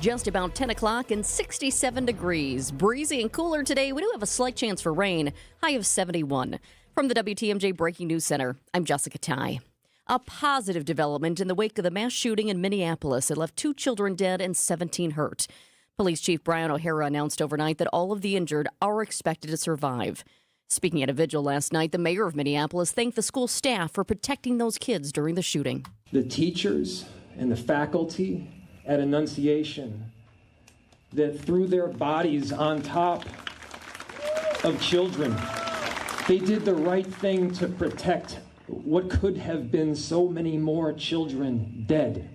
just about 10 o'clock and 67 degrees. Breezy and cooler today. We do have a slight chance for rain, high of 71. From the WTMJ Breaking News Center, I'm Jessica Ty. A positive development in the wake of the mass shooting in Minneapolis. It left 2 children dead and 17 hurt. Police Chief Brian O'Hara announced overnight that all of the injured are expected to survive. Speaking at a vigil last night, the mayor of Minneapolis thanked the school staff for protecting those kids during the shooting. The teachers and the faculty at Annunciation that threw their bodies on top of children. They did the right thing to protect what could have been so many more children dead.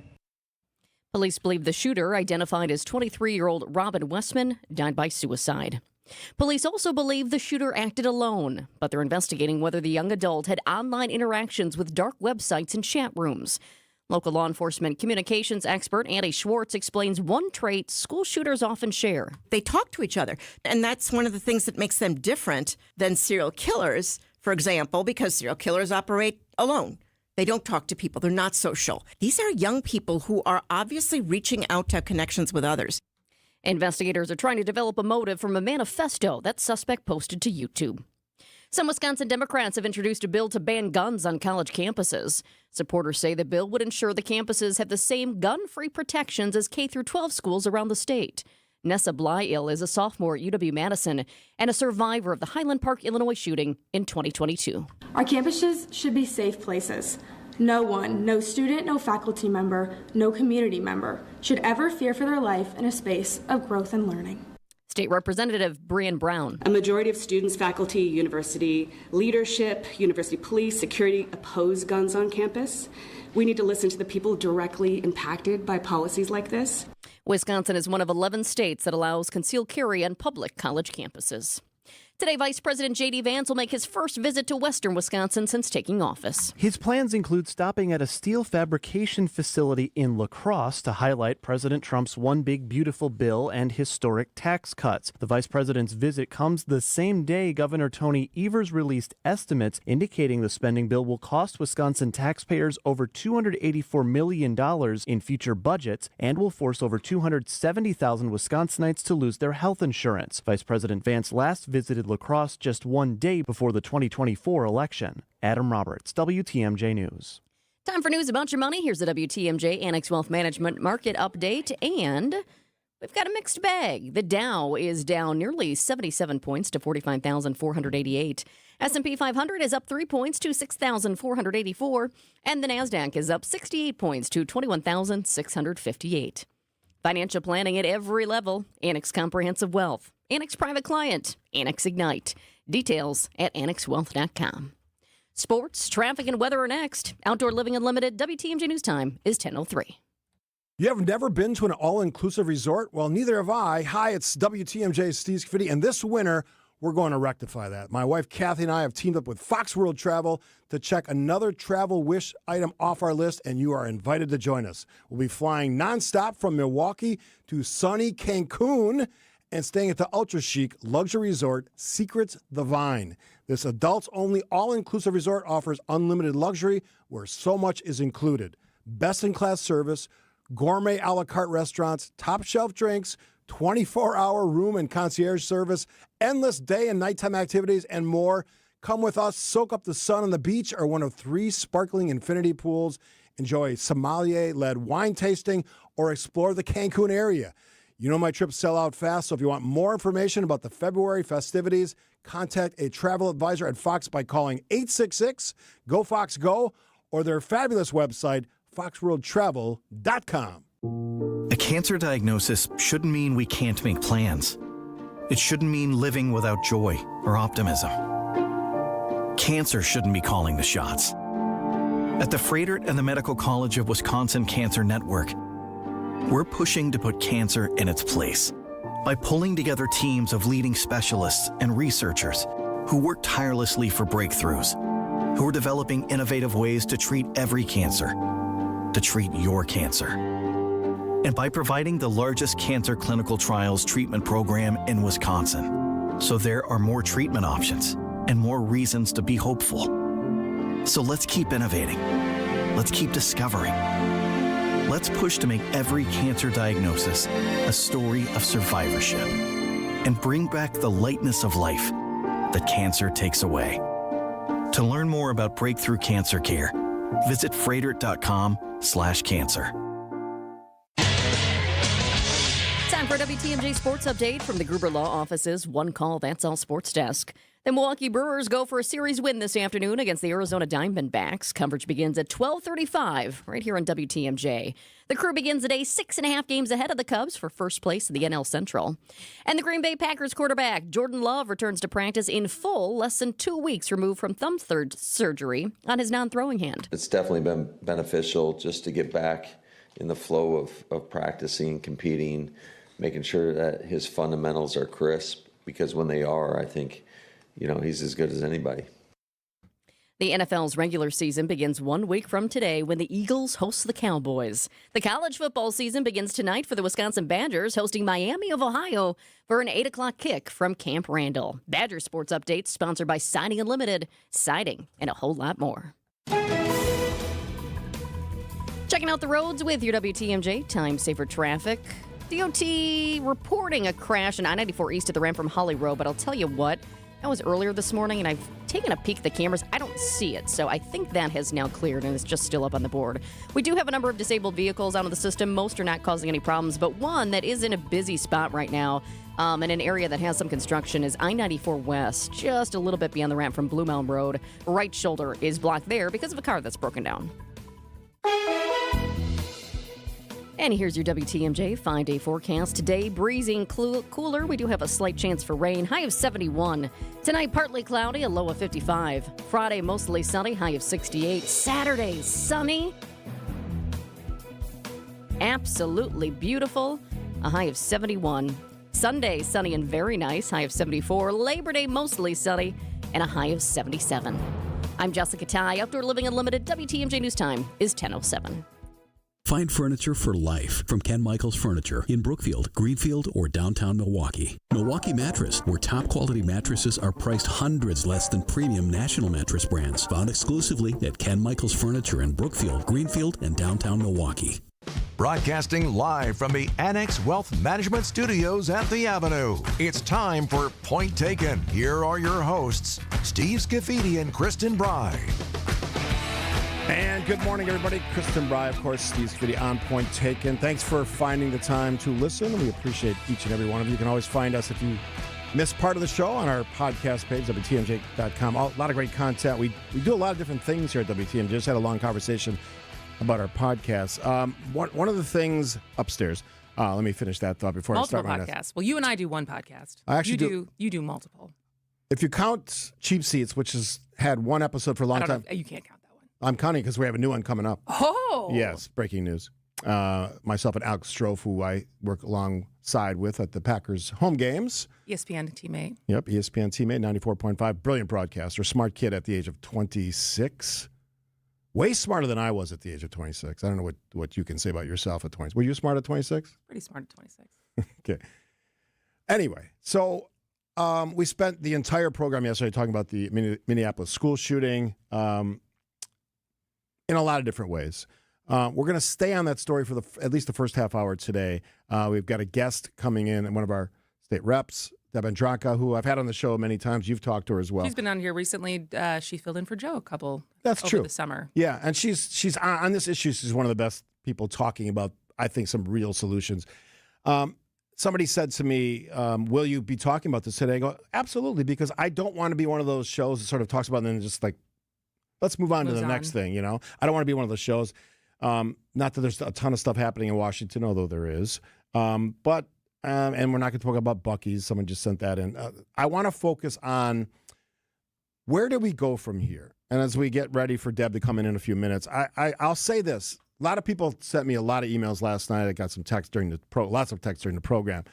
Police believe the shooter, identified as 23-year-old Robin Westman, died by suicide. Police also believe the shooter acted alone, but they're investigating whether the young adult had online interactions with dark websites and chat rooms. Local law enforcement communications expert Andy Schwartz explains one trait school shooters often share. They talk to each other, and that's one of the things that makes them different than serial killers, for example, because serial killers operate alone. They don't talk to people. They're not social. These are young people who are obviously reaching out to have connections with others. Investigators are trying to develop a motive from a manifesto that suspect posted to YouTube. Some Wisconsin Democrats have introduced a bill to ban guns on college campuses. Supporters say the bill would ensure the campuses have the same gun-free protections as K-12 schools around the state. Nessa Blyle is a sophomore at UW-Madison and a survivor of the Highland Park, Illinois shooting in 2022. Our campuses should be safe places. No one, no student, no faculty member, no community member should ever fear for their life in a space of growth and learning. State Representative Brey Brown. A majority of students, faculty, university leadership, university police, security oppose guns on campus. We need to listen to the people directly impacted by policies like this. Wisconsin is one of 11 states that allows concealed carry on public college campuses. Today, Vice President J.D. Vance will make his first visit to western Wisconsin since taking office. His plans include stopping at a steel fabrication facility in La Crosse to highlight President Trump's One Big Beautiful Bill and historic tax cuts. The vice president's visit comes the same day Governor Tony Evers released estimates indicating the spending bill will cost Wisconsin taxpayers over $284 million in future budgets and will force over 270,000 Wisconsinites to lose their health insurance. Vice President Vance last visited La Crosse just one day before the 2024 election. Adam Roberts, WTMJ News. Time for news about your money. Here's the WTMJ Annex Wealth Management Market Update, and we've got a mixed bag. The Dow is down nearly 77 points to 45,488. S&P 500 is up 3 points to 6,484, and the NASDAQ is up 68 points to 21,658. Financial planning at every level. Annex Comprehensive Wealth, Annex Private Client, Annex Ignite. Details at annexwealth.com. Sports, traffic, and weather are next. Outdoor Living Unlimited, WTMJ News Time is 10:03. You have never been to an all-inclusive resort? Well, neither have I. Hi, it's WTMJ's Steve Scaffidi, and this winter, we're going to rectify that. My wife, Kathy, and I have teamed up with Fox World Travel to check another travel wish item off our list, and you are invited to join us. We'll be flying nonstop from Milwaukee to sunny Cancun and staying at the ultra-chic luxury resort Secrets the Vine. This adults-only all-inclusive resort offers unlimited luxury where so much is included. Best-in-class service, gourmet a la carte restaurants, top-shelf drinks, 24-hour room and concierge service, endless day and nighttime activities, and more. Come with us, soak up the sun on the beach or one of 3 sparkling infinity pools, enjoy sommelier-led wine tasting, or explore the Cancun area. You know my trips sell out fast, so if you want more information about the February festivities, contact a travel advisor at Fox by calling 866-GO-FOX-GO or their fabulous website, foxworldtravel.com. A cancer diagnosis shouldn't mean we can't make plans. It shouldn't mean living without joy or optimism. Cancer shouldn't be calling the shots. At the Froedtert and the Medical College of Wisconsin Cancer Network, we're pushing to put cancer in its place by pulling together teams of leading specialists and researchers who work tirelessly for breakthroughs, who are developing innovative ways to treat every cancer, to treat your cancer. And by providing the largest cancer clinical trials treatment program in Wisconsin, so there are more treatment options and more reasons to be hopeful. So let's keep innovating. Let's keep discovering. Let's push to make every cancer diagnosis a story of survivorship and bring back the lightness of life that cancer takes away. To learn more about breakthrough cancer care, visit froedtert.com/cancer. Time for a WTMJ Sports Update from the Gruber Law Office's One Call, That's All Sports Desk. The Milwaukee Brewers go for a series win this afternoon against the Arizona Diamondbacks. Coverage begins at 12:35 right here on WTMJ. The Crew begins the day 6.5 games ahead of the Cubs for first place in the NL Central. And the Green Bay Packers quarterback Jordan Love returns to practice in full less than 2 weeks removed from thumb surgery on his non-throwing hand. It's definitely been beneficial just to get back in the flow of practicing, competing, making sure that his fundamentals are crisp, because when they are, I think, he's as good as anybody. The NFL's regular season begins 1 week from today when the Eagles host the Cowboys. The college football season begins tonight for the Wisconsin Badgers, hosting Miami of Ohio for an 8 o'clock kick from Camp Randall. Badger Sports Updates sponsored by Siding Unlimited, siding, and a whole lot more. Checking out the roads with your WTMJ Time Saver Traffic. DOT reporting a crash in I-94 east of the ramp from Holly Road, but I'll tell you what, that was earlier this morning, and I've taken a peek at the cameras. I don't see it, so I think that has now cleared, and it's just still up on the board. We do have a number of disabled vehicles out of the system. Most are not causing any problems, but one that is in a busy spot right now in an area that has some construction is I-94 West, just a little bit beyond the ramp from Blue Mountain Road. Right shoulder is blocked there because of a car that's broken down. And here's your WTMJ 5-day forecast. Today, breezing cooler. We do have a slight chance for rain. High of 71. Tonight, partly cloudy, a low of 55. Friday, mostly sunny, high of 68. Saturday, sunny. Absolutely beautiful, a high of 71. Sunday, sunny and very nice, high of 74. Labor Day, mostly sunny, and a high of 77. I'm Jessica Ty. Outdoor Living Unlimited. WTMJ News Time is 10:07. Find furniture for life from Ken Michaels Furniture in Brookfield, Greenfield, or downtown Milwaukee. Milwaukee Mattress, where top quality mattresses are priced hundreds less than premium national mattress brands. Found exclusively at Ken Michaels Furniture in Brookfield, Greenfield, and downtown Milwaukee. Broadcasting live from the Annex Wealth Management Studios at the Avenue. It's time for Point Taken. Here are your hosts, Steve Scaffidi and Kristin Brey. And good morning, everybody. Kristin Brey, of course, Steve Scaffidi on Point Taken. Thanks for finding the time to listen. We appreciate each and every one of you. You can always find us if you miss part of the show on our podcast page, WTMJ.com. A lot of great content. We do a lot of different things here at WTMJ. Just had a long conversation about our podcast. One of the things upstairs, let me finish that thought before multiple I start my podcasts. Well, you and I do one podcast. I actually you do multiple. If you count Cheap Seats, which has had one episode for a long time. You can't count that one. I'm counting because we have a new one coming up. Oh! Yes, breaking news. Myself and Alex Strofe, who I work alongside with at the Packers home games. ESPN teammate. Yep, ESPN teammate, 94.5. Brilliant broadcaster, smart kid at the age of 26. Way smarter than I was at the age of 26. I don't know what you can say about yourself at 26. Were you smart at 26? Pretty smart at 26. Okay. Anyway, so we spent the entire program yesterday talking about the Minneapolis school shooting in a lot of different ways. We're going to stay on that story for at least the first half hour today. We've got a guest coming in, and one of our state reps, Deb Andranka, who I've had on the show many times. You've talked to her as well. She's been on here recently. She filled in for Joe a couple That's over true. the summer. Yeah, and she's on this issue. She's one of the best people talking about, I think, some real solutions. Somebody said to me, will you be talking about this today? I go, absolutely, because I don't want to be one of those shows that sort of talks about it and then just like, let's move on to the next thing, you know? I don't want to be one of those shows. Not that there's a ton of stuff happening in Washington, although there is. But and we're not going to talk about Buc-ee's. Someone just sent that in. I want to focus on where do we go from here? And as we get ready for Deb to come in a few minutes, I'll say this. A lot of people sent me a lot of emails last night. I got some text lots of text during the program.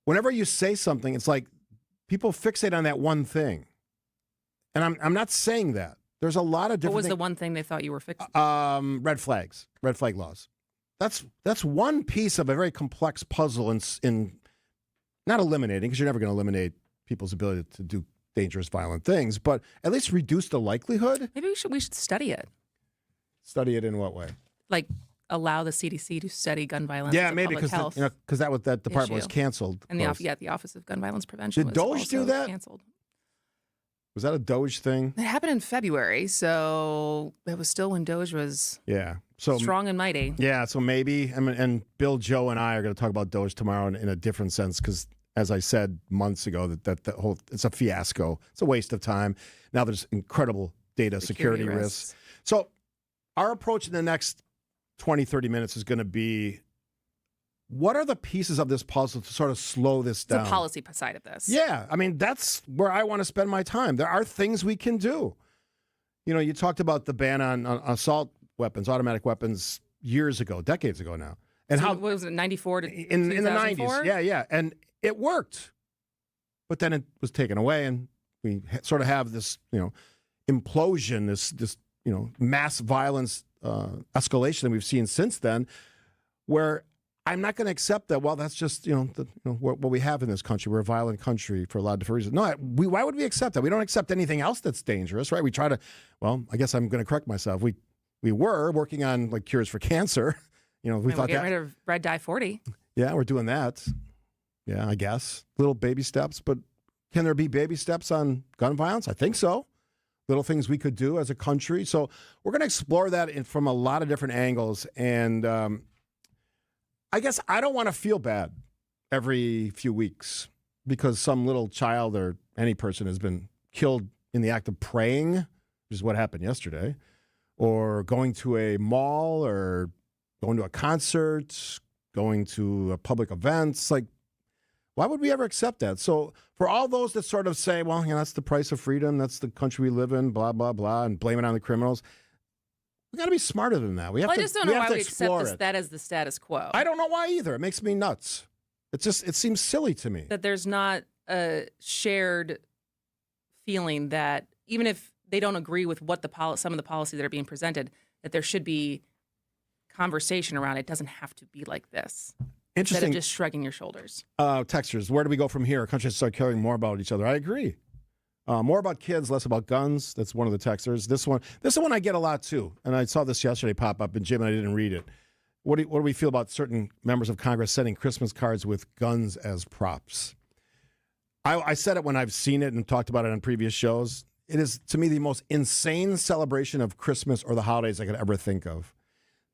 Whenever you say something, it's like people fixate on that one thing. And I'm not saying that. There's a lot of different What was the one thing they thought you were fixing? Red flag laws. That's one piece of a very complex puzzle in not eliminating, because you're never going to eliminate people's ability to do dangerous, violent things, but at least reduce the likelihood. Maybe we should study it. Study it in what way? Like allow the CDC to study gun violence. Yeah, as a maybe public health because that department was issue. canceled. And the Office of Gun Violence Prevention Did was Doge do also that? canceled. Was that a Doge thing? It happened in February, so it was still when Doge was strong and mighty. Yeah, so maybe, and Bill, Joe, and I are going to talk about Doge tomorrow in a different sense because, as I said months ago, that whole it's a fiasco. It's a waste of time. Now there's incredible data security risks. So our approach in the next 20, 30 minutes is going to be, what are the pieces of this puzzle to sort of slow this down? The policy side of this. Yeah, I mean, that's where I want to spend my time. There are things we can do. You know, you talked about the ban on assault weapons, automatic weapons, years ago, decades ago now. And so how what was it, 94 to in the 90s? Yeah. And it worked. But then it was taken away, and we sort of have this, implosion, this mass violence escalation that we've seen since then, where I'm not going to accept that. Well, that's just what we have in this country. We're a violent country for a lot of different reasons. No, why would we accept that? We don't accept anything else that's dangerous, right? We try to. Well, I guess I'm going to correct myself. We were working on cures for cancer. We thought get rid of red dye 40. Yeah, we're doing that. Yeah, I guess little baby steps. But can there be baby steps on gun violence? I think so. Little things we could do as a country. So we're going to explore that from a lot of different angles. And I guess I don't want to feel bad every few weeks because some little child or any person has been killed in the act of praying, which is what happened yesterday, or going to a mall or going to a concert, going to a public events. Why would we ever accept that? So for all those that sort of say, well, that's the price of freedom, that's the country we live in, blah, blah, blah, and blame it on the criminals, we got to be smarter than that. I just don't know why we accept that as the status quo. I don't know why either. It makes me nuts. It seems silly to me. That there's not a shared feeling that even if they don't agree with what some of the policies that are being presented, that there should be conversation around it. Doesn't have to be like this. Interesting. Instead of just shrugging your shoulders. Textures, where do we go from here? Our country should start caring more about each other. I agree. More about kids, less about guns. That's one of the texters. This one I get a lot too. And I saw this yesterday pop up in Jim, and I didn't read it. What do we feel about certain members of Congress sending Christmas cards with guns as props? I said it when I've seen it and talked about it on previous shows. It is, to me, the most insane celebration of Christmas or the holidays I could ever think of.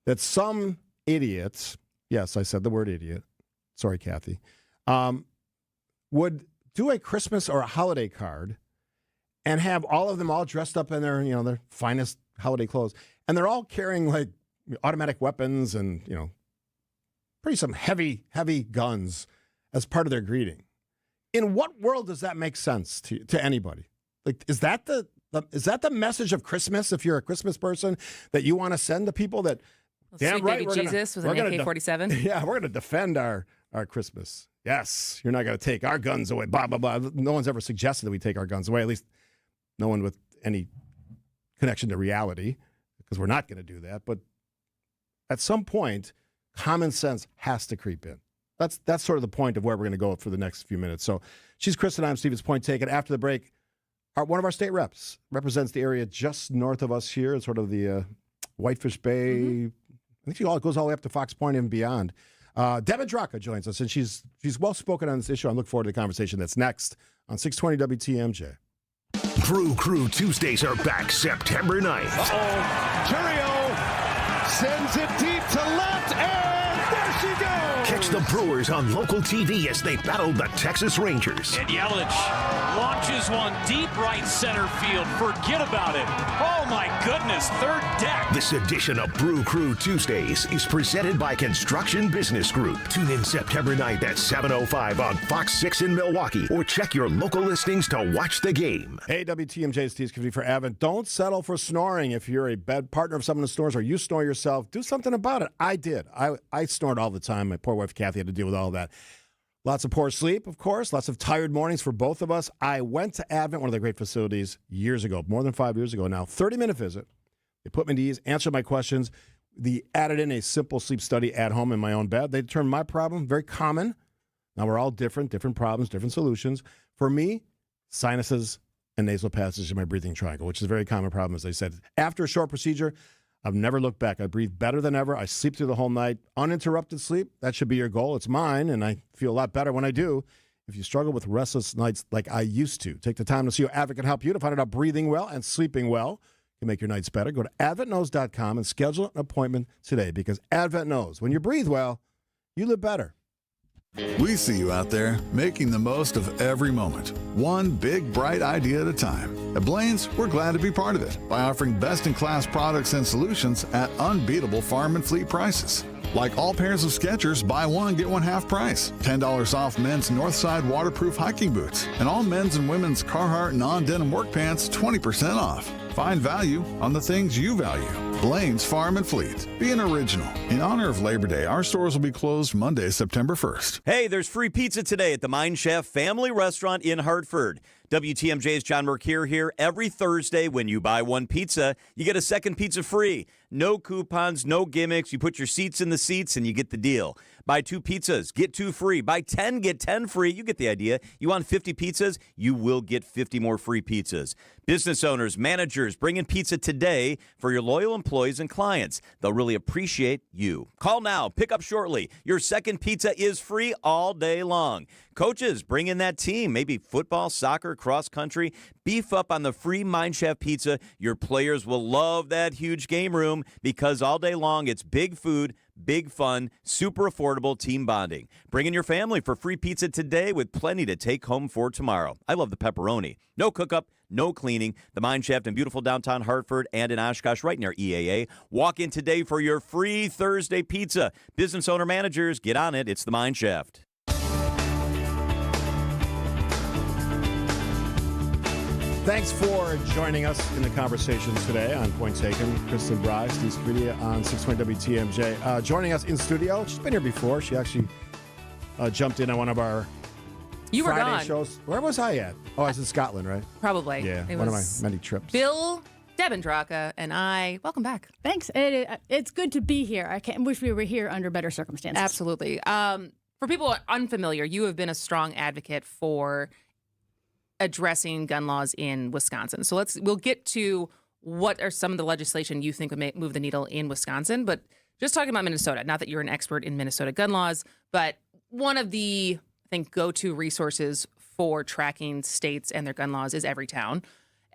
That some idiots, yes, I said the word idiot, sorry, Kathy, would do a Christmas or a holiday card and have all of them all dressed up in their finest holiday clothes. And they're all carrying automatic weapons and, pretty some heavy, heavy guns as part of their greeting. In what world does that make sense to anybody? Is that the message of Christmas? If you're a Christmas person, that you want to send to people that, damn sweet right, baby Jesus with an AK-47. Yeah, we're going to defend our Christmas. Yes, you're not going to take our guns away. Blah blah blah. No one's ever suggested that we take our guns away. At least no one with any connection to reality, because we're not going to do that. But at some point, common sense has to creep in. That's sort of the point of where we're going to go for the next few minutes. So she's Kristin, I'm Stevens Point taken. After the break, one of our state reps represents the area just north of us here. It's sort of the Whitefish Bay. Mm-hmm. I think she goes all the way up to Fox Point and beyond. Devin Draka joins us, and she's well-spoken on this issue. I look forward to the conversation. That's next on 620 WTMJ. Brew Crew Tuesdays are back September 9th. Curio sends it deep to left, and there she goes! Catch the Brewers on local TV as they battle the Texas Rangers. And Yelich launches one deep right center field. Forget about it. Oh, my goodness. Third deck. This edition of Brew Crew Tuesdays is presented by Construction Business Group. Tune in September 9th at 7:05 on Fox 6 in Milwaukee, or check your local listings to watch the game. Hey, WTMJ, Steve Scaffidi for Avon. Don't settle for snoring. If you're a bed partner of someone who snores or you snore yourself, do something about it. I did. I snored all the time. My poor wife, Kathy, had to deal with all that. Lots of poor sleep, of course. Lots of tired mornings for both of us. I went to Advent, one of their great facilities, years ago, more than 5 years ago now. 30-minute visit. They put me at ease, answered my questions. They added in a simple sleep study at home in my own bed. They determined my problem, very common. Now, we're all different problems, different solutions. For me, sinuses and nasal passage in my breathing triangle, which is a very common problem, as they said. After a short procedure, I've never looked back. I breathe better than ever. I sleep through the whole night. Uninterrupted sleep, that should be your goal. It's mine, and I feel a lot better when I do. If you struggle with restless nights like I used to, take the time to see how Advent can help you to find out how breathing well and sleeping well can make your nights better. Go to adventknows.com and schedule an appointment today, because Advent knows when you breathe well, you live better. We see you out there making the most of every moment, one big, bright idea at a time. At Blaine's, we're glad to be part of it by offering best-in-class products and solutions at unbeatable farm and fleet prices. Like all pairs of Skechers, buy one, get one half price. $10 off men's Northside waterproof hiking boots. And all men's and women's Carhartt non-denim work pants, 20% off. Find value on the things you value. Blaine's Farm and Fleet. Be an original. In honor of Labor Day, our stores will be closed Monday, September 1st. Hey, there's free pizza today at the Mine Chef Family Restaurant in Hartford. WTMJ's John Mercure here. Every Thursday, when you buy one pizza, you get a second pizza free. No coupons, no gimmicks. You put your seats in the seats and you get the deal. Buy 2 pizzas, get 2 free. Buy 10, get 10 free. You get the idea. You want 50 pizzas? You will get 50 more free pizzas. Business owners, managers, bring in pizza today for your loyal employees and clients. They'll really appreciate you. Call now. Pick up shortly. Your second pizza is free all day long. Coaches, bring in that team. Maybe football, soccer, cross country. Beef up on the free Mine Chef pizza. Your players will love that huge game room because all day long it's big food, big fun, super affordable team bonding. Bring in your family for free pizza today with plenty to take home for tomorrow. I love the pepperoni. No cook-up, no cleaning. The Mine Shaft in beautiful downtown Hartford and in Oshkosh right near EAA. Walk in today for your free Thursday pizza. Business owner managers, get on it. It's the Mine Shaft. Thanks for joining us in the conversation today on Point Taken. Kristin, Brey, Steve Scaffidi on 620 WTMJ. Joining us in studio. She's been here before. She actually jumped in on one of our Friday shows. Where was I at? Oh, I was in Scotland, right? Probably. Yeah, one of my many trips. Bill, Deb and Draka, and I. Welcome back. Thanks. It's good to be here. I wish we were here under better circumstances. Absolutely. For people unfamiliar, you have been a strong advocate for addressing gun laws in Wisconsin. So we'll get to what are some of the legislation you think would move the needle in Wisconsin. But just talking about Minnesota, not that you're an expert in Minnesota gun laws, but one of the, I think, go-to resources for tracking states and their gun laws is Everytown.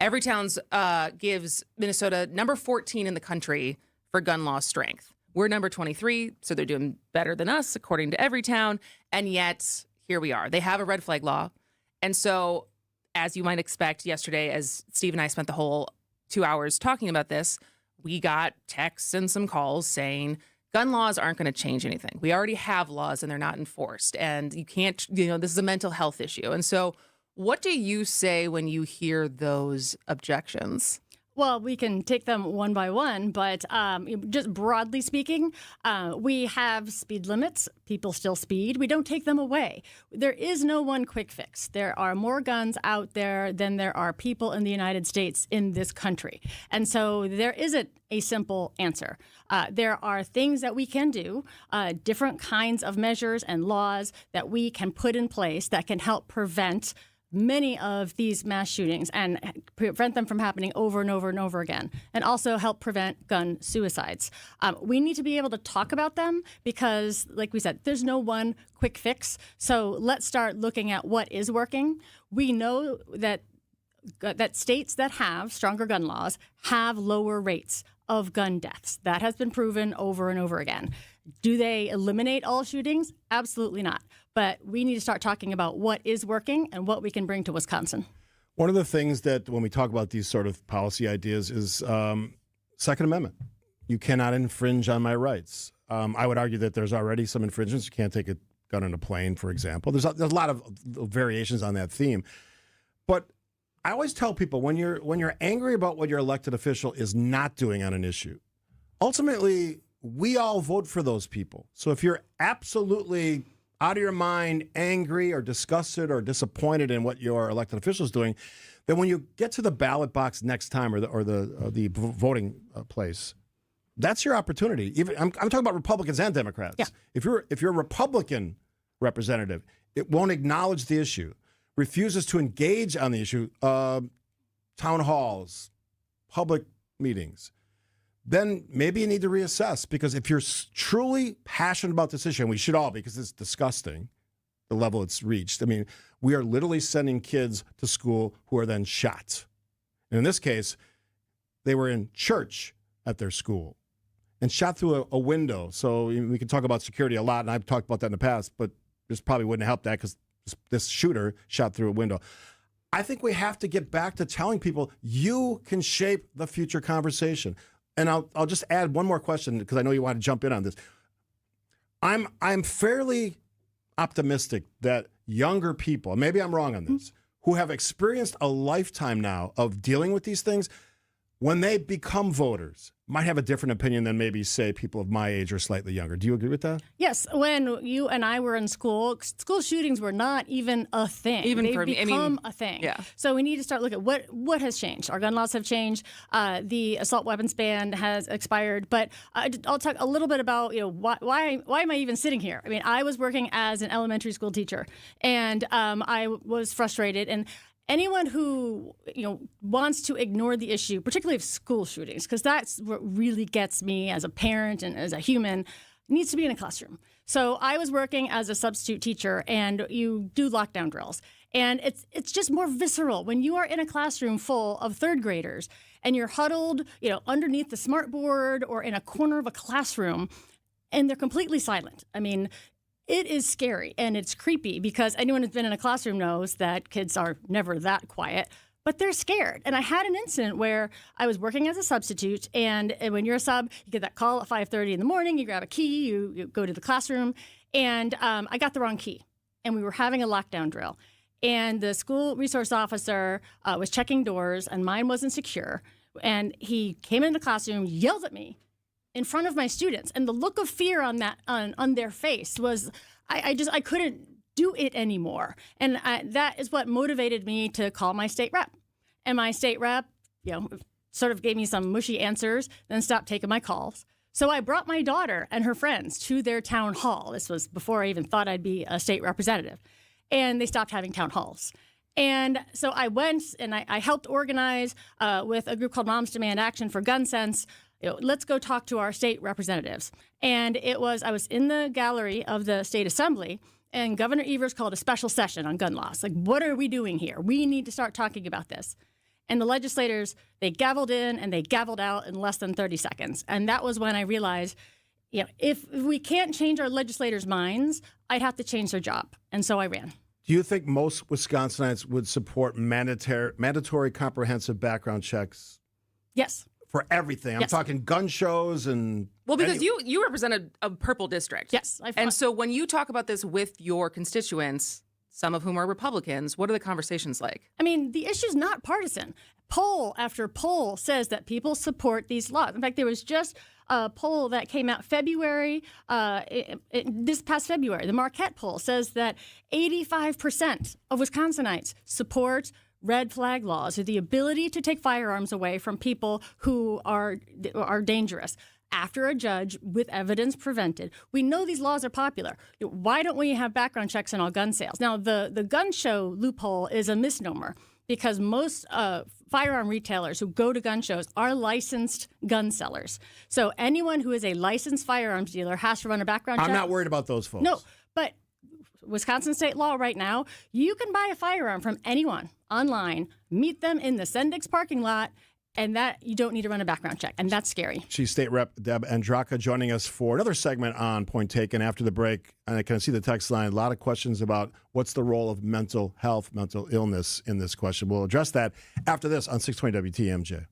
Everytown's gives Minnesota number 14 in the country for gun law strength. We're number 23, so they're doing better than us, according to Everytown. And yet, here we are. They have a red flag law. And so, as you might expect, yesterday, as Steve and I spent the whole 2 hours talking about this, we got texts and some calls saying gun laws aren't going to change anything. We already have laws and they're not enforced. And you can't, this is a mental health issue. And so what do you say when you hear those objections? Well, we can take them one by one, but just broadly speaking, we have speed limits. People still speed. We don't take them away. There is no one quick fix. There are more guns out there than there are people in the United States in this country. And so there isn't a simple answer. There are things that we can do, different kinds of measures and laws that we can put in place that can help prevent many of these mass shootings and prevent them from happening over and over and over again, and also help prevent gun suicides. We need to be able to talk about them because, like we said, there's no one quick fix. So let's start looking at what is working. We know that states that have stronger gun laws have lower rates of gun deaths. That has been proven over and over again. Do they eliminate all shootings? Absolutely not. But we need to start talking about what is working and what we can bring to Wisconsin. One of the things that when we talk about these sort of policy ideas is Second Amendment. You cannot infringe on my rights. I would argue that there's already some infringements. You can't take a gun on a plane, for example. There's a lot of variations on that theme. But I always tell people when you're angry about what your elected official is not doing on an issue, ultimately we all vote for those people. So if you're absolutely out of your mind, angry or disgusted or disappointed in what your elected official is doing, then when you get to the ballot box next time or the voting place, that's your opportunity. Even I'm talking about Republicans and Democrats. Yeah. If you're a Republican representative, it won't acknowledge the issue, refuses to engage on the issue, town halls, public meetings. then maybe you need to reassess, because if you're truly passionate about this issue, and we should all, because it's disgusting, the level it's reached. I mean, we are literally sending kids to school who are then shot. And in this case, they were in church at their school and shot through a window. So we can talk about security a lot, and I've talked about that in the past, but this probably wouldn't help that because this shooter shot through a window. I think we have to get back to telling people you can shape the future conversation. And I'll just add one more question, because I know you want to jump in on this. I'm fairly optimistic that younger people, and maybe I'm wrong on this, who have experienced a lifetime now of dealing with these things, when they become voters, might have a different opinion than maybe, say, people of my age or slightly younger. Do you agree with that? Yes. When you and I were in school, school shootings were not even a thing. They've become a thing. Yeah. So we need to start looking at what has changed. Our gun laws have changed. The assault weapons ban has expired. But I'll talk a little bit about why am I even sitting here? I mean, I was working as an elementary school teacher, and I was frustrated. And anyone who wants to ignore the issue, particularly of school shootings, because that's what really gets me as a parent and as a human, needs to be in a classroom. So I was working as a substitute teacher, and you do lockdown drills. And it's just more visceral when you are in a classroom full of third graders and you're huddled, underneath the smart board or in a corner of a classroom, and they're completely silent. I mean, it is scary and it's creepy, because anyone who's been in a classroom knows that kids are never that quiet, but they're scared. And I had an incident where I was working as a substitute, and when you're a sub, you get that call at 5:30 in the morning, you grab a key, you go to the classroom, and I got the wrong key, and we were having a lockdown drill. And the school resource officer was checking doors, and mine wasn't secure. And he came into the classroom, yelled at me in front of my students, and the look of fear on their face was, I couldn't do it anymore. And that is what motivated me to call my state rep. And my state rep, sort of gave me some mushy answers, then stopped taking my calls. So I brought my daughter and her friends to their town hall. This was before I even thought I'd be a state representative. And they stopped having town halls. And so I went and I helped organize with a group called Moms Demand Action for Gun Sense. Let's go talk to our state representatives. And I was in the gallery of the state assembly, and Governor Evers called a special session on gun laws. Like, what are we doing here? We need to start talking about this. And the legislators, they gavelled in and they gavelled out in less than 30 seconds. And that was when I realized, if we can't change our legislators' minds, I'd have to change their job. And so I ran. Do you think most Wisconsinites would support mandatory comprehensive background checks? Yes. For everything. I'm talking gun shows and... Well, because you represented a purple district. Yes. And so when you talk about this with your constituents, some of whom are Republicans, what are the conversations like? I mean, the issue's not partisan. Poll after poll says that people support these laws. In fact, there was just a poll that came out this past February. The Marquette poll says that 85% of Wisconsinites support red flag laws, or the ability to take firearms away from people who are dangerous after a judge with evidence presented. We know these laws are popular. Why don't we have background checks on all gun sales? Now, the gun show loophole is a misnomer, because most firearm retailers who go to gun shows are licensed gun sellers. So anyone who is a licensed firearms dealer has to run a background check. I'm not worried about those folks. No, but Wisconsin state law right now, you can buy a firearm from anyone online, meet them in the Sendix parking lot, and that you don't need to run a background check, and that's scary. She's State Rep Deb Andraka joining us for another segment on Point Taken after the break. And I can see the text line, a lot of questions about what's the role of mental health, mental illness in this question. We'll address that after this on 620 WTMJ.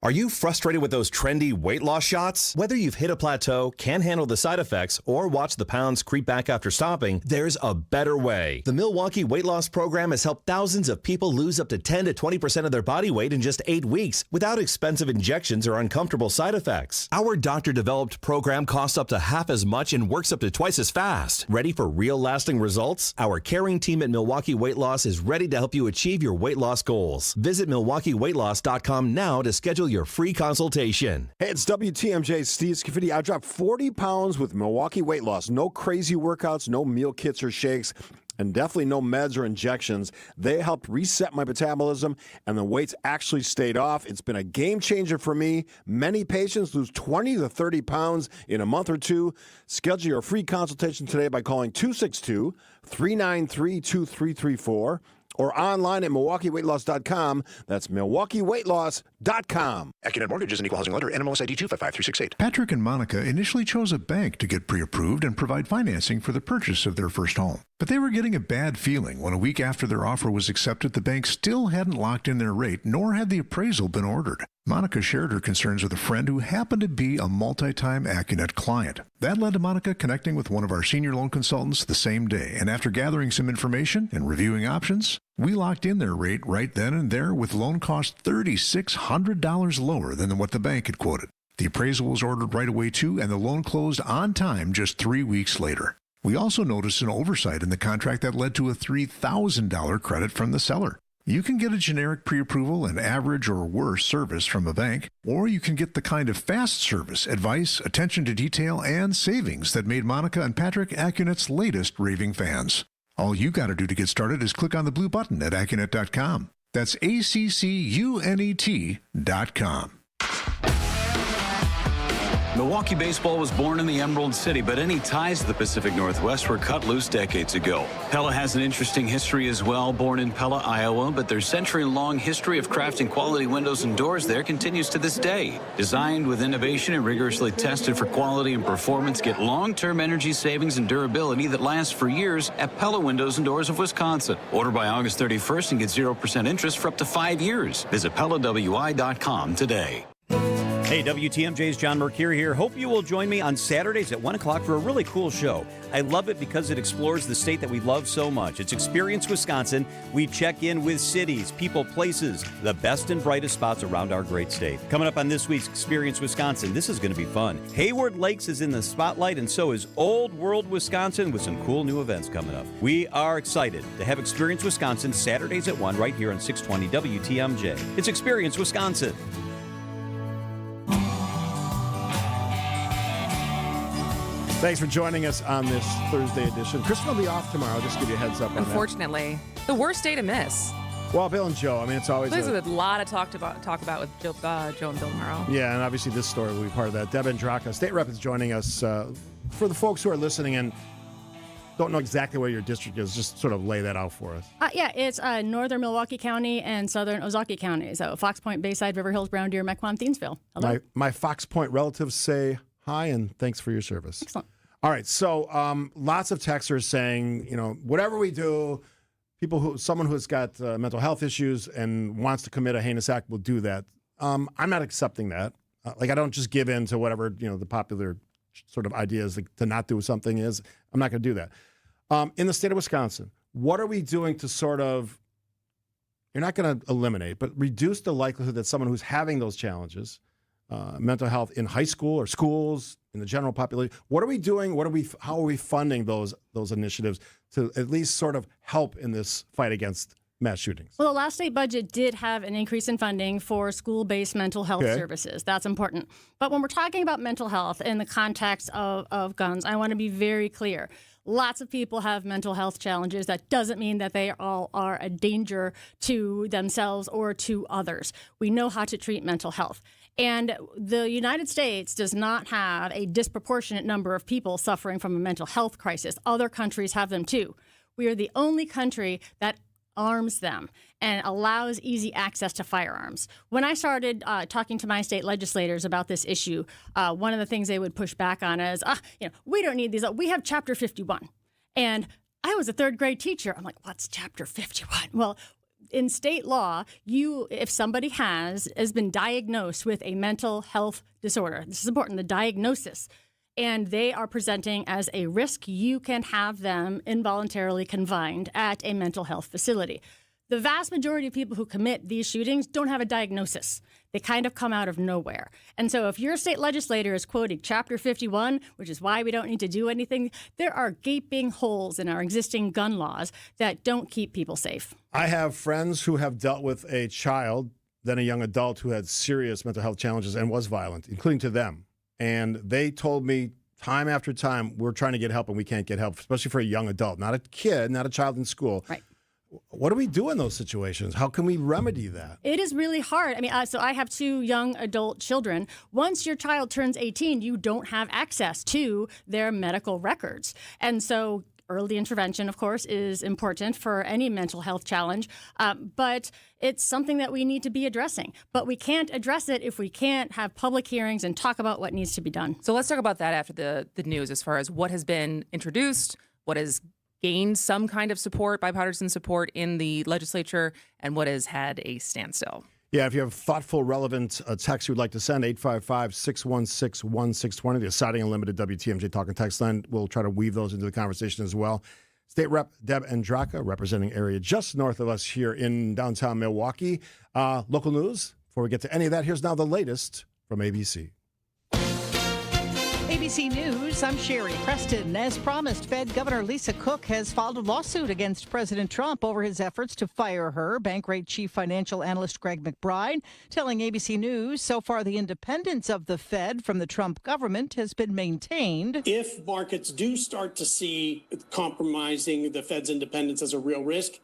Are you frustrated with those trendy weight loss shots? Whether you've hit a plateau, can't handle the side effects, or watch the pounds creep back after stopping, there's a better way. The Milwaukee Weight Loss Program has helped thousands of people lose up to 10 to 20% of their body weight in just 8 weeks without expensive injections or uncomfortable side effects. Our doctor-developed program costs up to half as much and works up to twice as fast. Ready for real lasting results? Our caring team at Milwaukee Weight Loss is ready to help you achieve your weight loss goals. Visit MilwaukeeWeightLoss.com now to schedule your free consultation. Hey, it's WTMJ Steve Scaffidi. I dropped 40 pounds with Milwaukee Weight Loss. No crazy workouts, no meal kits or shakes. and definitely no meds or injections. They helped reset my metabolism, and the weight's actually stayed off. It's been a game changer for me. Many patients lose 20 to 30 pounds in a month or two. Schedule your free consultation today by calling 262-393-2334 or online at MilwaukeeWeightLoss.com. That's MilwaukeeWeightLoss.com. Accunet Mortgage is an equal housing lender. NMLS ID 255368. Patrick and Monica initially chose a bank to get pre-approved and provide financing for the purchase of their first home. But they were getting a bad feeling when a week after their offer was accepted, the bank still hadn't locked in their rate, nor had the appraisal been ordered. Monica shared her concerns with a friend who happened to be a multi-time Accunet client. That led to Monica connecting with one of our senior loan consultants the same day, and after gathering some information and reviewing options, we locked in their rate right then and there with loan costs $3,600 lower than what the bank had quoted. The appraisal was ordered right away too, and the loan closed on time just 3 weeks later. We also noticed an oversight in the contract that led to a $3,000 credit from the seller. You can get a generic pre-approval and average or worse service from a bank, or you can get the kind of fast service, advice, attention to detail, and savings that made Monica and Patrick Accunet's latest raving fans. All you got to do to get started is click on the blue button at Accunet.com. That's ACCUNET.com. Milwaukee baseball was born in the Emerald City, but any ties to the Pacific Northwest were cut loose decades ago. Pella has an interesting history as well. Born in Pella, Iowa, but their century-long history of crafting quality windows and doors there continues to this day. Designed with innovation and rigorously tested for quality and performance, get long-term energy savings and durability that lasts for years at Pella Windows and Doors of Wisconsin. Order by August 31st and get 0% interest for up to 5 years. Visit PellaWI.com today. Hey, WTMJ's John Mercure here. Hope you will join me on Saturdays at 1 o'clock for a really cool show. I love it because it explores the state that we love so much. It's Experience Wisconsin. We check in with cities, people, places, the best and brightest spots around our great state. Coming up on this week's Experience Wisconsin, this is going to be fun. Hayward Lakes is in the spotlight, and so is Old World Wisconsin with some cool new events coming up. We are excited to have Experience Wisconsin Saturdays at 1 right here on 620 WTMJ. It's Experience Wisconsin. Thanks for joining us on this Thursday edition. Kristin will be off tomorrow. I'll just give you a heads up on Unfortunately. The worst day to miss. that. Well, Bill and Joe, I mean, it's always There's a lot of talk about with Joe and Bill tomorrow. Yeah, and obviously this story will be part of that. Deb Andraka, State Rep, is joining us. For the folks who are listening and don't know exactly where your district is, just sort of lay that out for us. Yeah, it's northern Milwaukee County and southern Ozaukee County. So Fox Point, Bayside, River Hills, Brown Deer, Mequon, Thiensville. Hello. My Fox Point relatives say hi and thanks for your service. Excellent. All right, so lots of texters saying, whatever we do, someone who's got mental health issues and wants to commit a heinous act will do that. I'm not accepting that. I don't just give in to whatever the popular sort of ideas to not do something is. I'm not going to do that. In the state of Wisconsin, what are we doing to sort of? You're not going to eliminate, but reduce the likelihood that someone who's having those challenges, mental health in high school or schools, in the general population. What are we doing? How are we funding those initiatives to at least sort of help in this fight against mass shootings? Well, the last state budget did have an increase in funding for school-based mental health services. That's important. But when we're talking about mental health in the context of guns, I want to be very clear. Lots of people have mental health challenges. That doesn't mean that they all are a danger to themselves or to others. We know how to treat mental health. And the United States does not have a disproportionate number of people suffering from a mental health crisis. Other countries have them too. We are the only country that arms them and allows easy access to firearms. When I started talking to my state legislators about this issue, one of the things they would push back on is, we don't need these. We have Chapter 51. And I was a third grade teacher. I'm like, what's Chapter 51? Well, in state law, if somebody has been diagnosed with a mental health disorder, this is important, the diagnosis, and they are presenting as a risk, you can have them involuntarily confined at a mental health facility. The vast majority of people who commit these shootings don't have a diagnosis. They kind of come out of nowhere. And so if your state legislator is quoting Chapter 51, which is why we don't need to do anything, there are gaping holes in our existing gun laws that don't keep people safe. I have friends who have dealt with a child, then a young adult who had serious mental health challenges and was violent, including to them. And they told me time after time, we're trying to get help and we can't get help, especially for a young adult, not a kid, not a child in school. Right. What do we do in those situations? How can we remedy that? It is really hard. I mean, so I have 2 young adult children. Once your child turns 18, you don't have access to their medical records. And so early intervention, of course, is important for any mental health challenge, but it's something that we need to be addressing. But we can't address it if we can't have public hearings and talk about what needs to be done. So let's talk about that after the news, as far as what has been introduced, what has gained some kind of support, bipartisan support in the legislature, and what has had a standstill. Yeah, if you have thoughtful, relevant text you would like to send, 855-616-1620, the Exciting Unlimited WTMJ Talk and Text line. We'll try to weave those into the conversation as well. State Rep Deb Andraka, representing area just north of us here in downtown Milwaukee. Local news. Before we get to any of that, here's now the latest from ABC. ABC News, I'm Sherry Preston. As promised, Fed Governor Lisa Cook has filed a lawsuit against President Trump over his efforts to fire her. Bankrate chief financial analyst Greg McBride telling ABC News, so far the independence of the Fed from the Trump government has been maintained. If markets do start to see compromising the Fed's independence as a real risk,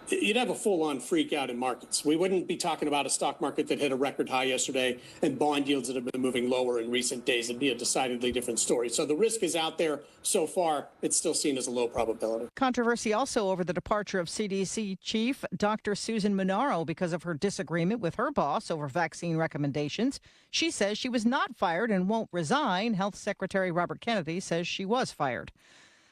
you'd have a full-on freak out in markets. We wouldn't be talking about a stock market that hit a record high yesterday and bond yields that have been moving lower in recent days. It'd be a decidedly different story. So the risk is out there. So far, it's still seen as a low probability. Controversy also over the departure of CDC chief Dr. Susan Monaro because of her disagreement with her boss over vaccine recommendations. She says she was not fired and won't resign. Health Secretary Robert Kennedy says she was fired.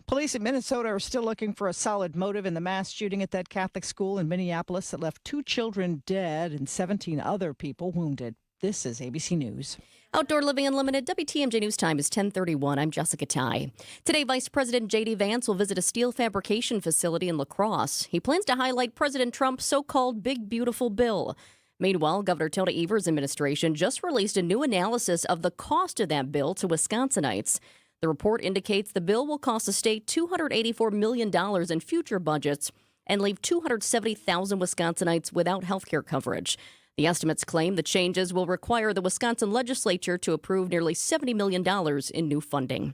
Police in Minnesota are still looking for a solid motive in the mass shooting at that Catholic school in Minneapolis that left 2 children dead and 17 other people wounded. This is ABC News. Outdoor Living Unlimited, WTMJ News Time is 10:31. I'm Jessica Ty. Today, Vice President J.D. Vance will visit a steel fabrication facility in La Crosse. He plans to highlight President Trump's so-called Big Beautiful Bill. Meanwhile, Governor Tony Evers' administration just released a new analysis of the cost of that bill to Wisconsinites. The report indicates the bill will cost the state $284 million in future budgets and leave 270,000 Wisconsinites without health care coverage. The estimates claim the changes will require the Wisconsin legislature to approve nearly $70 million in new funding.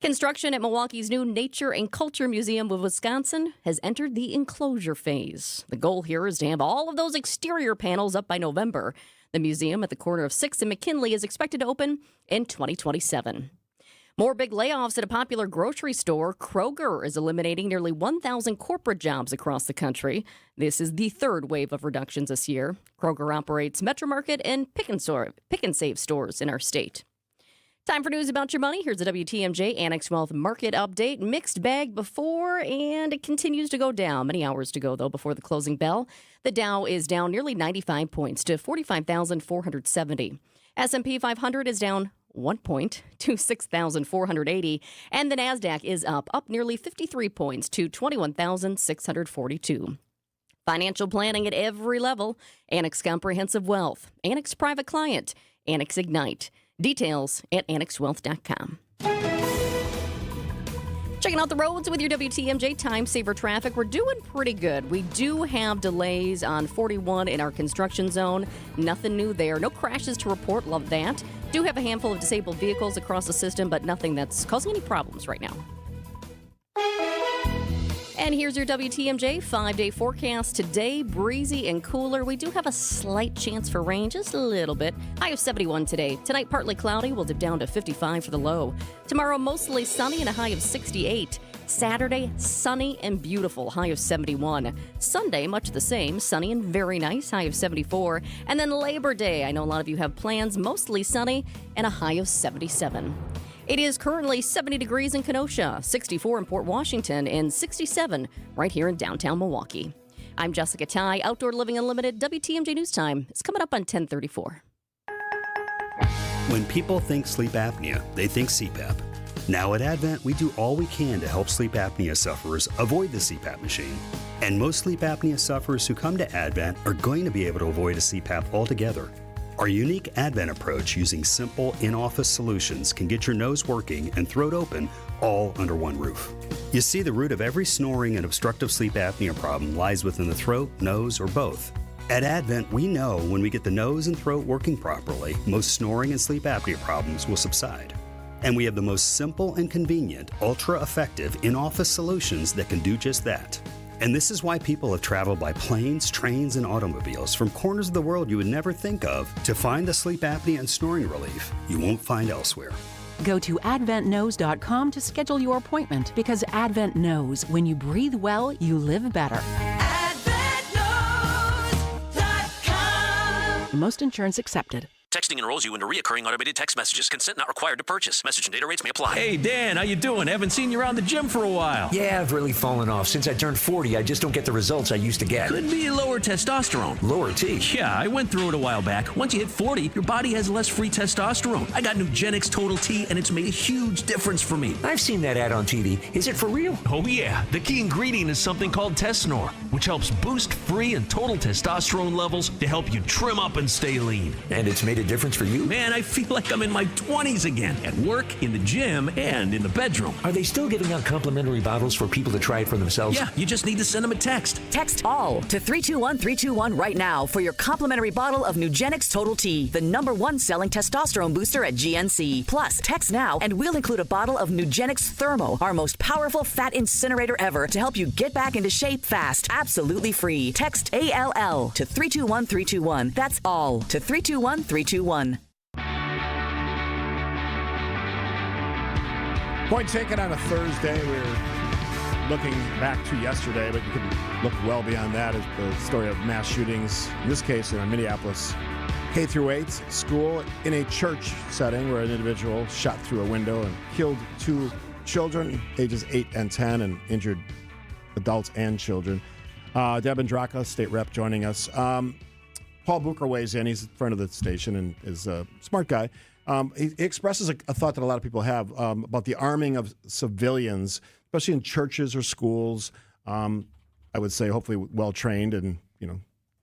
Construction at Milwaukee's new Nature and Culture Museum of Wisconsin has entered the enclosure phase. The goal here is to have all of those exterior panels up by November. The museum at the corner of 6th and McKinley is expected to open in 2027. More big layoffs at a popular grocery store. Kroger is eliminating nearly 1,000 corporate jobs across the country. This is the 3rd wave of reductions this year. Kroger operates Metro Market and Pick and Save stores in our state. Time for news about your money. Here's a WTMJ Annex Wealth Market Update. Mixed bag before, and it continues to go down. Many hours to go, though, before the closing bell. The Dow is down nearly 95 points to 45,470. S&P 500 is down 1 point to 6,480. And the NASDAQ is up nearly 53 points to 21,642. Financial planning at every level. Annex Comprehensive Wealth, Annex Private Client, Annex Ignite. Details at annexwealth.com. Checking out the roads with your WTMJ Time Saver traffic. We're doing pretty good. We do have delays on 41 in our construction zone. Nothing new there. No crashes to report. Love that. Do have a handful of disabled vehicles across the system, but nothing that's causing any problems right now. And here's your WTMJ 5-day forecast. Today, breezy and cooler. We do have a slight chance for rain, just a little bit. High of 71 today. Tonight, partly cloudy. We'll dip down to 55 for the low. Tomorrow, mostly sunny and a high of 68. Saturday, sunny and beautiful. High of 71. Sunday, much the same. Sunny and very nice. High of 74. And then Labor Day. I know a lot of you have plans. Mostly sunny and a high of 77. It is currently 70 degrees in Kenosha, 64 in Port Washington, and 67 right here in downtown Milwaukee. I'm Jessica Ty. Outdoor Living Unlimited WTMJ News Time is coming up on 10:34. When people think sleep apnea, they think CPAP. Now at Advent, we do all we can to help sleep apnea sufferers avoid the CPAP machine. And most sleep apnea sufferers who come to Advent are going to be able to avoid a CPAP altogether. Our unique Advent approach using simple in-office solutions can get your nose working and throat open all under one roof. You see, the root of every snoring and obstructive sleep apnea problem lies within the throat, nose, or both. At Advent, we know when we get the nose and throat working properly, most snoring and sleep apnea problems will subside. And we have the most simple and convenient, ultra-effective in-office solutions that can do just that. And this is why people have traveled by planes, trains, and automobiles from corners of the world you would never think of to find the sleep apnea and snoring relief you won't find elsewhere. Go to adventknows.com to schedule your appointment because Advent knows when you breathe well, you live better. Most insurance accepted. Texting enrolls you into recurring automated text messages. Consent not required to purchase. Message and data rates may apply. Hey, Dan, how you doing? Haven't seen you around the gym for a while. Yeah, I've really fallen off. Since I turned 40, I just don't get the results I used to get. Could be lower testosterone. Lower T? Yeah, I went through it a while back. Once you hit 40, your body has less free testosterone. I got Nugenix Total T, and it's made a huge difference for me. I've seen that ad on TV. Is it for real? Oh, yeah. The key ingredient is something called Tesnor, which helps boost free and total testosterone levels to help you trim up and stay lean. And it's made a difference for you? Man, I feel like I'm in my 20s again, at work, in the gym, and in the bedroom. Are they still giving out complimentary bottles for people to try it for themselves? Yeah, you just need to send them a text. Text ALL to 321-321 right now for your complimentary bottle of Nugenix Total T, the #1 selling testosterone booster at GNC. Plus, text now and we'll include a bottle of Nugenix Thermo, our most powerful fat incinerator ever, to help you get back into shape fast, absolutely free. Text ALL to 321-321. That's ALL to 321-321. Point taken on a Thursday. We're looking back to yesterday, but you can look well beyond that as the story of mass shootings, in this case in a Minneapolis K-8 school in a church setting where an individual shot through a window and killed 2 children, ages 8 and 10, and injured adults and children. Deb Andraka, state rep, joining us. Paul Bucher weighs in. He's a friend of the station and is a smart guy. He expresses a thought that a lot of people have about the arming of civilians, especially in churches or schools. I would say hopefully well-trained and,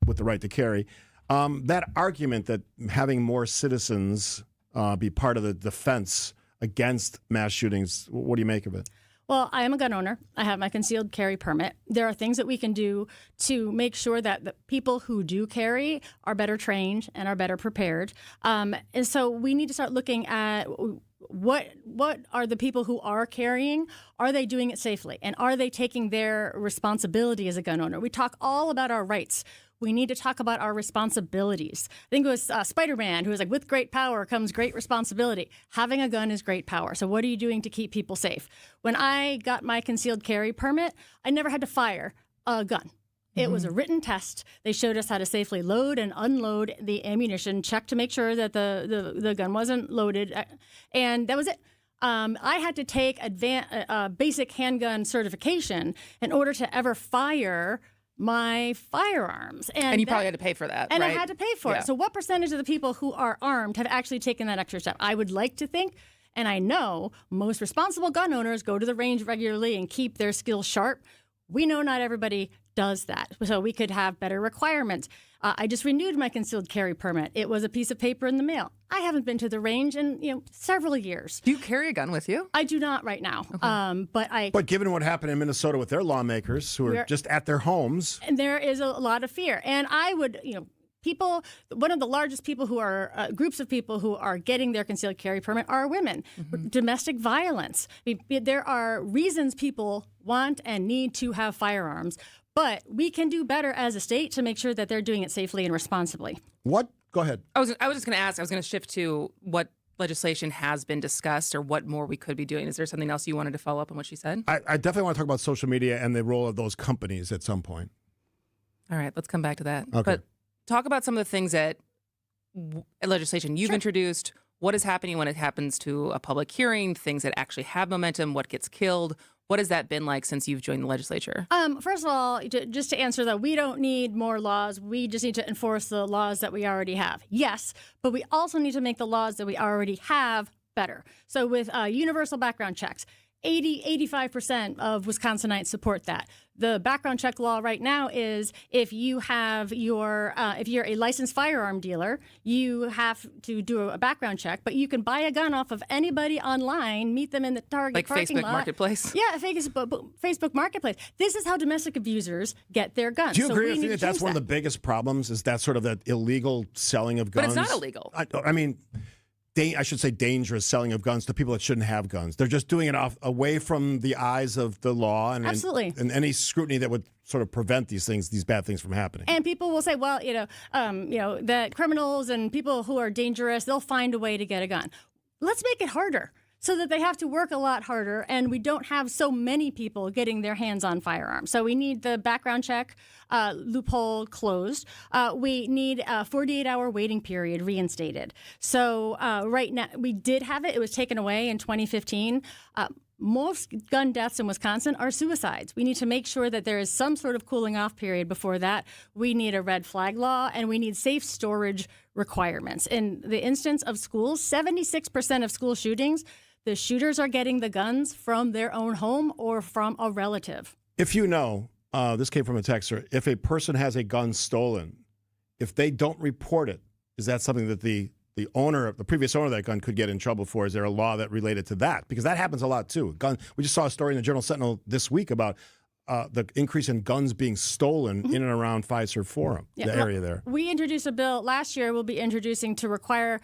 with the right to carry. That argument that having more citizens be part of the defense against mass shootings, what do you make of it? Well, I am a gun owner. I have my concealed carry permit. There are things that we can do to make sure that the people who do carry are better trained and are better prepared. And so we need to start looking at what are the people who are carrying? Are they doing it safely? And are they taking their responsibility as a gun owner? We talk all about our rights. We need to talk about our responsibilities. I think it was Spider-Man who was like, with great power comes great responsibility. Having a gun is great power. So what are you doing to keep people safe? When I got my concealed carry permit, I never had to fire a gun. It was a written test. They showed us how to safely load and unload the ammunition, check to make sure that the gun wasn't loaded, and that was it. I had to take basic handgun certification in order to ever fire my firearms. And you probably had to pay for that, and right? I had to pay for it. So what percentage of the people who are armed have actually taken that extra step? I would like to think, and I know most responsible gun owners go to the range regularly and keep their skills sharp. We know not everybody does that. So we could have better requirements. I just renewed my concealed carry permit. It was a piece of paper in the mail. I haven't been to the range in several years. Do you carry a gun with you? I do not right now. Okay. But given what happened in Minnesota with their lawmakers who are just at their homes, and there is a lot of fear. And I would, people, one of the largest people who are groups of people who are getting their concealed carry permit are women. Domestic violence. There are reasons people want and need to have firearms, but we can do better as a state to make sure that they're doing it safely and responsibly. What? Go ahead. I was just going to ask. I was going to shift to what legislation has been discussed or what more we could be doing. Is there something else you wanted to follow up on what she said? I definitely want to talk about social media and the role of those companies at some point. All right, let's come back to that. Okay. But talk about some of the things that legislation you've introduced. What is happening when it happens to a public hearing, things that actually have momentum, what gets killed? What has that been like since you've joined the legislature? First of all, just to answer that, we don't need more laws. We just need to enforce the laws that we already have. Yes, but we also need to make the laws that we already have better. So with universal background checks, 85% of Wisconsinites support that. The background check law right now is if you have if you're a licensed firearm dealer, you have to do a background check, but you can buy a gun off of anybody online, meet them in the Target parking lot. Like Facebook Marketplace? Yeah, Facebook Marketplace. This is how domestic abusers get their guns. Do you agree with me that that's one of the biggest problems is that sort of that illegal selling of guns? But it's not illegal. I mean, I should say dangerous selling of guns to people that shouldn't have guns. They're just doing it away from the eyes of the law and Absolutely. and any scrutiny that would sort of prevent these bad things from happening. And people will say, well, that criminals and people who are dangerous, they'll find a way to get a gun. Let's make it harder, so that they have to work a lot harder, and we don't have so many people getting their hands on firearms. So we need the background check loophole closed. We need a 48-hour waiting period reinstated. So right now, we did have it. It was taken away in 2015. Most gun deaths in Wisconsin are suicides. We need to make sure that there is some sort of cooling off period before that. We need a red flag law, and we need safe storage requirements. In the instance of schools, 76% of school shootings, the shooters are getting the guns from their own home or from a relative. If you know, this came from a texter, if a person has a gun stolen, if they don't report it, is that something that the previous owner of that gun could get in trouble for? Is there a law that related to that? Because that happens a lot too. We just saw a story in the Journal Sentinel this week about the increase in guns being stolen in and around Fiserv Forum, the area there. We introduced a bill last year. We'll be introducing to require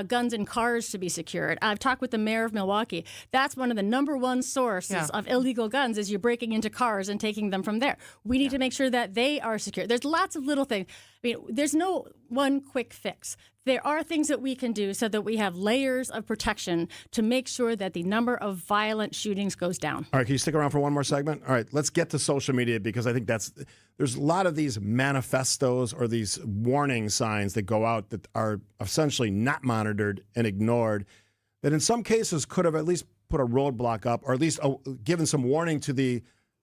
guns in cars to be secured. I've talked with the mayor of Milwaukee. That's one of the number one sources of illegal guns is you're breaking into cars and taking them from there. We need to make sure that they are secure. There's lots of little things. I mean, there's no one quick fix. There are things that we can do so that we have layers of protection to make sure that the number of violent shootings goes down. All right, can you stick around for one more segment? All right, let's get to social media because I think there's a lot of these manifestos or these warning signs that go out that are essentially not monitored and ignored that in some cases could have at least put a roadblock up or at least given some warning to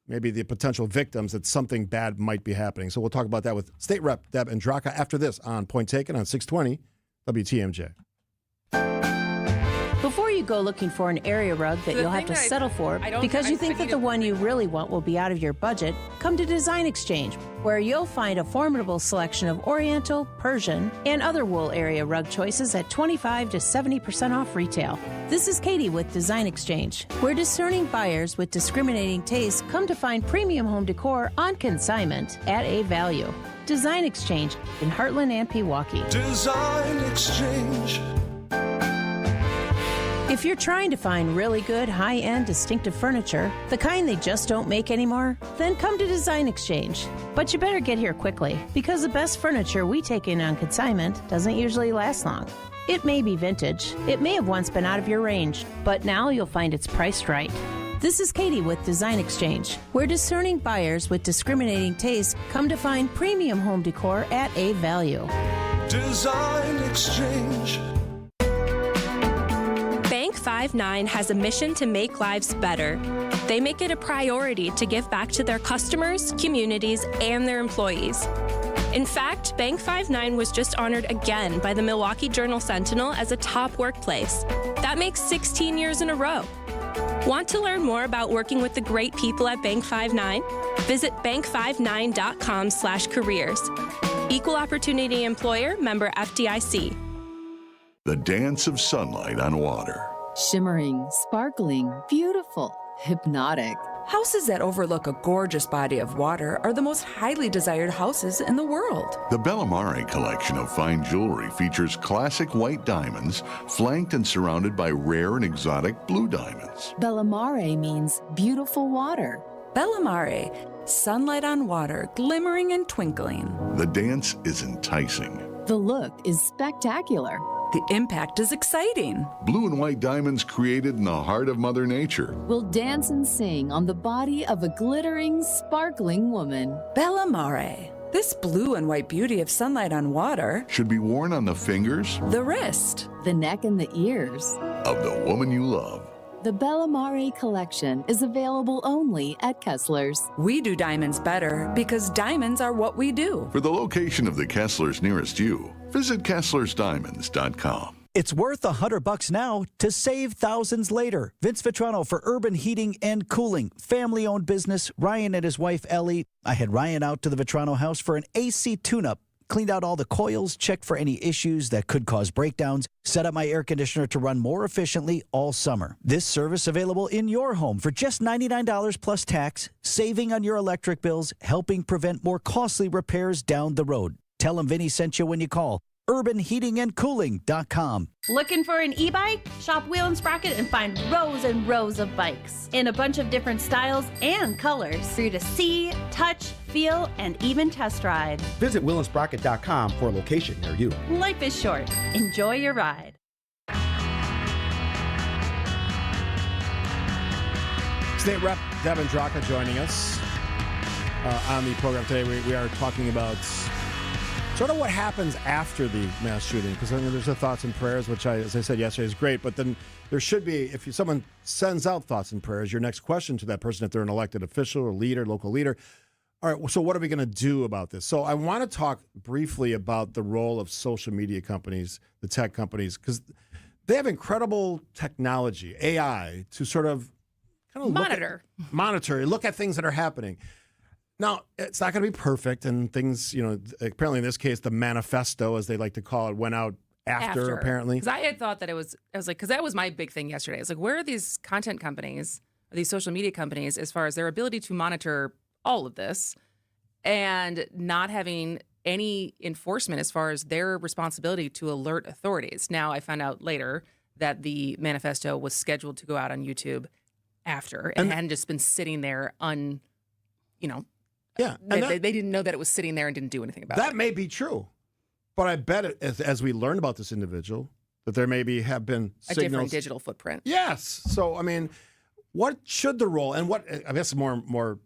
maybe the potential victims that something bad might be happening. So we'll talk about that with State Rep Deb Andraka after this on Point Taken on 620 WTMJ. Before you go looking for an area rug that you'll have to settle for because you think that the one you really want will be out of your budget, come to Design Exchange, where you'll find a formidable selection of Oriental, Persian, and other wool area rug choices at 25 to 70% off retail. This is Katie with Design Exchange, where discerning buyers with discriminating tastes come to find premium home decor on consignment at a value. Design Exchange in Heartland and Pewaukee. Design Exchange. If you're trying to find really good, high-end, distinctive furniture, the kind they just don't make anymore, then come to Design Exchange. But you better get here quickly, because the best furniture we take in on consignment doesn't usually last long. It may be vintage, it may have once been out of your range, but now you'll find it's priced right. This is Katie with Design Exchange, where discerning buyers with discriminating tastes come to find premium home decor at a value. Design Exchange. Bank 5-9 has a mission to make lives better. They make it a priority to give back to their customers, communities, and their employees. In fact, Bank 5-9 was just honored again by the Milwaukee Journal Sentinel as a top workplace. That makes 16 years in a row. Want to learn more about working with the great people at Bank 5-9? Visit bank59.com/careers. Equal Opportunity Employer, member FDIC. The dance of sunlight on water. Shimmering, sparkling, beautiful, hypnotic. Houses that overlook a gorgeous body of water are the most highly desired houses in the world. The Bellamare collection of fine jewelry features classic white diamonds, flanked and surrounded by rare and exotic blue diamonds. Bellamare means beautiful water. Bellamare, sunlight on water, glimmering and twinkling. The dance is enticing. The look is spectacular. The impact is exciting. Blue and white diamonds created in the heart of Mother Nature will dance and sing on the body of a glittering, sparkling woman. Bellamare. This blue and white beauty of sunlight on water should be worn on the fingers, the wrist, the neck, and the ears of the woman you love. The Bellamare collection is available only at Kessler's. We do diamonds better because diamonds are what we do. For the location of the Kessler's nearest you, visit KesslersDiamonds.com. It's worth $100 now to save thousands later. Vince Vitrano for Urban Heating and Cooling. Family-owned business. Ryan and his wife, Ellie. I had Ryan out to the Vitrano house for an AC tune-up. Cleaned out all the coils, checked for any issues that could cause breakdowns, set up my air conditioner to run more efficiently all summer. This service available in your home for just $99 plus tax, saving on your electric bills, helping prevent more costly repairs down the road. Tell them Vinny sent you when you call. urbanheatingandcooling.com. Looking for an e-bike? Shop Wheel and Sprocket and find rows and rows of bikes in a bunch of different styles and colors for you to see, touch, feel, and even test ride. Visit wheelandsprocket.com for a location near you. Life is short. Enjoy your ride. State Rep Devin Draka joining us on the program today. We are talking about sort of what happens after the mass shooting, because I mean, there's the thoughts and prayers, which, as I said yesterday, is great. But then there should be, if someone sends out thoughts and prayers, your next question to that person, if they're an elected official or leader, local leader, all right, so what are we going to do about this? So I want to talk briefly about the role of social media companies, the tech companies, because they have incredible technology, AI, to sort of kind of look at things that are happening. Now, it's not going to be perfect, and things, apparently in this case, the manifesto, as they like to call it, went out after apparently. Because I had thought that because that was my big thing yesterday. It's like, where are these content companies, or these social media companies, as far as their ability to monitor all of this and not having any enforcement as far as their responsibility to alert authorities? Now, I found out later that the manifesto was scheduled to go out on YouTube after and hadn't just been sitting there Yeah, they didn't know that it was sitting there and didn't do anything about it. That may be true, but I bet as we learn about this individual, that there maybe have been a signals. different digital footprint. Yes. So I mean, what should the role, and what I guess more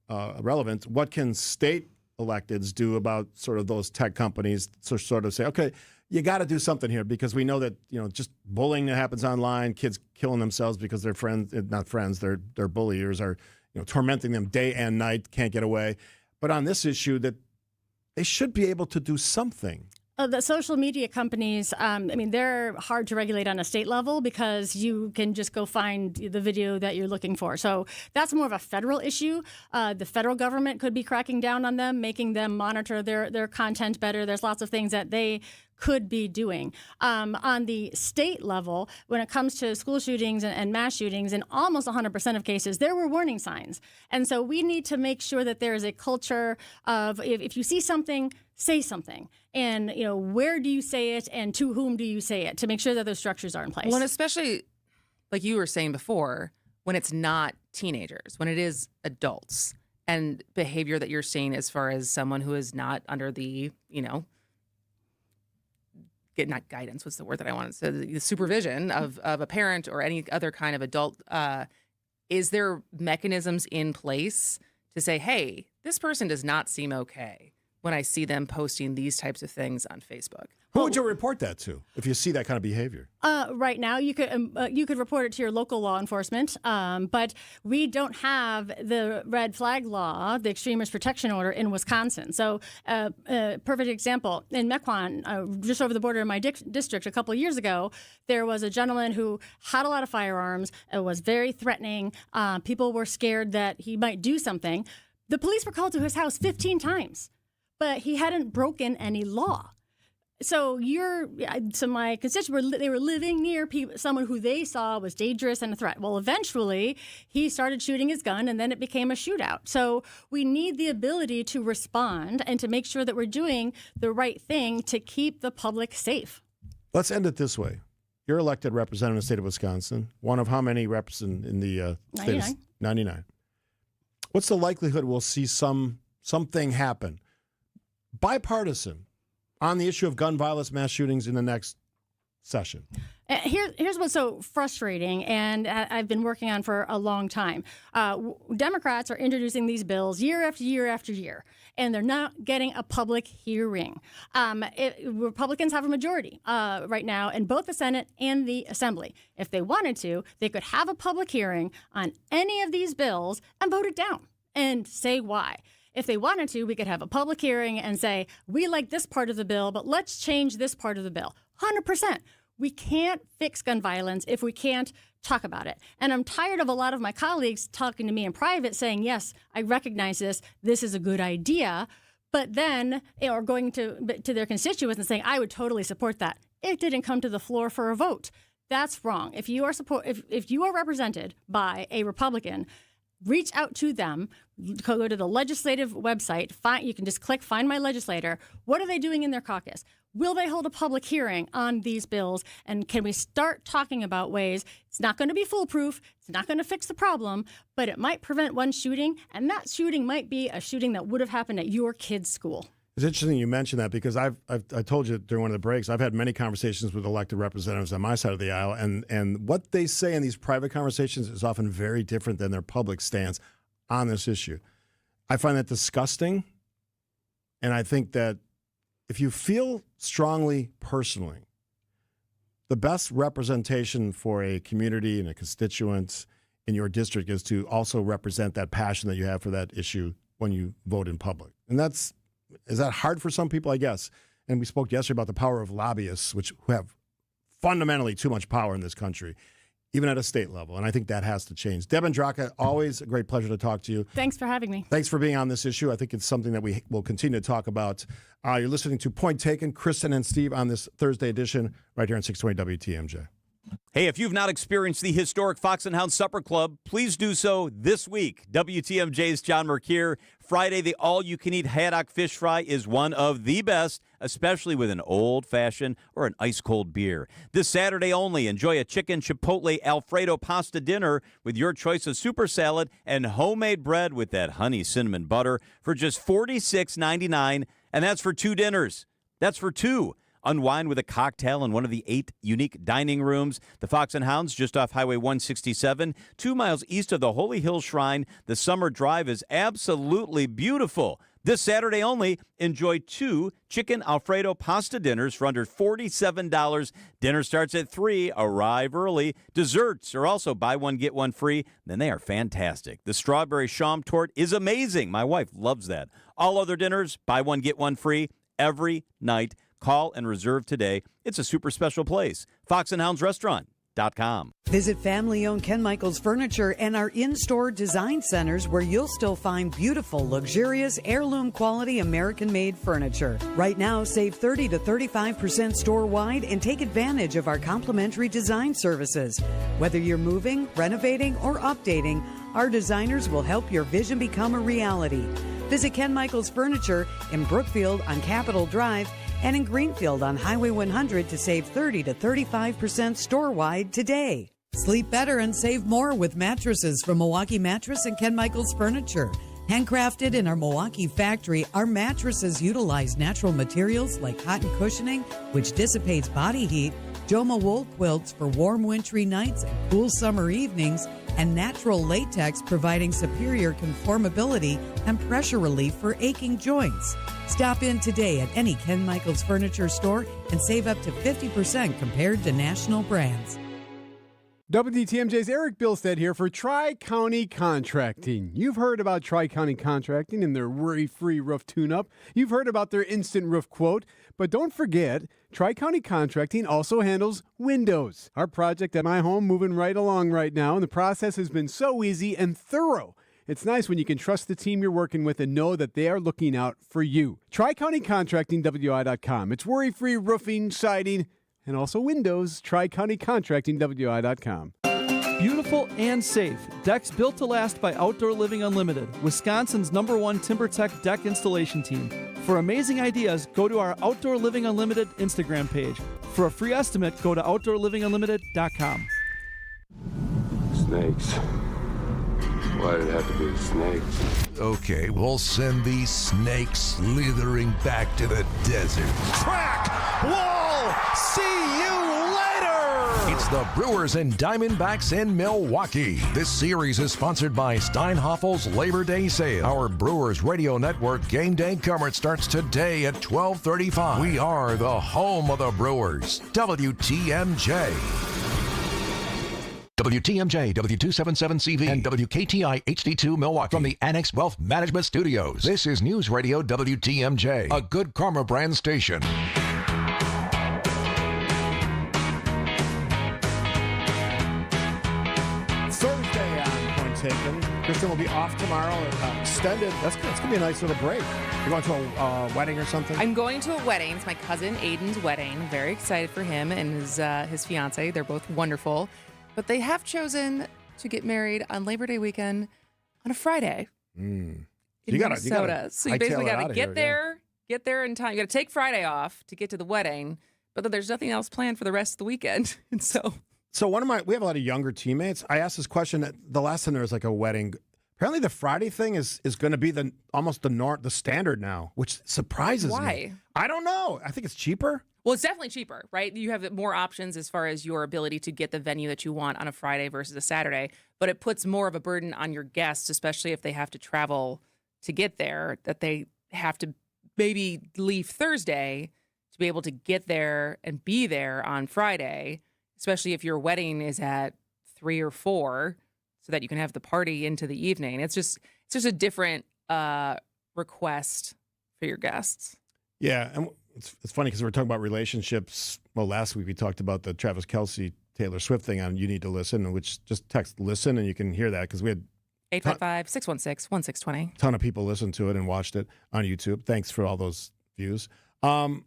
relevant, what can state electeds do about sort of those tech companies to sort of say, okay, you got to do something here, because we know that just bullying that happens online, kids killing themselves because their friends, not friends, their bulliers are tormenting them day and night, can't get away. But on this issue, that they should be able to do something. The social media companies, they're hard to regulate on a state level because you can just go find the video that you're looking for. So that's more of a federal issue. The federal government could be cracking down on them, making them monitor their content better. There's lots of things that they could be doing. On the state level, when it comes to school shootings and mass shootings, in almost 100% of cases, there were warning signs. And so we need to make sure that there is a culture of, if you see something, say something. And, where do you say it and to whom do you say it, to make sure that those structures are in place. Well, and especially, like you were saying before, when it's not teenagers, when it is adults, and behavior that you're seeing as far as someone who is not under the, not guidance, what's the word that I wanted to say, the supervision of a parent or any other kind of adult, is there mechanisms in place to say, hey, this person does not seem okay when I see them posting these types of things on Facebook? Who would you report that to if you see that kind of behavior? Right now, you could report it to your local law enforcement, but we don't have the red flag law, the extremist protection order in Wisconsin. So, perfect example, in Mequon, just over the border in my district, a couple of years ago, there was a gentleman who had a lot of firearms. It was very threatening. People were scared that he might do something. The police were called to his house 15 times, but he hadn't broken any law. So my constituents, they were living near someone who they saw was dangerous and a threat. Well, eventually he started shooting his gun, and then it became a shootout. So we need the ability to respond and to make sure that we're doing the right thing to keep the public safe. Let's end it this way. You're elected representative in the state of Wisconsin, one of how many reps in the state? 99. 99. What's the likelihood we'll see something happen, bipartisan, on the issue of gun violence, mass shootings in the next session? Here's what's so frustrating, and I've been working on for a long time. Democrats are introducing these bills year after year after year, and they're not getting a public hearing. Republicans have a majority right now in both the Senate and the Assembly. If they wanted to, they could have a public hearing on any of these bills and vote it down and say why. If they wanted to, we could have a public hearing and say, we like this part of the bill, but let's change this part of the bill. 100%. We can't fix gun violence if we can't talk about it. And I'm tired of a lot of my colleagues talking to me in private saying, yes, I recognize this is a good idea, but then or going to their constituents and saying, I would totally support that. It didn't come to the floor for a vote. That's wrong. If you are represented by a Republican, reach out to them. Go to the legislative website. You can just click Find My Legislator. What are they doing in their caucus? Will they hold a public hearing on these bills? And can we start talking about ways it's not going to be foolproof, it's not going to fix the problem, but it might prevent one shooting, and that shooting might be a shooting that would have happened at your kid's school. It's interesting you mentioned that because I told you during one of the breaks, I've had many conversations with elected representatives on my side of the aisle, and what they say in these private conversations is often very different than their public stance on this issue. I find that disgusting, and I think that if you feel strongly personally, the best representation for a community and a constituent in your district is to also represent that passion that you have for that issue when you vote in public. And is that hard for some people? I guess. And we spoke yesterday about the power of lobbyists, who have fundamentally too much power in this country, even at a state level. And I think that has to change. Deb Andraka, always a great pleasure to talk to you. Thanks for having me. Thanks for being on this issue. I think it's something that we will continue to talk about. You're listening to Point Taken, Kristin and Steve on this Thursday edition right here on 620 WTMJ. Hey, if you've not experienced the historic Fox and Hound Supper Club, please do so this week. WTMJ's John Mercure. Friday, the all-you-can-eat haddock fish fry is one of the best, especially with an old-fashioned or an ice-cold beer. This Saturday only, enjoy a chicken chipotle Alfredo pasta dinner with your choice of super salad and homemade bread with that honey cinnamon butter for just $46.99, and that's for 2 dinners. That's for 2. Unwind with a cocktail in one of the 8 unique dining rooms. The Fox and Hounds, just off Highway 167, 2 miles east of the Holy Hill Shrine. The summer drive is absolutely beautiful. This Saturday only, enjoy 2 chicken Alfredo pasta dinners for under $47. Dinner starts at 3. Arrive early. Desserts are also buy one, get one free. Then they are fantastic. The strawberry sham tort is amazing. My wife loves that. All other dinners, buy one, get one free every night. Call and reserve today. It's a super special place. FoxandHoundsRestaurant.com. Visit family-owned Ken Michaels Furniture and our in-store design centers where you'll still find beautiful, luxurious, heirloom-quality American-made furniture. Right now, save 30 to 35% store-wide and take advantage of our complimentary design services. Whether you're moving, renovating, or updating, our designers will help your vision become a reality. Visit Ken Michaels Furniture in Brookfield on Capitol Drive and in Greenfield on Highway 100 to save 30 to 35% store-wide today. Sleep better and save more with mattresses from Milwaukee Mattress and Ken Michaels Furniture. Handcrafted in our Milwaukee factory, our mattresses utilize natural materials like cotton cushioning, which dissipates body heat, Joma wool quilts for warm wintry nights and cool summer evenings, and natural latex providing superior conformability and pressure relief for aching joints. Stop in today at any Ken Michaels Furniture store and save up to 50% compared to national brands. WTMJ's Eric Bilstead here for Tri-County Contracting. You've heard about Tri-County Contracting and their worry-free roof tune-up. You've heard about their instant roof quote. But don't forget, Tri-County Contracting also handles windows. Our project at my home moving right along right now, and the process has been so easy and thorough. It's nice when you can trust the team you're working with and know that they are looking out for you. Tri-County Contracting, WI.com. It's worry-free roofing, siding, and also windows. Tri-County Contracting, WI.com. Beautiful and safe. Decks built to last by Outdoor Living Unlimited, Wisconsin's #1 TimberTech deck installation team. For amazing ideas, go to our Outdoor Living Unlimited Instagram page. For a free estimate, go to OutdoorLivingUnlimited.com. Snakes. Why did it have to be snakes? Okay, we'll send these snakes slithering back to the desert. Crack! Wall! See you later! It's the Brewers and Diamondbacks in Milwaukee. This series is sponsored by Steinhoffel's Labor Day Sale. Our Brewers Radio Network game day coverage starts today at 12:35. We are the home of the Brewers. WTMJ. WTMJ, W277CV, and WKTI HD2 Milwaukee from the Annex Wealth Management Studios. This is News Radio WTMJ, a Good Karma brand station. Thursday on Point Taken. Kristin will be off tomorrow, extended. That's going to be a nice little break. You're going to a wedding or something? I'm going to a wedding. It's my cousin Aiden's wedding. I'm very excited for him and his fiance. They're both wonderful. But they have chosen to get married on Labor Day weekend on a Friday. In Minnesota. So you basically got to get there. there in time. You got to take Friday off to get to the wedding, but then there's nothing else planned for the rest of the weekend. And so we have a lot of younger teammates. I asked this question the last time there was like a wedding. Apparently the Friday thing is going to be the standard now, which surprises me. Why? I don't know. I think it's cheaper. Well, it's definitely cheaper, right? You have more options as far as your ability to get the venue that you want on a Friday versus a Saturday, but it puts more of a burden on your guests, especially if they have to travel to get there, that they have to maybe leave Thursday to be able to get there and be there on Friday, especially if your wedding is at 3 or 4, so that you can have the party into the evening. It's just a different request for your guests. Yeah, and it's funny because we're talking about relationships. Well, last week we talked about the Travis Kelce, Taylor Swift thing on You Need to Listen, which just text listen and you can hear that because we had 855-616-1620. a ton of people listened to it and watched it on YouTube. Thanks for all those views. And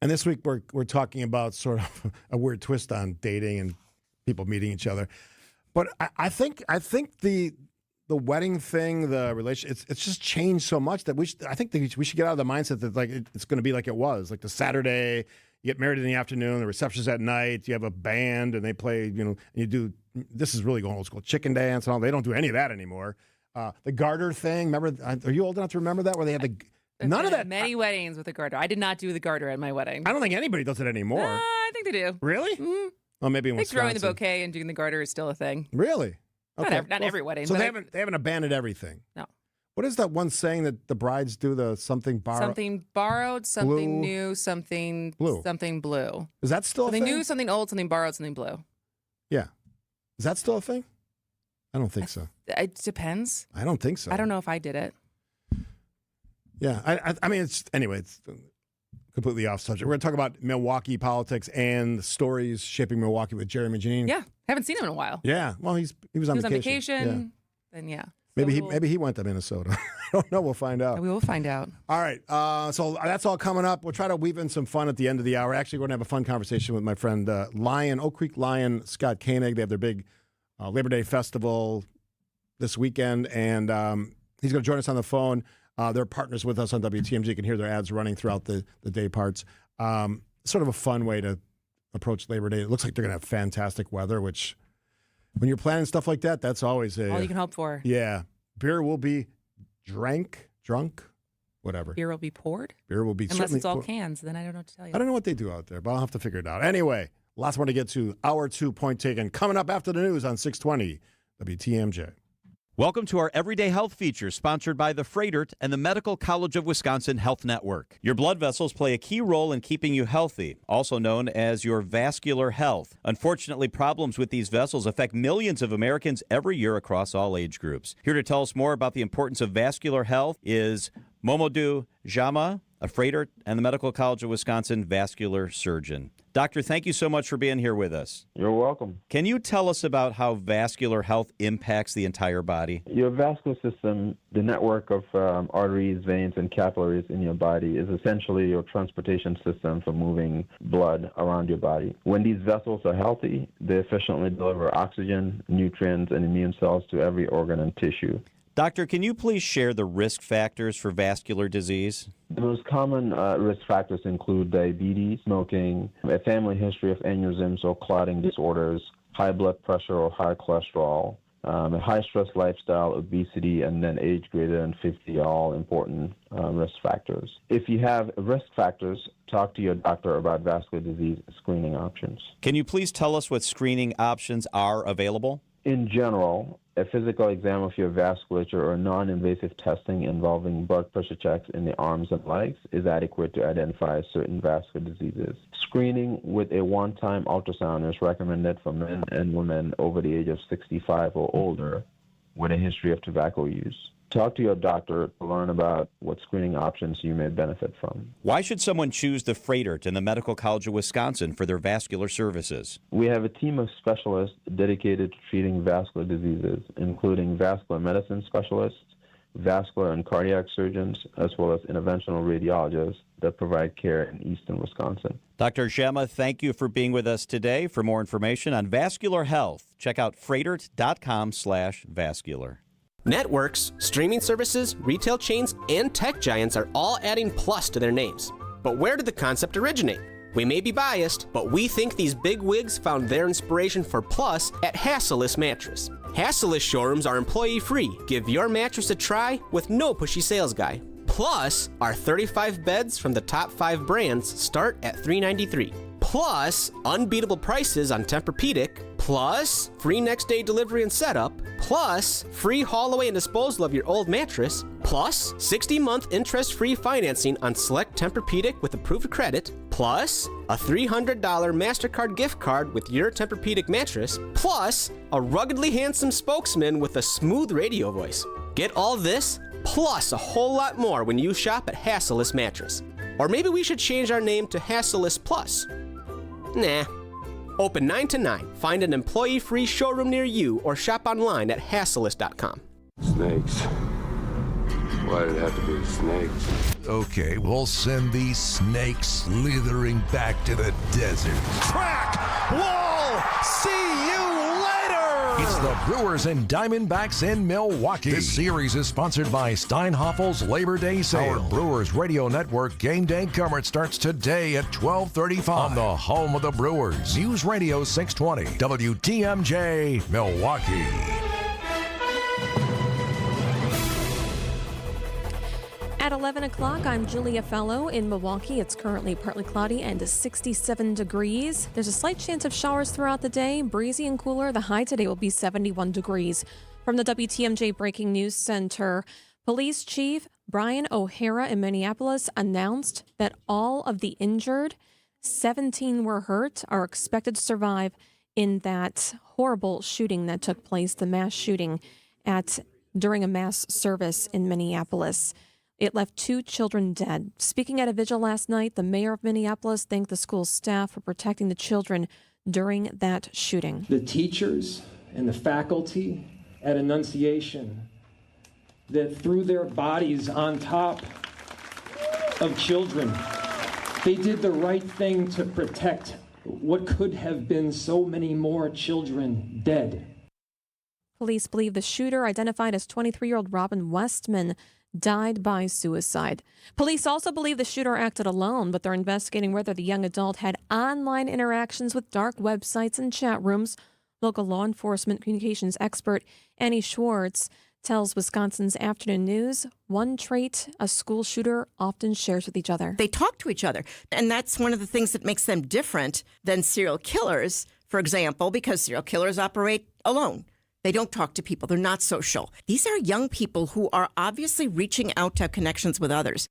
this week we're talking about sort of a weird twist on dating and people meeting each other. But I think the wedding thing, the relationship, it's just changed so much that we should get out of the mindset that like it's going to be like it was, like the Saturday you get married in the afternoon, the reception's at night, you have a band and they play, and you do. This is really going old school chicken dance and all. They don't do any of that anymore. The garter thing, remember? Are you old enough to remember that where they had none of that? Many weddings with a garter. I did not do the garter at my wedding. I don't think anybody does it anymore. I think they do. Really? Mm-hmm. Well, maybe in I think Wisconsin. throwing the bouquet and doing the garter is still a thing. Really? Okay. Not every wedding. So but they haven't abandoned everything. No. What is that one saying that the brides do? The something borrowed, something borrowed, something blue, new, something blue. Is that still something a thing? new, something old, something borrowed, something blue? Yeah. Is that still a thing? I don't think so. It depends. I don't think so. I don't know if I did it. Yeah. I mean, it's completely off subject. We're going to talk about Milwaukee politics and the stories shaping Milwaukee with Jeremy Janine. Yeah. Haven't seen him in a while. Yeah. Well, he was on vacation. Yeah. Then yeah. Maybe he went to Minnesota. I don't know. We'll find out. We will find out. All right. So that's all coming up. We'll try to weave in some fun at the end of the hour. Actually, we're going to have a fun conversation with my friend Oak Creek Lion, Scott Koenig. They have their big Labor Day festival this weekend, and he's going to join us on the phone. They're partners with us on WTMG. You can hear their ads running throughout the day parts. Sort of a fun way to approach Labor Day. It looks like they're going to have fantastic weather, which when you're planning stuff like that, that's always all you can hope for. Yeah. Beer will be drunk, whatever. Beer will be poured? Beer will be unless it's all cans, then I don't know what to tell you. I don't know what they do out there, but I'll have to figure it out. Anyway, last one to get to, hour 2 point taken, coming up after the news on 620 WTMJ. Welcome to our Everyday Health feature, sponsored by the Freightert and the Medical College of Wisconsin Health Network. Your blood vessels play a key role in keeping you healthy, also known as your vascular health. Unfortunately, problems with these vessels affect millions of Americans every year across all age groups. Here to tell us more about the importance of vascular health is Momodou Jama, a Freightert and the Medical College of Wisconsin vascular surgeon. Doctor, thank you so much for being here with us. You're welcome. Can you tell us about how vascular health impacts the entire body? Your vascular system, the network of arteries, veins, and capillaries in your body is essentially your transportation system for moving blood around your body. When these vessels are healthy, they efficiently deliver oxygen, nutrients, and immune cells to every organ and tissue. Doctor, can you please share the risk factors for vascular disease? The most common risk factors include diabetes, smoking, a family history of aneurysms or clotting disorders, high blood pressure or high cholesterol, a high-stress lifestyle, obesity, and then age greater than 50, all important risk factors. If you have risk factors, talk to your doctor about vascular disease screening options. Can you please tell us what screening options are available? In general, a physical exam of your vasculature or non-invasive testing involving blood pressure checks in the arms and legs is adequate to identify certain vascular diseases. Screening with a one-time ultrasound is recommended for men and women over the age of 65 or older with a history of tobacco use. Talk to your doctor to learn about what screening options you may benefit from. Why should someone choose the Freightert and the Medical College of Wisconsin for their vascular services? We have a team of specialists dedicated to treating vascular diseases, including vascular medicine specialists, vascular and cardiac surgeons, as well as interventional radiologists that provide care in eastern Wisconsin. Dr. Jama, thank you for being with us today. For more information on vascular health, check out freightert.com/vascular. Networks, streaming services, retail chains, and tech giants are all adding plus to their names. But where did the concept originate? We may be biased, but we think these big wigs found their inspiration for plus at Hasseless Mattress. Hasseless showrooms are employee-free. Give your mattress a try with no pushy sales guy. Plus, our 35 beds from the top 5 brands start at $393. Plus, unbeatable prices on Tempur-Pedic. Plus, free next-day delivery and setup. Plus, free haul away and disposal of your old mattress. Plus, 60-month interest-free financing on select Tempur-Pedic with approved credit. Plus, a $300 MasterCard gift card with your Tempur-Pedic mattress. Plus, a ruggedly handsome spokesman with a smooth radio voice. Get all this, plus a whole lot more when you shop at Hasseless Mattress. Or maybe we should change our name to Hasseless Plus. Nah. Open 9 to 9. Find an employee-free showroom near you or shop online at Hasseless.com. Snakes. Why did it have to be snakes? Okay, we'll send these snakes slithering back to the desert. Crack! Wall! See you later! It's the Brewers and Diamondbacks in Milwaukee. This series is sponsored by Steinhaffel's Labor Day Sale. Our Brewers Radio Network game day coverage starts today at 12:35 on the home of the Brewers. News Radio 620, WTMJ, Milwaukee. At 11 o'clock, I'm Julia Fellow in Milwaukee. It's currently partly cloudy and 67 degrees. There's a slight chance of showers throughout the day, breezy and cooler. The high today will be 71 degrees. From the WTMJ Breaking News Center, Police Chief Brian O'Hara in Minneapolis announced that all of the injured, 17 were hurt, are expected to survive in that horrible shooting that took place, the mass shooting during a mass service in Minneapolis. It left 2 children dead. Speaking at a vigil last night, the mayor of Minneapolis thanked the school staff for protecting the children during that shooting. The teachers and the faculty at Annunciation that threw their bodies on top of children, they did the right thing to protect what could have been so many more children dead. Police believe the shooter, identified as 23-year-old Robin Westman, died by suicide. Police also believe the shooter acted alone, but they're investigating whether the young adult had online interactions with dark websites and chat rooms. Local law enforcement communications expert Annie Schwartz tells Wisconsin's Afternoon News one trait a school shooter often shares with each other. They talk to each other, and that's one of the things that makes them different than serial killers, for example, because serial killers operate alone. They don't talk to people. They're not social. These are young people who are obviously reaching out to have connections with others.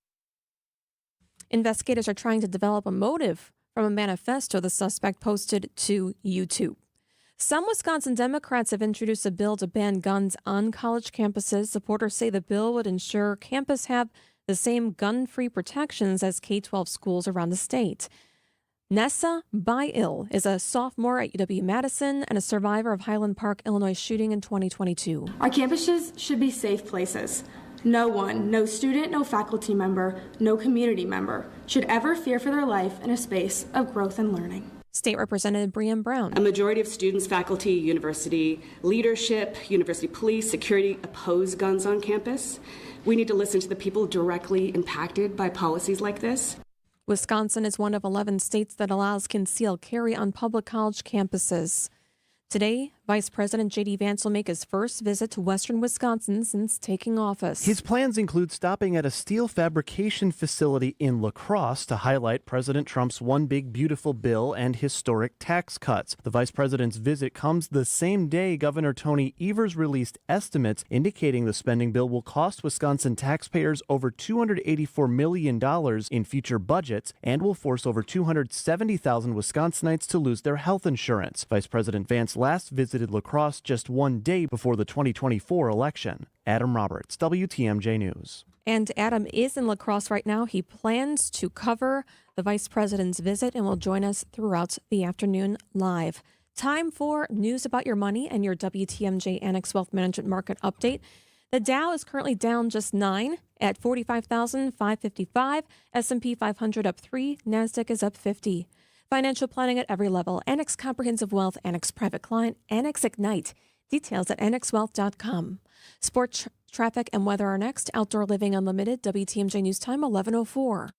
Investigators are trying to develop a motive from a manifesto the suspect posted to YouTube. Some Wisconsin Democrats have introduced a bill to ban guns on college campuses. Supporters say the bill would ensure campus have the same gun-free protections as K-12 schools around the state. Nessa Bail is a sophomore at UW-Madison and a survivor of Highland Park, Illinois shooting in 2022. Our campuses should be safe places. No one, no student, no faculty member, no community member should ever fear for their life in a space of growth and learning. State Representative Breanne Brown. A majority of students, faculty, university leadership, university police, security oppose guns on campus. We need to listen to the people directly impacted by policies like this. Wisconsin is one of 11 states that allows concealed carry on public college campuses. Today, Vice President J.D. Vance will make his first visit to western Wisconsin since taking office. His plans include stopping at a steel fabrication facility in La Crosse to highlight President Trump's One Big Beautiful Bill and historic tax cuts. The vice president's visit comes the same day Governor Tony Evers released estimates indicating the spending bill will cost Wisconsin taxpayers over $284 million in future budgets and will force over 270,000 Wisconsinites to lose their health insurance. Vice President Vance last visited La Crosse just one day before the 2024 election. Adam Roberts, WTMJ News. And Adam is in La Crosse right now. He plans to cover the vice president's visit and will join us throughout the afternoon live. Time for news about your money and your WTMJ Annex Wealth Management Market Update. The Dow is currently down just 9 at 45,555. S&P 500 up 3. NASDAQ is up 50. Financial planning at every level. Annex Comprehensive Wealth, Annex Private Client, Annex Ignite. Details at annexwealth.com. Sports traffic and weather are next. Outdoor Living Unlimited, WTMJ News Time, 11:04.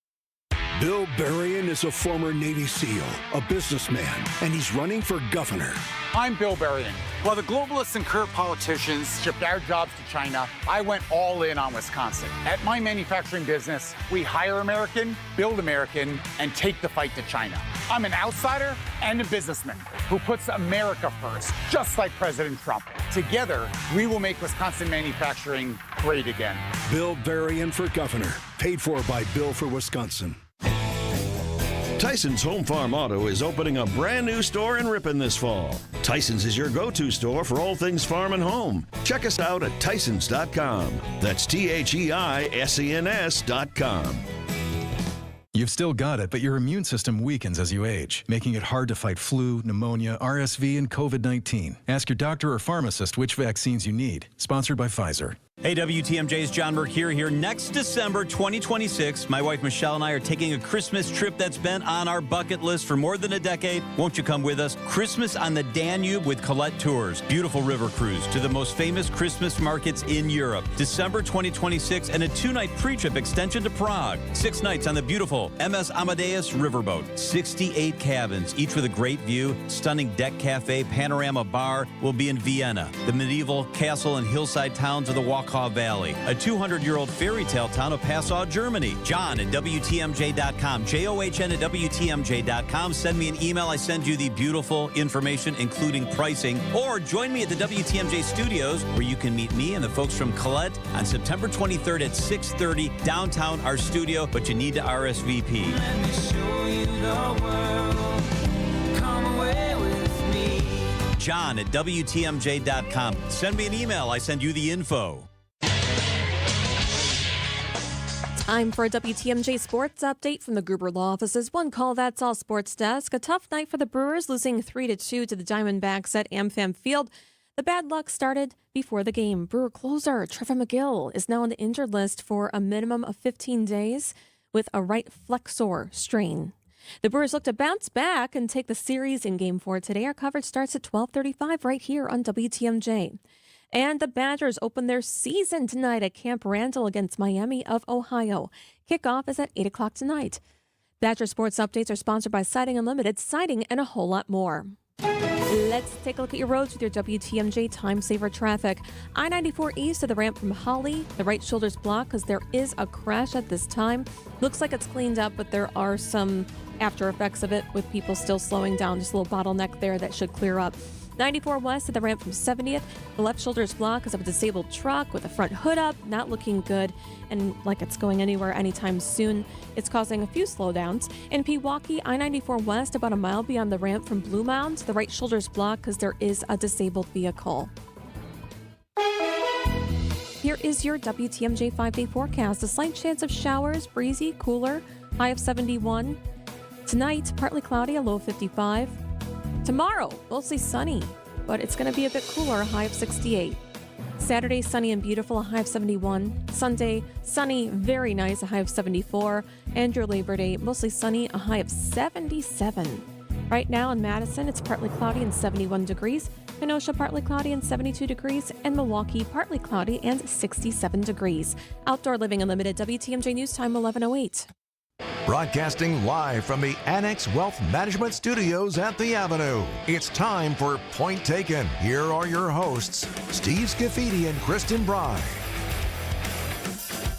Bill Berrien is a former Navy SEAL, a businessman, and he's running for governor. I'm Bill Berrien. While the globalists and corrupt politicians shipped our jobs to China, I went all in on Wisconsin. At my manufacturing business, we hire American, build American, and take the fight to China. I'm an outsider and a businessman who puts America first, just like President Trump. Together, we will make Wisconsin manufacturing great again. Bill Berrien for governor, paid for by Bill for Wisconsin. Tyson's Home Farm Auto is opening a brand new store in Ripon this fall. Tyson's is your go-to store for all things farm and home. Check us out at Tysons.com. That's THEISENS.com. You've still got it, but your immune system weakens as you age, making it hard to fight flu, pneumonia, RSV, and COVID-19. Ask your doctor or pharmacist which vaccines you need. Sponsored by Pfizer. Hey, WTMJ's John Mercure here. Next December 2026, my wife Michelle and I are taking a Christmas trip that's been on our bucket list for more than a decade. Won't you come with us? Christmas on the Danube with Colette Tours. Beautiful river cruise to the most famous Christmas markets in Europe. December 2026 and a 2-night pre-trip extension to Prague. 6 nights on the beautiful MS Amadeus riverboat. 68 cabins, each with a great view. Stunning deck cafe, panorama bar. We'll be in Vienna, the medieval castle and hillside towns of the Wachau Valley, a 200-year-old fairy tale town of Passau, Germany. John at WTMJ.com, JOHN at WTMJ.com. Send me an email. I send you the beautiful information, including pricing. Or join me at the WTMJ studios, where you can meet me and the folks from Colette on September 23rd at 6:30 downtown our studio, but you need to RSVP. Let me show you the world. Come away with me. John at WTMJ.com. Send me an email. I send you the info. Time for a WTMJ Sports update from the Gruber Law Office's One Call That's All Sports Desk. A tough night for the Brewers, losing 3-2 to the Diamondbacks at AmFam Field. The bad luck started before the game. Brewer closer Trevor McGill is now on the injured list for a minimum of 15 days with a right flexor strain. The Brewers look to bounce back and take the series in Game 4 today. Our coverage starts at 12:35 right here on WTMJ. And the Badgers open their season tonight at Camp Randall against Miami of Ohio. Kickoff is at 8 o'clock tonight. Badger Sports Updates are sponsored by Siding Unlimited, siding and a whole lot more. Let's take a look at your roads with your WTMJ Time Saver traffic. I-94 east of the ramp from Holly. The right shoulder's blocked because there is a crash at this time. Looks like it's cleaned up, but there are some after effects of it with people still slowing down. Just a little bottleneck there that should clear up. 94 west of the ramp from 70th. The left shoulder's blocked because of a disabled truck with the front hood up. Not looking good and like it's going anywhere anytime soon. It's causing a few slowdowns. In Pewaukee, I-94 west about a mile beyond the ramp from Blue Mound. The right shoulder's blocked because there is a disabled vehicle. Here is your WTMJ 5-day forecast. A slight chance of showers, breezy, cooler, high of 71. Tonight, partly cloudy, a low of 55. Tomorrow, mostly sunny, but it's going to be a bit cooler, a high of 68. Saturday, sunny and beautiful, a high of 71. Sunday, sunny, very nice, a high of 74. And your Labor Day, mostly sunny, a high of 77. Right now in Madison, it's partly cloudy and 71 degrees. Kenosha, partly cloudy and 72 degrees. And Milwaukee, partly cloudy and 67 degrees. Outdoor Living Unlimited, WTMJ News Time, 11:08. Broadcasting live from the Annex Wealth Management Studios at the Avenue. It's time for Point Taken. Here are your hosts, Steve Scaffidi and Kristin Brey.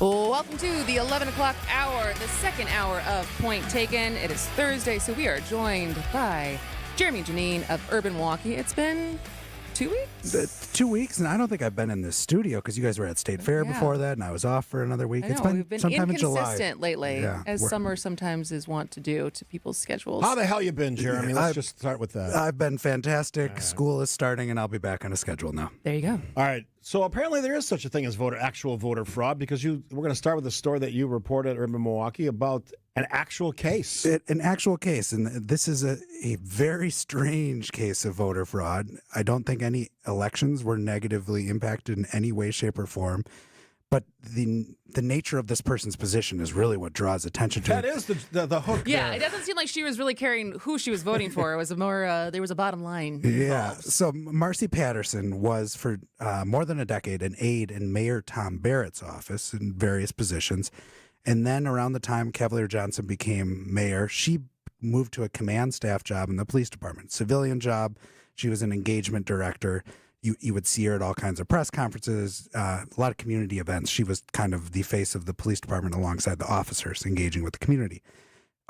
Welcome to the 11 o'clock hour, the second hour of Point Taken. It is Thursday, so we are joined by Jeremy and Janine of Urban Milwaukee. It's been 2 weeks? 2 weeks, and I don't think I've been in this studio because you guys were at State Fair before that, and I was off for another week. I know, it's been we've been sometime in July. inconsistent lately, as summer sometimes is wont to do to people's schedules. How the hell you been, Jeremy? Let's just start with that. I've been fantastic. School is starting, and I'll be back on a schedule now. There you go. All right. So apparently there is such a thing as actual voter fraud because we're going to start with a story that you reported at Urban Milwaukee about an actual case. An actual case, and this is a very strange case of voter fraud. I don't think any elections were negatively impacted in any way, shape, or form. But the nature of this person's position is really what draws attention to That it. is the hook. Yeah, there. it doesn't seem like she was really caring who she was voting for. It was more, there was a bottom line. Yeah. involved. So Marcy Patterson was for more than a decade an aide in Mayor Tom Barrett's office in various positions. And then around the time Cavalier Johnson became mayor, she moved to a command staff job in the police department, civilian job. She was an engagement director. You would see her at all kinds of press conferences, a lot of community events. She was kind of the face of the police department alongside the officers engaging with the community.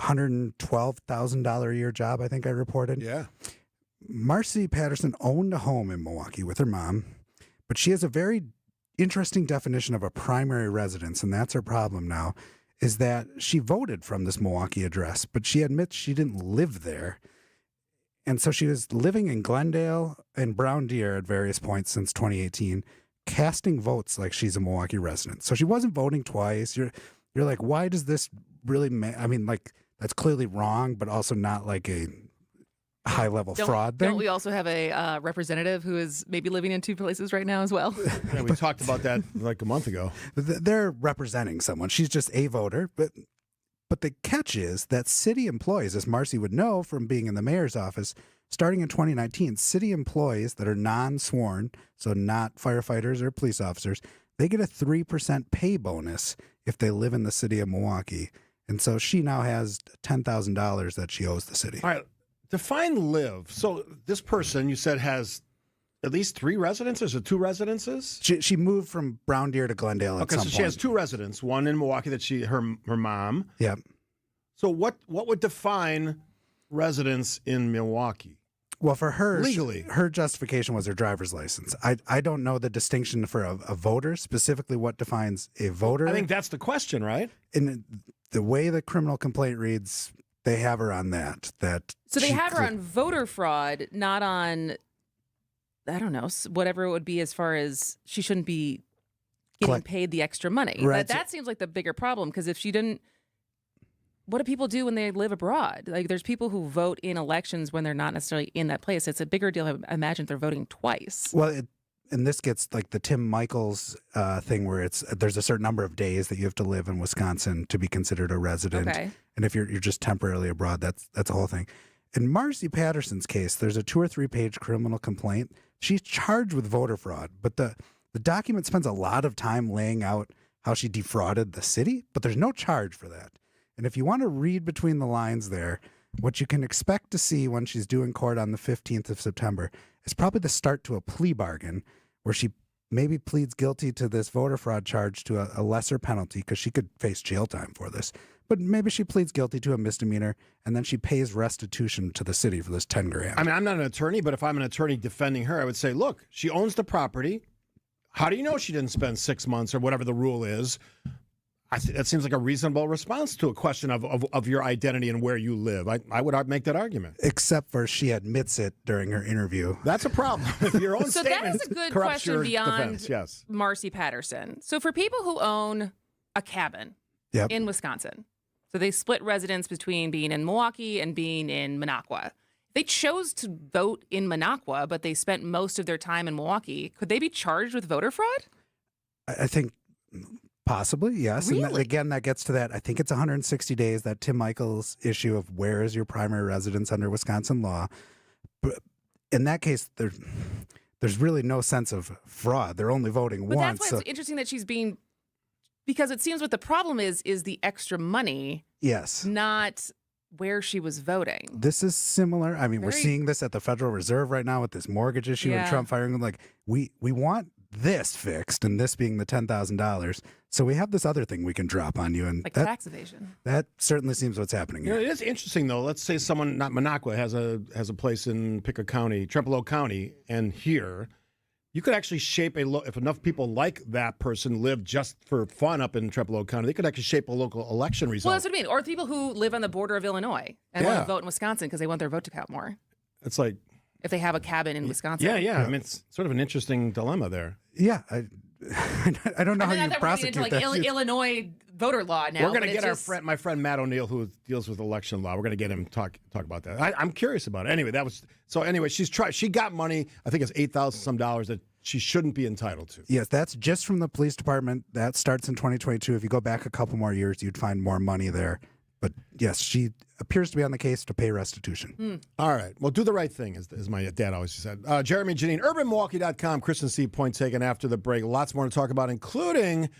$112,000 a year job, I think I reported. Yeah. Marcy Patterson owned a home in Milwaukee with her mom, but she has a very interesting definition of a primary residence, and that's her problem now, is that she voted from this Milwaukee address, but she admits she didn't live there. And so she was living in Glendale and Brown Deer at various points since 2018, casting votes like she's a Milwaukee resident. So she wasn't voting twice. You're like, why does this really I mean, like, that's clearly wrong, but also not like a high-level fraud thing. Don't we also have a representative who is maybe living in two places right now as well? Yeah, we talked about that like a month ago. They're representing someone. She's just a voter, but the catch is that city employees, as Marcy would know from being in the mayor's office, starting in 2019, city employees that are non-sworn, so not firefighters or police officers, they get a 3% pay bonus if they live in the city of Milwaukee. And so she now has $10,000 that she owes the city. All right. Define live. So this person, you said, has at least 3 residences or 2 residences? She moved from Brown Deer to Glendale at some point. She has 2 residences, one in Milwaukee that her mom. Yep. So what would define residence in Milwaukee? Well, for her, legally, her justification was her driver's license. I don't know the distinction for a voter, specifically what defines a voter. I think that's the question, right? In the way the criminal complaint reads, they have her on that. So they have her on voter fraud, not on, I don't know, whatever it would be as far as she shouldn't be getting paid the extra money. Right. But that seems like the bigger problem, because if she didn't, what do people do when they live abroad? Like, there's people who vote in elections when they're not necessarily in that place. It's a bigger deal. I imagine they're voting twice. Well, and this gets like the Tim Michaels thing where there's a certain number of days that you have to live in Wisconsin to be considered a resident. Okay. And if you're just temporarily abroad, that's a whole thing. In Marcy Patterson's case, there's a 2 or 3 page criminal complaint. She's charged with voter fraud, but the document spends a lot of time laying out how she defrauded the city, but there's no charge for that. And if you want to read between the lines there, what you can expect to see when she's due in court on the 15th of September is probably the start to a plea bargain where she maybe pleads guilty to this voter fraud charge to a lesser penalty because she could face jail time for this. But maybe she pleads guilty to a misdemeanor and then she pays restitution to the city for this $10,000. I mean, I'm not an attorney, but if I'm an attorney defending her, I would say, look, she owns the property. How do you know she didn't spend 6 months or whatever the rule is? That seems like a reasonable response to a question of your identity and where you live. I would make that argument. Except for she admits it during her interview. That's a problem. If your own So statement that is a good corrupts question your beyond defense. Yes. Marcy Patterson. So for people who own a cabin in Wisconsin, so they split residence between being in Milwaukee and being in Minocqua. They chose to vote in Minocqua, but they spent most of their time in Milwaukee. Could they be charged with voter fraud? I think possibly, yes. Really? And again, that gets to that. I think it's 160 days, that Tim Michaels issue of where is your primary residence under Wisconsin law. But in that case, there's really no sense of fraud. They're only voting But once. that's why it's interesting that she's being, because it seems what the problem is the extra money. Yes. Not where she was voting. This is similar. I mean, we're seeing this at the Federal Reserve right now with this mortgage issue and Trump firing them. Like, we want this fixed, and this being the $10,000. So we have this other thing we can drop on you, and like tax evasion. That certainly seems what's happening here. You know, it is interesting though. Let's say someone, not Minocqua, has a place in Pickett County, Trempealeau County, and here, you could actually shape if enough people like that person live just for fun up in Trempealeau County, they could actually shape a local election result. Well, that's what I mean. Or people who live on the border of Illinois and want to vote in Wisconsin because they want their vote to count more. It's like if they have a cabin in Wisconsin. Yeah. I mean, it's sort of an interesting dilemma there. Yeah, I don't know how you prosecute into, that. Illinois voter law now. We're going to get my friend Matt O'Neill, who deals with election law. We're going to get him talk about that. I'm curious about it. Anyway, she got money. I think it's $8,000 some that she shouldn't be entitled to. Yes, that's just from the police department. That starts in 2022. If you go back a couple more years, you'd find more money there. But yes, she appears to be on the case to pay restitution. All right. Well, do the right thing, as my dad always said. Jeremy, Janine, UrbanMilwaukee.com, Kristin C. Point taken after the break. Lots more to talk about, including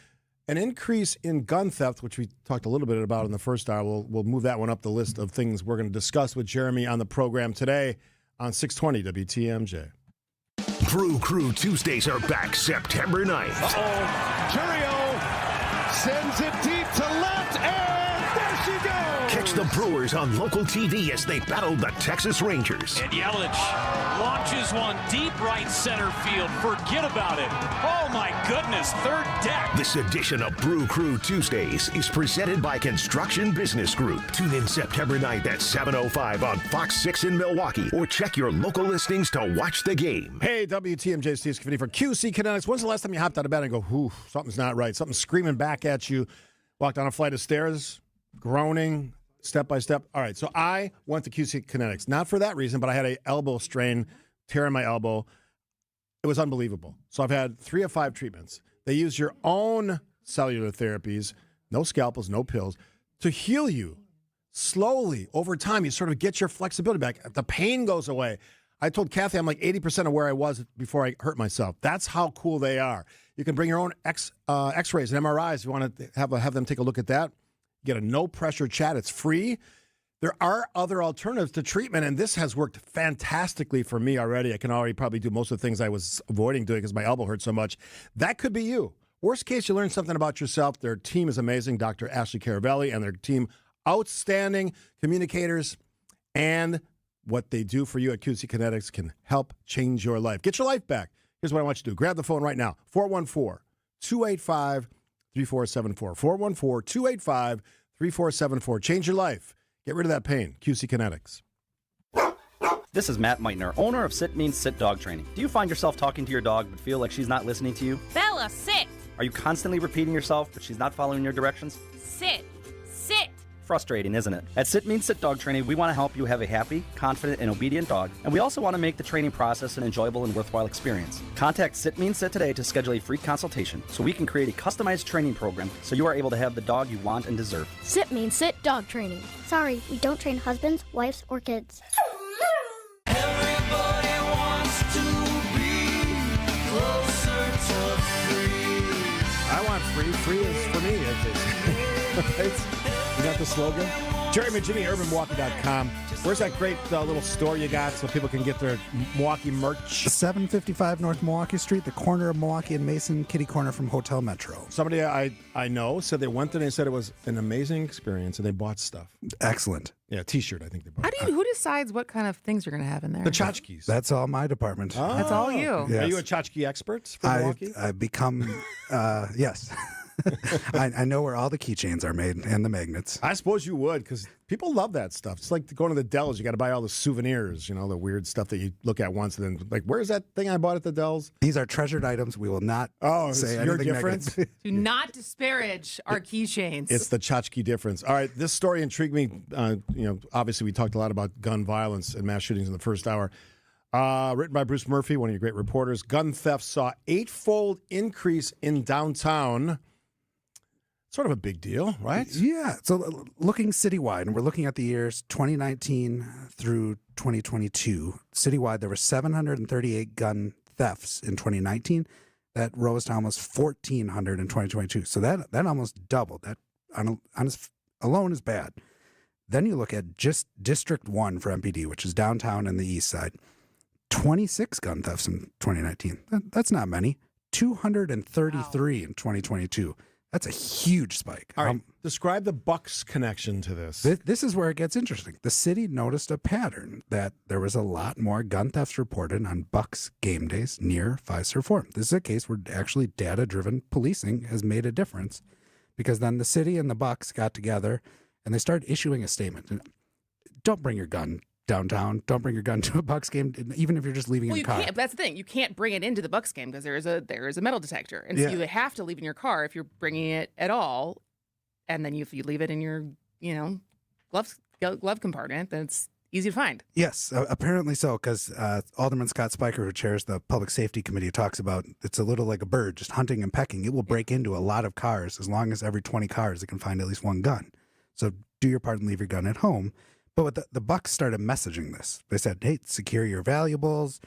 an increase in gun theft, which we talked a little bit about in the first hour. We'll move that one up the list of things we're going to discuss with Jeremy on the program today on 620 WTMJ. Brew Crew Tuesdays are back September 9th. Churio sends it deep to left, and there she goes. Catch the Brewers on local TV as they battle the Texas Rangers. And Yelich launches one deep right center field. Forget about it. Oh, my goodness. Third deck. This edition of Brew Crew Tuesdays is presented by Construction Business Group. Tune in September 9th at 7:05 on Fox 6 in Milwaukee, or check your local listings to watch the game. Hey, WTMJ, Steve Scaffidi for QC Kinetics. When's the last time you hopped out of bed and go, "Ooh, something's not right"? Something's screaming back at you. Walked down a flight of stairs, groaning, step by step. All right, so I went to QC Kinetics. Not for that reason, but I had an elbow strain, tear in my elbow. It was unbelievable. So I've had 3 of 5 treatments. They use your own cellular therapies, no scalpels, no pills, to heal you slowly over time. You sort of get your flexibility back. The pain goes away. I told Kathy I'm like 80% of where I was before I hurt myself. That's how cool they are. You can bring your own X-rays and MRIs if you want to have them take a look at that. Get a no-pressure chat. It's free. There are other alternatives to treatment, and this has worked fantastically for me already. I can already probably do most of the things I was avoiding doing because my elbow hurt so much. That could be you. Worst case, you learn something about yourself. Their team is amazing, Dr. Ashley Caravelli, and their team, outstanding communicators, and what they do for you at QC Kinetics can help change your life. Get your life back. Here's what I want you to do. Grab the phone right now, 414-285-3474. 414-285-3474. Change your life. Get rid of that pain. QC Kinetics. This is Matt Meitner, owner of Sit Means Sit Dog Training. Do you find yourself talking to your dog but feel like she's not listening to you? Bella, sit! Are you constantly repeating yourself but she's not following your directions? Sit! Sit! Frustrating, isn't it? At Sit Means Sit Dog Training, we want to help you have a happy, confident, and obedient dog, and we also want to make the training process an enjoyable and worthwhile experience. Contact Sit Means Sit today to schedule a free consultation so we can create a customized training program so you are able to have the dog you want and deserve. Sit Means Sit Dog Training. Sorry, we don't train husbands, wives, or kids. Everybody wants to be closer to free. I want free. Free is for me. You got the slogan? Jeremy, Jimmy, UrbanMilwaukee.com. Where's that great little store you got so people can get their Milwaukee merch? 755 North Milwaukee Street, the corner of Milwaukee and Mason, kitty corner from Hotel Metro. Somebody I know said they went there and they said it was an amazing experience and they bought stuff. Excellent. Yeah, a T-shirt I think they bought. Who decides what kind of things you're going to have in there? The tchotchkes. That's all my department. Oh. That's all you. Yes. Are you a tchotchke expert for Milwaukee? I've become, yes. I know where all the keychains are made and the magnets. I suppose you would, because people love that stuff. It's like going to the Dells. You got to buy all the souvenirs, the weird stuff that you look at once and then, like, where's that thing I bought at the Dells? These are treasured items. We will not say anything difference. Do not disparage our keychains. It's the tchotchke difference. All right, this story intrigued me. Obviously we talked a lot about gun violence and mass shootings in the first hour. Written by Bruce Murphy, one of your great reporters. Gun theft saw 8-fold increase in downtown. Sort of a big deal, right? Yeah. So looking citywide, and we're looking at the years 2019 through 2022. Citywide, there were 738 gun thefts in 2019. That rose to almost 1,400 in 2022. So that almost doubled. That on its alone is bad. Then you look at just District 1 for MPD, which is downtown and the east side. 26 gun thefts in 2019. That's not many. 233 in 2022. That's a huge spike. All right, describe the Bucks connection to this. This is where it gets interesting. The city noticed a pattern that there was a lot more gun thefts reported on Bucks game days near Fiserv Forum. This is a case where actually data-driven policing has made a difference, because then the city and the Bucks got together and they started issuing a statement. Don't bring your gun downtown. Don't bring your gun to a Bucks game, even if you're just leaving in a car. Can't. That's the thing. You can't bring it into the Bucks game because there is a metal detector, and so you have to leave in your car if you're bringing it at all. And then if you leave it in your glove compartment, then it's easy to find. Yes, apparently so, because Alderman Scott Spiker, who chairs the Public Safety Committee, talks about it's a little like a bird, just hunting and pecking. It will break into a lot of cars. As long as every 20 cars, it can find at least one gun. So do your part and leave your gun at home. But what the Bucks started messaging this. They said, hey, secure your valuables.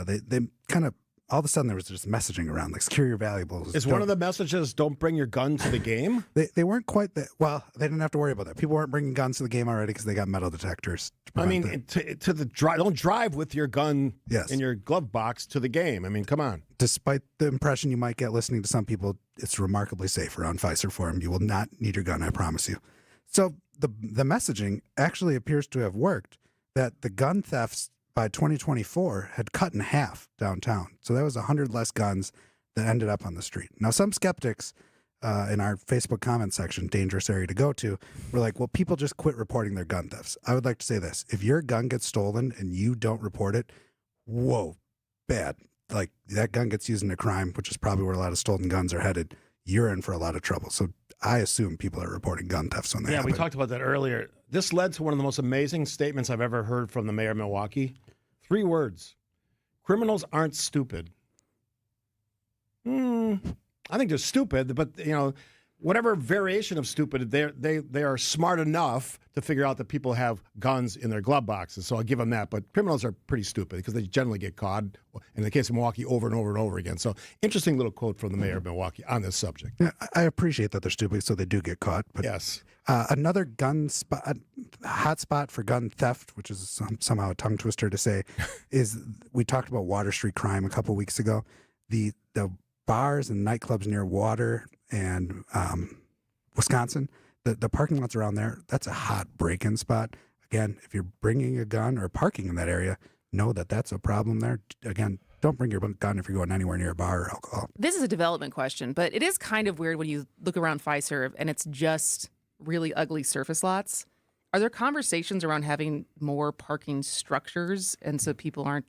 They kind of, all of a sudden there was just messaging around, like secure your valuables. Is one of the messages, don't bring your gun to the game? They weren't quite that, well, they didn't have to worry about that. People weren't bringing guns to the game already because they got metal detectors. I mean, don't drive with your gun in your glove box to the game. I mean, come on. Despite the impression you might get listening to some people, it's remarkably safe around Pfizer Forum. You will not need your gun, I promise you. So the messaging actually appears to have worked, that the gun thefts by 2024 had cut in half downtown. So that was 100 less guns that ended up on the street. Now, some skeptics in our Facebook comment section, dangerous area to go to, were like, well, people just quit reporting their gun thefts. I would like to say this. If your gun gets stolen and you don't report it, whoa, bad. Like, that gun gets used in a crime, which is probably where a lot of stolen guns are headed. You're in for a lot of trouble. So I assume people are reporting gun thefts when they happen. We talked about that earlier. This led to one of the most amazing statements I've ever heard from the mayor of Milwaukee. 3 words. Criminals aren't stupid. I think they're stupid, but, whatever variation of stupid, they are smart enough to figure out that people have guns in their glove boxes. So I'll give them that. But criminals are pretty stupid because they generally get caught, in the case of Milwaukee, over and over and over again. So interesting little quote from the mayor of Milwaukee on this subject. Yeah, I appreciate that they're stupid, so they do get caught. But yes. Another hot spot for gun theft, which is somehow a tongue twister to say, is we talked about Water Street crime a couple weeks ago. The bars and nightclubs near Water and Wisconsin, the parking lots around there, that's a hot break-in spot. Again, if you're bringing a gun or parking in that area, know that that's a problem there. Again, don't bring your gun if you're going anywhere near a bar or alcohol. This is a development question, but it is kind of weird when you look around Fiserv and it's just really ugly surface lots. Are there conversations around having more parking structures and so people aren't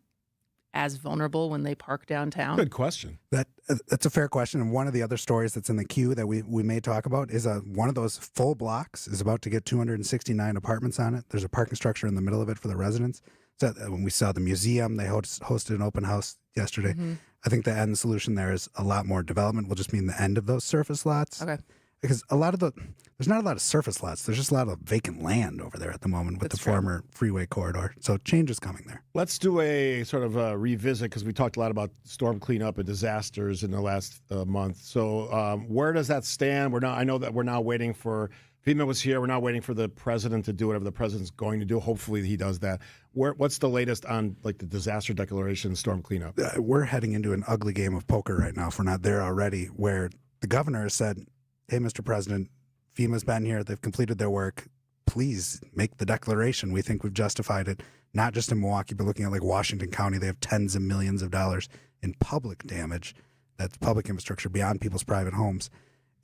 as vulnerable when they park downtown? Good question. That's a fair question. And one of the other stories that's in the queue that we may talk about is one of those full blocks is about to get 269 apartments on it. There's a parking structure in the middle of it for the residents. So when we saw the museum, they hosted an open house yesterday. Mm-hmm. I think the end solution there is a lot more development will just mean the end of those surface lots. Okay. Because there's not a lot of surface lots. There's just a lot of vacant land over there at the moment with former freeway corridor. So change is coming there. Let's do a sort of a revisit because we talked a lot about storm cleanup and disasters in the last month. So where does that stand? I know that we're now waiting for, FEMA was here. We're now waiting for the president to do whatever the president's going to do. Hopefully he does that. What's the latest on the disaster declaration, storm cleanup? We're heading into an ugly game of poker right now if we're not there already, where the governor has said, hey, Mr. President, FEMA's been here. They've completed their work. Please make the declaration. We think we've justified it, not just in Milwaukee, but looking at Washington County. They have tens of millions of dollars in public damage. That's public infrastructure beyond people's private homes.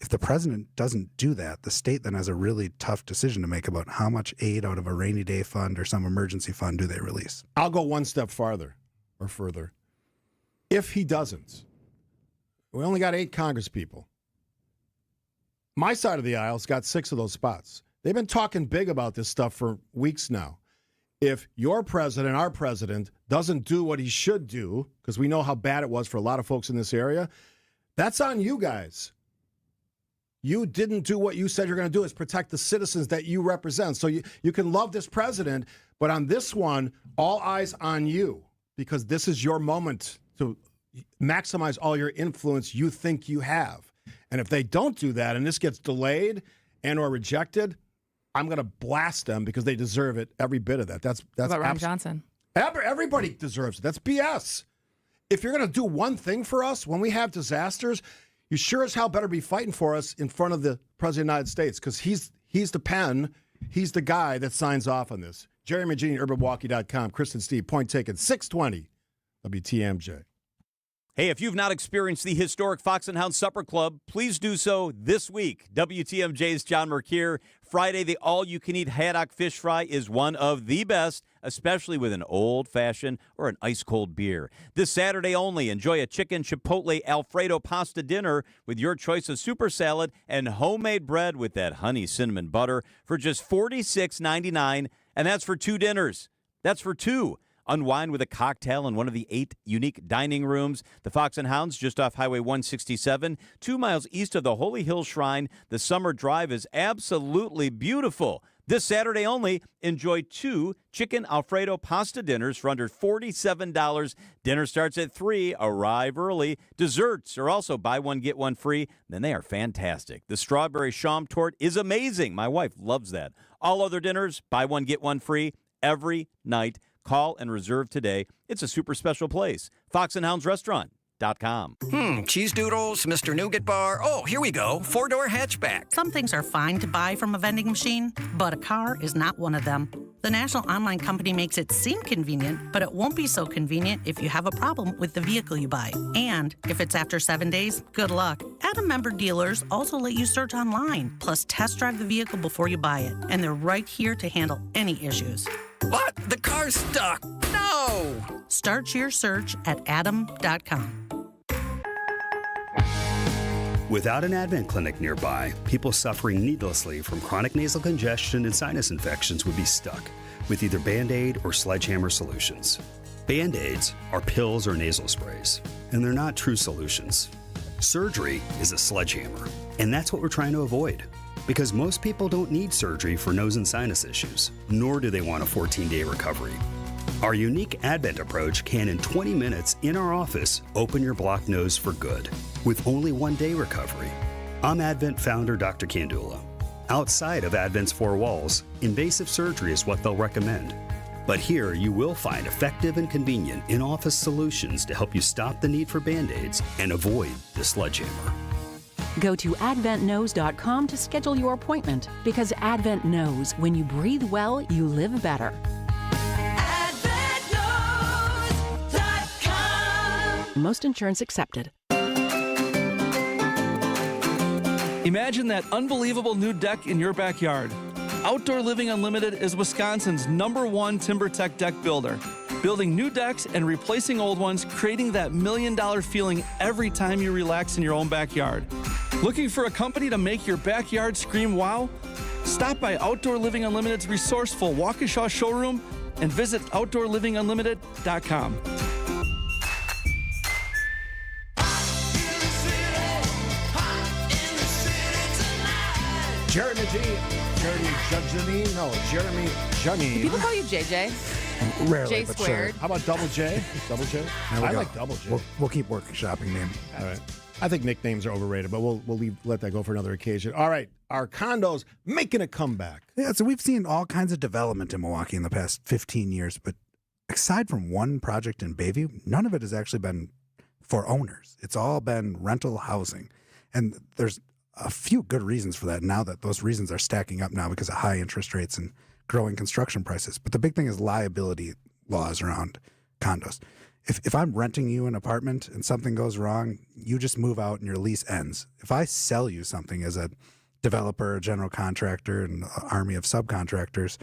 If the president doesn't do that, the state then has a really tough decision to make about how much aid out of a rainy day fund or some emergency fund do they release. I'll go one step farther or further. If he doesn't, we only got 8 congresspeople. My side of the aisle's got 6 of those spots. They've been talking big about this stuff for weeks now. If your president, our president, doesn't do what he should do, because we know how bad it was for a lot of folks in this area, that's on you guys. You didn't do what you said you're going to do, is protect the citizens that you represent. So you can love this president, but on this one, all eyes on you, because this is your moment to maximize all your influence you think you have. And if they don't do that and this gets delayed and or rejected, I'm going to blast them because they deserve it, every bit of that. That's what about Ron Johnson? Everybody deserves it. That's BS. If you're going to do one thing for us when we have disasters, you sure as hell better be fighting for us in front of the President of the United States because he's the pen. He's the guy that signs off on this. Jerry Magini, UrbanWalkie.com. Kristin, Steve, point taken, 620 WTMJ. Hey, if you've not experienced the historic Fox and Hound Supper Club, please do so this week. WTMJ's John Mercure. Friday, the all-you-can-eat haddock fish fry is one of the best, especially with an old-fashioned or an ice-cold beer. This Saturday only, enjoy a chicken chipotle Alfredo pasta dinner with your choice of super salad and homemade bread with that honey cinnamon butter for just $46.99. And that's for 2 dinners. That's for 2. Unwind with a cocktail in one of the 8 unique dining rooms. The Fox and Hounds, just off Highway 167, 2 miles east of the Holy Hill Shrine. The summer drive is absolutely beautiful. This Saturday only, enjoy 2 chicken Alfredo pasta dinners for under $47. Dinner starts at 3. Arrive early. Desserts are also buy one, get one free. Then they are fantastic. The strawberry sham tort is amazing. My wife loves that. All other dinners, buy one, get one free every night. Call and reserve today. It's a super special place. FoxandHoundsRestaurant.com. Cheese doodles, Mr. Nougat Bar. Oh, here we go. 4-door hatchback. Some things are fine to buy from a vending machine, but a car is not one of them. The national online company makes it seem convenient, but it won't be so convenient if you have a problem with the vehicle you buy. And if it's after 7 days, good luck. Adam member dealers also let you search online, plus test drive the vehicle before you buy it. And they're right here to handle any issues. What? The car's stuck. No! Start your search at adam.com. Without an Advent clinic nearby, people suffering needlessly from chronic nasal congestion and sinus infections would be stuck with either Band-Aid or sledgehammer solutions. Band-Aids are pills or nasal sprays, and they're not true solutions. Surgery is a sledgehammer, and that's what we're trying to avoid. Because most people don't need surgery for nose and sinus issues, nor do they want a 14-day recovery. Our unique Advent approach can, in 20 minutes in our office, open your blocked nose for good, with only 1-day recovery. I'm Advent founder Dr. Kandula. Outside of Advent's 4 walls, invasive surgery is what they'll recommend. But here you will find effective and convenient in-office solutions to help you stop the need for Band-Aids and avoid the sledgehammer. Go to adventknows.com to schedule your appointment, because Advent knows when you breathe well, you live better. Most insurance accepted. Imagine that unbelievable new deck in your backyard. Outdoor Living Unlimited is Wisconsin's #1 TimberTech deck builder. Building new decks and replacing old ones, creating that $1 million feeling every time you relax in your own backyard. Looking for a company to make your backyard scream wow? Stop by Outdoor Living Unlimited's resourceful Waukesha showroom and visit OutdoorLivingUnlimited.com. Jeremy Junny. Do people call you JJ? Rarely, J but squared. Sure. How about Double J? Double J? There we I go. like Double J. We'll keep workshopping name. All right. I think nicknames are overrated, but we'll let that go for another occasion. All right. Our condos making a comeback. Yeah, so we've seen all kinds of development in Milwaukee in the past 15 years, but aside from one project in Bayview, none of it has actually been for owners. It's all been rental housing. And there's a few good reasons for that now that those reasons are stacking up now because of high interest rates and growing construction prices. But the big thing is liability laws around condos. If I'm renting you an apartment and something goes wrong, you just move out and your lease ends. If I sell you something as a developer, a general contractor, and an army of subcontractors,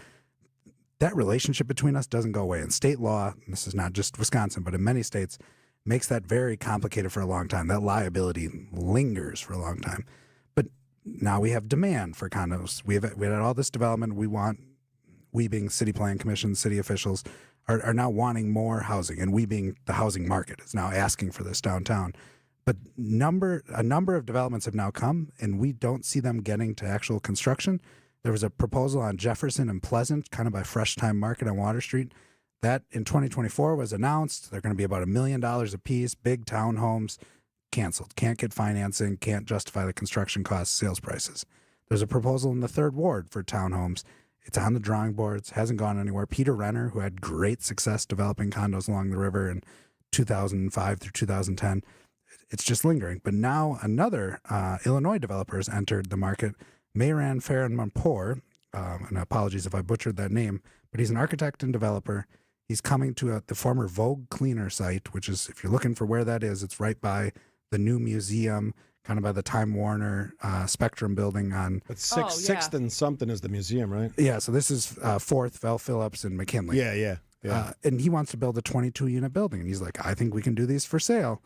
that relationship between us doesn't go away. And state law, and this is not just Wisconsin, but in many states, makes that very complicated for a long time. That liability lingers for a long time. But now we have demand for condos. We had all this development. We being city plan commission, city officials, are now wanting more housing, and we being the housing market is now asking for this downtown. But a number of developments have now come, and we don't see them getting to actual construction. There was a proposal on Jefferson and Pleasant, kind of by Fresh Time Market on Water Street. That in 2024 was announced. They're going to be about $1 million a piece, big townhomes, canceled. Can't get financing, can't justify the construction costs, sales prices. There's a proposal in the 3rd Ward for townhomes. It's on the drawing boards, hasn't gone anywhere. Peter Renner, who had great success developing condos along the river in 2005 through 2010, it's just lingering. But now another Illinois developer has entered the market, Mayran Farron-Mampour, and apologies if I butchered that name, but he's an architect and developer. He's coming to the former Vogue Cleaner site, which is, if you're looking for where that is, it's right by the new museum, kind of by the Time Warner Spectrum building on. But Sixth and something is the museum, right? Yeah, so this is 4th, Val Phillips, and McKinley. Yeah. And he wants to build a 22-unit building, and he's like, I think we can do these for sale.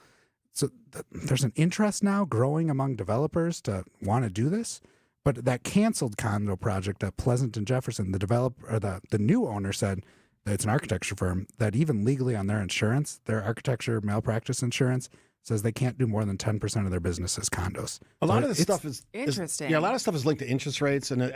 So there's an interest now growing among developers to want to do this, But that canceled condo project at Pleasant and Jefferson, the developer, or the new owner said that it's an architecture firm that even legally on their insurance, their architecture malpractice insurance says they can't do more than 10% of their business as condos. A lot of this stuff is interesting. Yeah, a lot of stuff is linked to interest rates, and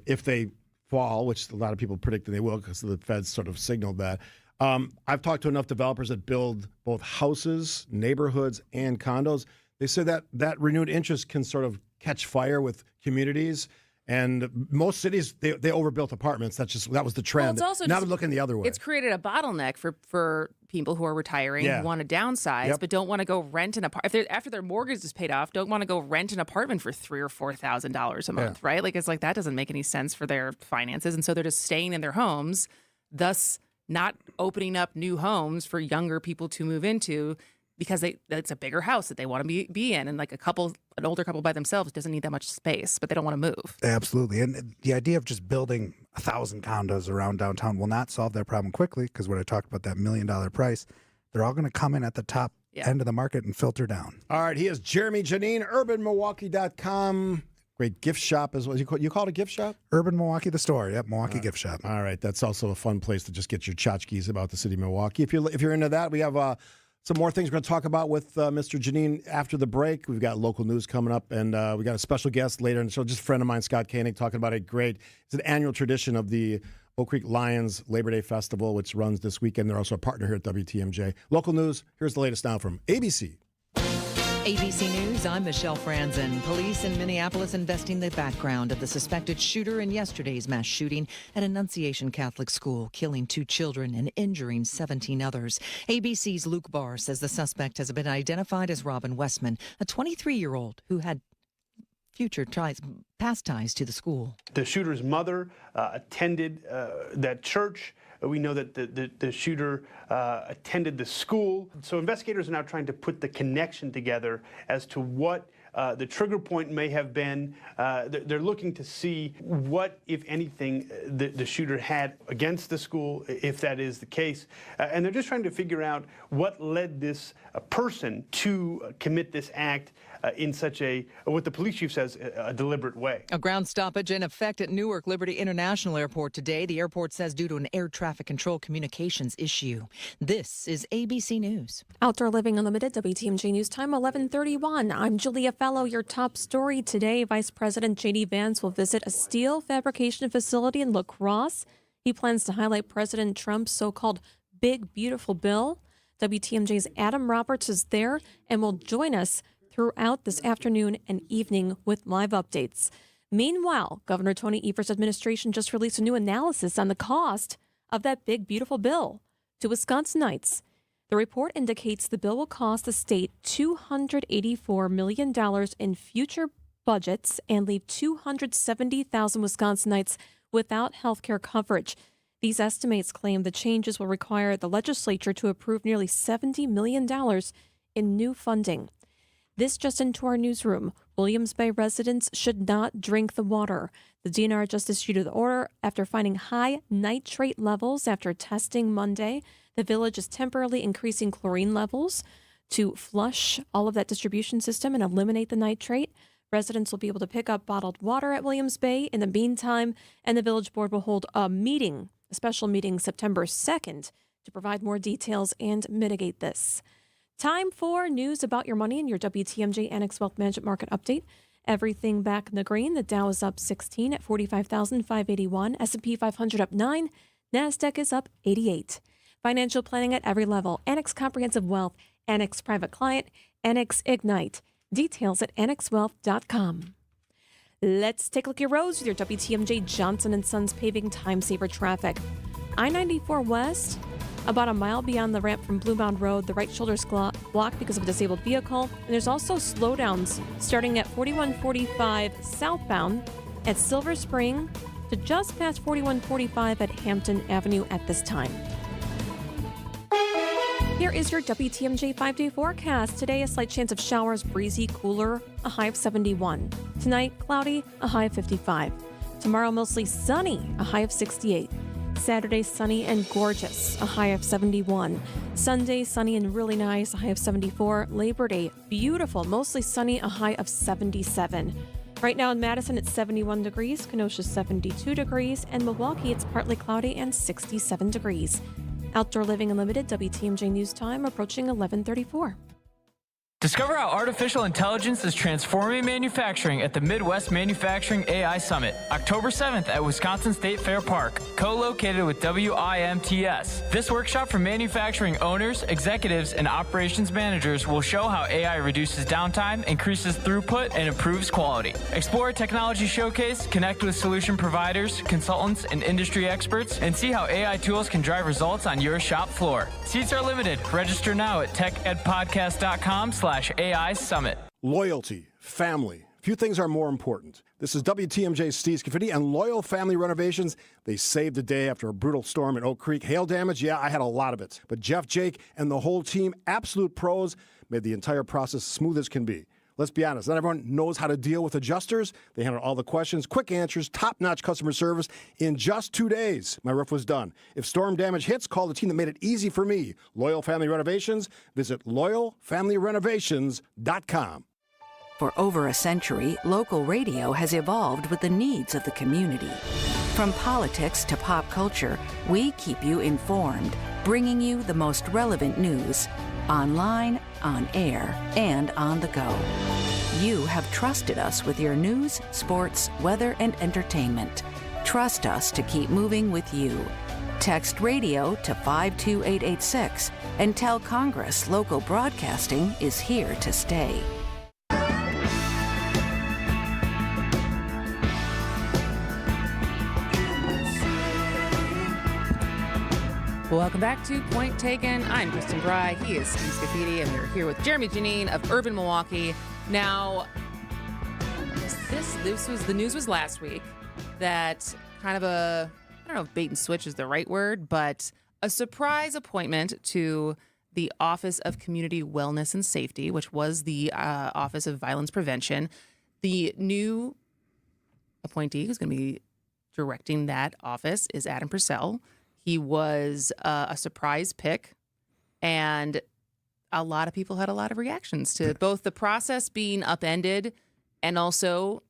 if they fall, which a lot of people predict that they will because the Feds sort of signaled that. I've talked to enough developers that build both houses, neighborhoods, and condos. They say that renewed interest can sort of catch fire with communities. And most cities, they overbuilt apartments. That was the trend. Well, it's also now they're looking the other way. It's created a bottleneck for people who are retiring, who want to downsize, but don't want to go rent an apartment. After their mortgage is paid off, don't want to go rent an apartment for $3,000 or $4,000 a month, right? Like, it's like that doesn't make any sense for their finances. And so they're just staying in their homes, thus not opening up new homes for younger people to move into, because it's a bigger house that they want to be in. And like an older couple by themselves doesn't need that much space, but they don't want to move. Absolutely. And the idea of just building 1,000 condos around downtown will not solve that problem quickly, because when I talked about that $1 million price, they're all going to come in at the top end of the market and filter down. All right. He is Jeremy Janine, urbanmilwaukee.com. Great gift shop as well. You call it a gift shop? Urban Milwaukee, the store. Yep, Milwaukee Gift Shop. All right. That's also a fun place to just get your tchotchkes about the city of Milwaukee. If you're into that, we have some more things we're going to talk about with Mr. Janine after the break. We've got local news coming up, and we got a special guest later in the show, just a friend of mine, Scott Koenig, talking about it's an annual tradition of the Oak Creek Lions Labor Day Festival, which runs this weekend. They're also a partner here at WTMJ. Local news, here's the latest now from ABC. ABC News, I'm Michelle Franzen. Police in Minneapolis investing the background of the suspected shooter in yesterday's mass shooting at Annunciation Catholic School, killing 2 children and injuring 17 others. ABC's Luke Barr says the suspect has been identified as Robin Westman, a 23-year-old who had past ties to the school. The shooter's mother attended that church. We know that the shooter attended the school. So investigators are now trying to put the connection together as to what the trigger point may have been. They're looking to see what, if anything, the shooter had against the school, if that is the case. And they're just trying to figure out what led this person to commit this act in such what the police chief says, a deliberate way. A ground stoppage in effect at Newark Liberty International Airport today. The airport says due to an air traffic control communications issue. This is ABC News. Outdoor Living Unlimited, WTMJ News Time, 11:31. I'm Julia Fellow. Your top story today, Vice President J.D. Vance will visit a steel fabrication facility in La Crosse. He plans to highlight President Trump's so-called Big Beautiful Bill. WTMJ's Adam Roberts is there and will join us throughout this afternoon and evening with live updates. Meanwhile, Governor Tony Evers' administration just released a new analysis on the cost of that Big Beautiful Bill to Wisconsinites. The report indicates the bill will cost the state $284 million in future budgets and leave 270,000 Wisconsinites without health care coverage. These estimates claim the changes will require the legislature to approve nearly $70 million in new funding. This just into our newsroom. Williams Bay residents should not drink the water. The DNR just issued the order after finding high nitrate levels after testing Monday. The village is temporarily increasing chlorine levels to flush all of that distribution system and eliminate the nitrate. Residents will be able to pick up bottled water at Williams Bay in the meantime, and the village board will hold a special meeting September 2nd to provide more details and mitigate this. Time for news about your money and your WTMJ Annex Wealth Management Market Update. Everything back in the green. The Dow is up 16 at 45,581. S&P 500 up 9. NASDAQ is up 88. Financial planning at every level. Annex Comprehensive Wealth. Annex Private Client. Annex Ignite. Details at annexwealth.com. Let's take a look at your roads with your WTMJ Johnson & Sons Paving Time Saver traffic. I-94 West, about a mile beyond the ramp from Blue Mound Road, the right shoulder's blocked because of a disabled vehicle. And there's also slowdowns starting at 4145 southbound at Silver Spring to just past 4145 at Hampton Avenue at this time. Here is your WTMJ 5-day forecast. Today, a slight chance of showers, breezy, cooler, a high of 71. Tonight, cloudy, a high of 55. Tomorrow, mostly sunny, a high of 68. Saturday, sunny and gorgeous, a high of 71. Sunday, sunny and really nice, a high of 74. Labor Day, beautiful, mostly sunny, a high of 77. Right now in Madison, it's 71 degrees, Kenosha 72 degrees, and Milwaukee, it's partly cloudy and 67 degrees. Outdoor Living Unlimited, WTMJ News Time, approaching 11:34. Discover how artificial intelligence is transforming manufacturing at the Midwest Manufacturing AI Summit, October 7th at Wisconsin State Fair Park, co-located with WIMTS. This workshop for manufacturing owners, executives, and operations managers will show how AI reduces downtime, increases throughput, and improves quality. Explore a technology showcase, connect with solution providers, consultants, and industry experts, and see how AI tools can drive results on your shop floor. Seats are limited. Register now at techedpodcast.com/AI Summit. Loyalty, family. Few things are more important. This is WTMJ's Steve Scaffidi and Loyal Family Renovations. They saved the day after a brutal storm in Oak Creek. Hail damage, yeah, I had a lot of it. But Jeff, Jake, and the whole team, absolute pros, made the entire process smooth as can be. Let's be honest, not everyone knows how to deal with adjusters. They handled all the questions, quick answers, top-notch customer service. In just 2 days, my roof was done. If storm damage hits, call the team that made it easy for me. Loyal Family Renovations. Visit loyalfamilyrenovations.com. For over a century, local radio has evolved with the needs of the community. From politics to pop culture, we keep you informed, bringing you the most relevant news, online, on air, and on the go. You have trusted us with your news, sports, weather, and entertainment. Trust us to keep moving with you. Text radio to 52886 and tell Congress local broadcasting is here to stay. Welcome back to Point Taken. I'm Kristin Brey. He is Steve Scaffidi, and we're here with Jeremy Janine of Urban Milwaukee. Now, the news was last week that kind of I don't know if bait and switch is the right word, but a surprise appointment to the Office of Community Wellness and Safety, which was the Office of Violence Prevention. The new appointee who's going to be directing that office is Adam Purcell. He was a surprise pick, and a lot of people had a lot of reactions to both the process being upended, and also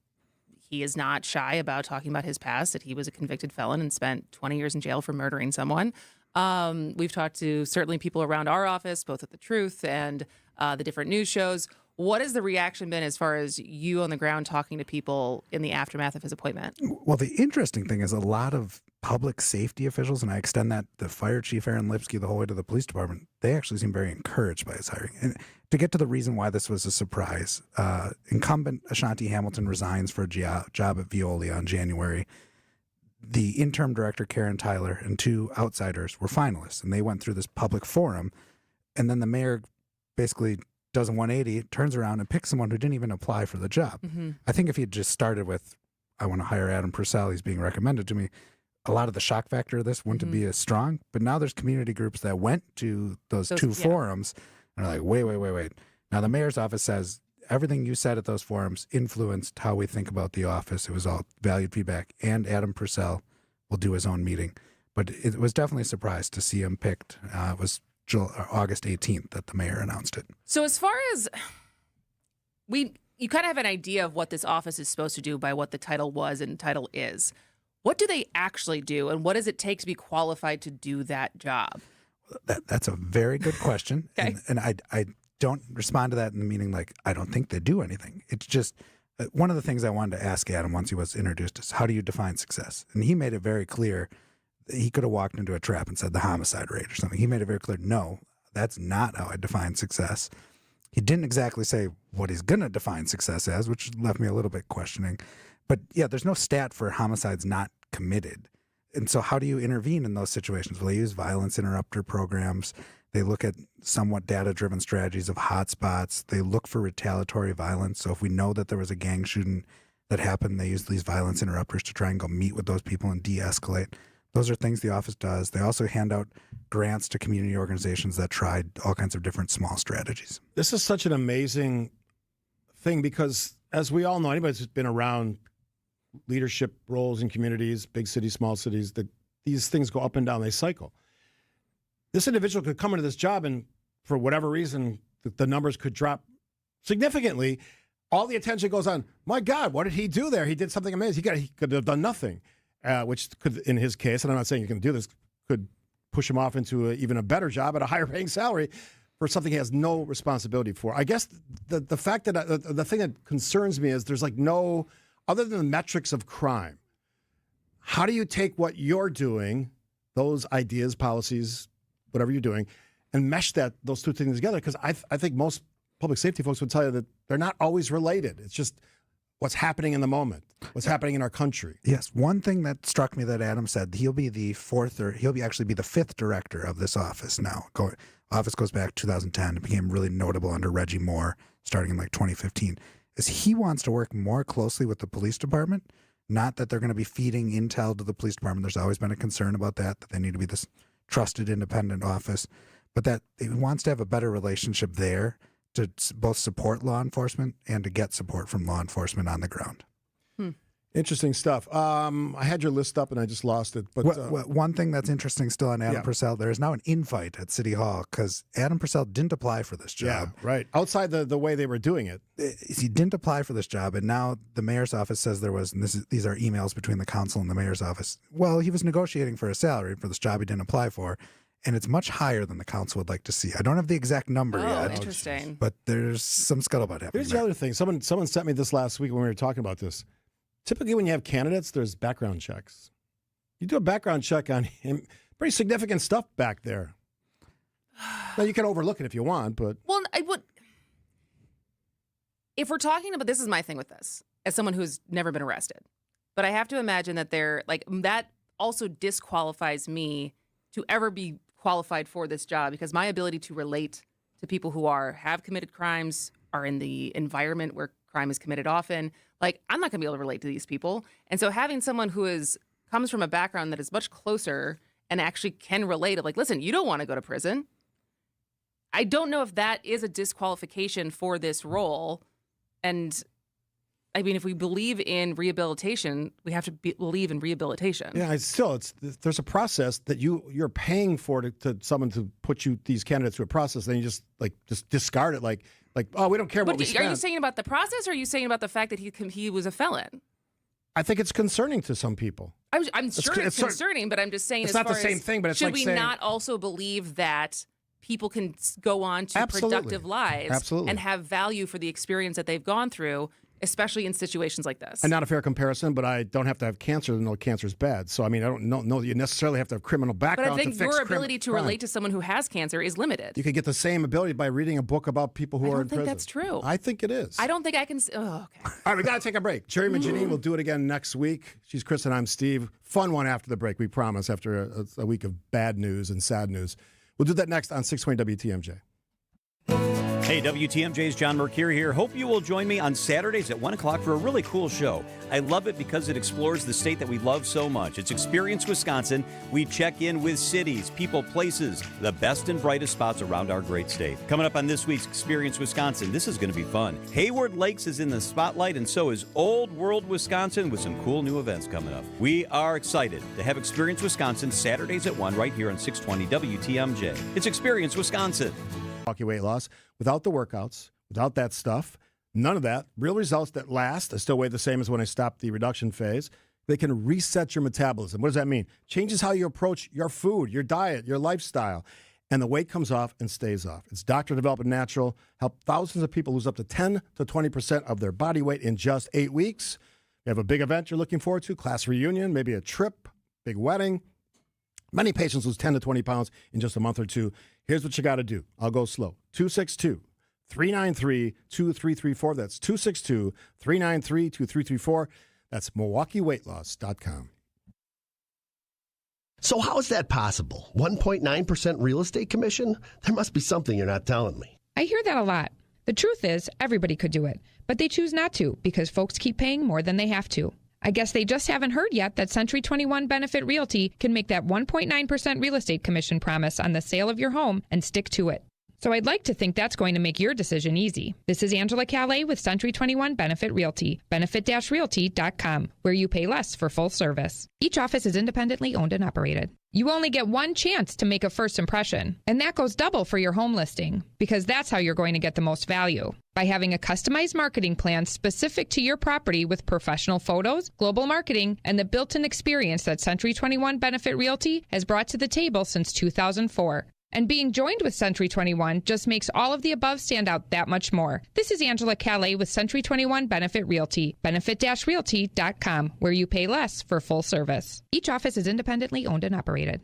he is not shy about talking about his past, that he was a convicted felon and spent 20 years in jail for murdering someone. We've talked to certainly people around our office, both at The Truth and the different news shows. What has the reaction been as far as you on the ground talking to people in the aftermath of his appointment? Well, the interesting thing is a lot of public safety officials, and I extend that to Fire Chief Aaron Lipsky the whole way to the police department, they actually seem very encouraged by his hiring. And to get to the reason why this was a surprise, incumbent Ashanti Hamilton resigns for a job at Veolia in January. The interim director, Karen Tyler, and 2 outsiders were finalists, and they went through this public forum, and then the mayor basically does a 180, turns around and picks someone who didn't even apply for the job. Mm-hmm. I think if he had just started with, I want to hire Adam Purcell, he's being recommended to me, a lot of the shock factor of this wouldn't be as strong. But now there's community groups that went to those 2 forums and are like, wait. Now the mayor's office says everything you said at those forums influenced how we think about the office. It was all valued feedback, and Adam Purcell will do his own meeting. But it was definitely a surprise to see him picked. It was August 18th that the mayor announced it. So as far as you kind of have an idea of what this office is supposed to do by what the title was and title is. What do they actually do, and what does it take to be qualified to do that job? That's a very good question. Okay. And I don't respond to that in the meaning like I don't think they do anything. It's just one of the things I wanted to ask Adam once he was introduced is, how do you define success? And he made it very clear. He could have walked into a trap and said the homicide rate or something. He made it very clear, no, that's not how I define success. He didn't exactly say what he's going to define success as, which left me a little bit questioning. But yeah, there's no stat for homicides not committed. And so how do you intervene in those situations? Well, they use violence interrupter programs. They look at somewhat data-driven strategies of hotspots. They look for retaliatory violence. So if we know that there was a gang shooting that happened, they use these violence interrupters to try and go meet with those people and de-escalate. Those are things the office does. They also hand out grants to community organizations that tried all kinds of different small strategies. This is such an amazing thing because, as we all know, anybody who's been around leadership roles in communities, big cities, small cities, these things go up and down, they cycle. This individual could come into this job and for whatever reason, the numbers could drop significantly. all the attention goes on, my God, what did he do there? He did something amazing. He could have done nothing, which could, in his case, and I'm not saying you can do this, could push him off into even a better job at a higher paying salary for something he has no responsibility for. I guess the fact that the thing that concerns me is there's like no, other than the metrics of crime, how do you take what you're doing, those ideas, policies, whatever you're doing, and mesh those two things together? Because I think most public safety folks would tell you that they're not always related. It's just what's happening in the moment, what's happening in our country. Yes, one thing that struck me that Adam said, he'll be actually be the fifth director of this office now. Office goes back 2010. It became really notable under Reggie Moore, starting in like 2015. Is he wants to work more closely with the police department. Not that they're going to be feeding intel to the police department. There's always been a concern about that they need to be this trusted, independent office, but that he wants to have a better relationship there to both support law enforcement and to get support from law enforcement on the ground. Interesting stuff. I had your list up and I just lost it. But one thing that's interesting still on Adam Purcell, there is now an infight at City Hall because Adam Purcell didn't apply for this job. Yeah, right. Outside the way they were doing it. He didn't apply for this job, and now the mayor's office says there was, and these are emails between the council and the mayor's office, well, he was negotiating for a salary for this job he didn't apply for, and it's much higher than the council would like to see. I don't have the exact number yet. Interesting. But there's some scuttlebutt happening. Here's the other thing. Someone sent me this last week when we were talking about this. Typically, when you have candidates, there's background checks. You do a background check on him, pretty significant stuff back there. Now, you can overlook it if you want, but... Well, I would... If we're talking about... This is my thing with this, as someone who's never been arrested. But I have to imagine that that also disqualifies me to ever be qualified for this job, because my ability to relate to people who have committed crimes, are in the environment where crime is committed often, I'm not going to be able to relate to these people. And so having someone who comes from a background that is much closer and actually can relate, listen, you don't want to go to prison. I don't know if that is a disqualification for this role. And I mean, if we believe in rehabilitation, we have to believe in rehabilitation. Yeah, there's a process that you're paying for to someone to put these candidates through a process. Then you just discard it like, oh, we don't care what we spent. Are you saying about the process, or are you saying about the fact that he was a felon? I think it's concerning to some people. I'm sure it's concerning, but I'm just saying, it's not the same thing. But it's should we not also believe that people can go on to productive lives and have value for the experience that they've gone through, especially in situations like this? And not a fair comparison, but I don't have to have cancer to know cancer is bad. So, I mean, I don't know that you necessarily have to have criminal background. But I think your ability to relate to someone who has cancer is limited. You could get the same ability by reading a book about people who are in prison. I don't think that's true. I think it is. I don't think I can... Oh, okay. All right, we got to take a break. Jerry Magini will do it again next week. She's Kristin, I'm Steve. Fun one after the break, we promise, after a week of bad news and sad news. We'll do that next on 620 WTMJ. Hey, WTMJ's John Mercure here. Hope you will join me on Saturdays at 1 o'clock for a really cool show. I love it because it explores the state that we love so much. It's Experience Wisconsin. We check in with cities, people, places, the best and brightest spots around our great state. Coming up on this week's Experience Wisconsin, this is going to be fun. Hayward Lakes is in the spotlight, and so is Old World Wisconsin with some cool new events coming up. We are excited to have Experience Wisconsin Saturdays at 1 right here on 620 WTMJ. It's Experience Wisconsin. Weight loss without the workouts, without that stuff, none of that. Real results that last. I still weigh the same as when I stopped the reduction phase. They can reset your metabolism. What does that mean? Changes how you approach your food, your diet, your lifestyle, and the weight comes off and stays off. It's doctor-developed and natural. Help thousands of people lose up to 10 to 20% of their body weight in just 8 weeks. You have a big event you're looking forward to, class reunion, maybe a trip, big wedding. Many patients lose 10 to 20 pounds in just a month or two. Here's what you got to do. I'll go slow. 262-393-2334. That's 262-393-2334. That's MilwaukeeWeightLoss.com. So how is that possible? 1.9% real estate commission? There must be something you're not telling me. I hear that a lot. The truth is, everybody could do it, but they choose not to because folks keep paying more than they have to. I guess they just haven't heard yet that Century 21 Benefit Realty can make that 1.9% real estate commission promise on the sale of your home and stick to it. So I'd like to think that's going to make your decision easy. This is Angela Calais with Century 21 Benefit Realty, benefit-realty.com, where you pay less for full service. Each office is independently owned and operated. You only get one chance to make a first impression, and that goes double for your home listing, because that's how you're going to get the most value. By having a customized marketing plan specific to your property with professional photos, global marketing, and the built-in experience that Century 21 Benefit Realty has brought to the table since 2004. And being joined with Century 21 just makes all of the above stand out that much more. This is Angela Calais with Century 21 Benefit Realty, benefit-realty.com, where you pay less for full service. Each office is independently owned and operated.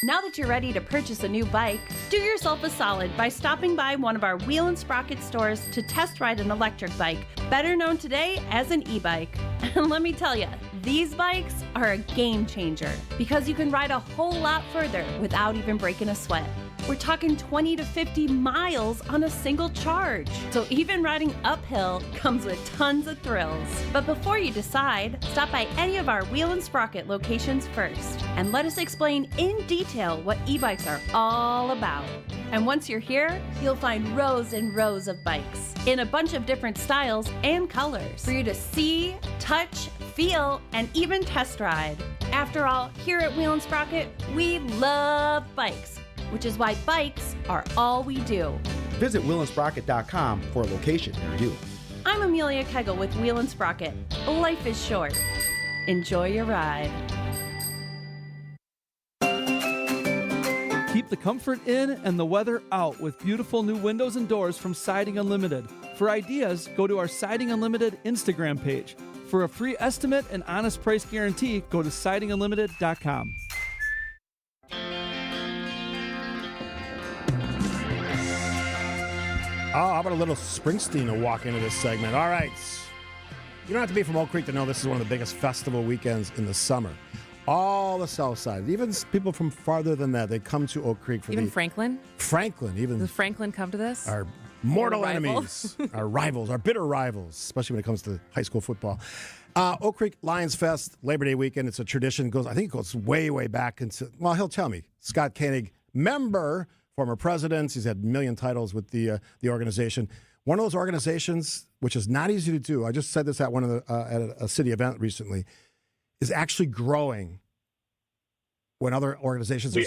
Now that you're ready to purchase a new bike, do yourself a solid by stopping by one of our Wheel and Sprocket stores to test ride an electric bike, better known today as an e-bike. And let me tell you, these bikes are a game changer because you can ride a whole lot further without even breaking a sweat. We're talking 20 to 50 miles on a single charge. So even riding uphill comes with tons of thrills. But before you decide, stop by any of our Wheel and Sprocket locations first and let us explain in detail what e-bikes are all about. And once you're here, you'll find rows and rows of bikes in a bunch of different styles and colors for you to see, touch, feel, and even test ride. After all, here at Wheel and Sprocket, we love bikes, which is why bikes are all we do. Visit wheelandsprocket.com for a location near you. I'm Amelia Kegel with Wheel and Sprocket. Life is short. Enjoy your ride. Keep the comfort in and the weather out with beautiful new windows and doors from Siding Unlimited. For ideas, go to our Siding Unlimited Instagram page. For a free estimate and honest price guarantee, go to sidingunlimited.com. Oh, how about a little Springsteen to walk into this segment? All right. You don't have to be from Oak Creek to know this is one of the biggest festival weekends in the summer. All the South Side, even people from farther than that, they come to Oak Creek for Even Franklin? Franklin, even. Does Franklin come to this? Our mortal enemies, our rivals, our bitter rivals, especially when it comes to high school football. Oak Creek Lions Fest, Labor Day weekend. It's a tradition. I think it goes way, way back into, well, he'll tell me. Scott Koenig, member, former president. He's had a million titles with the organization. One of those organizations, which is not easy to do, I just said this at one of the at a city event recently, is actually growing when other organizations are.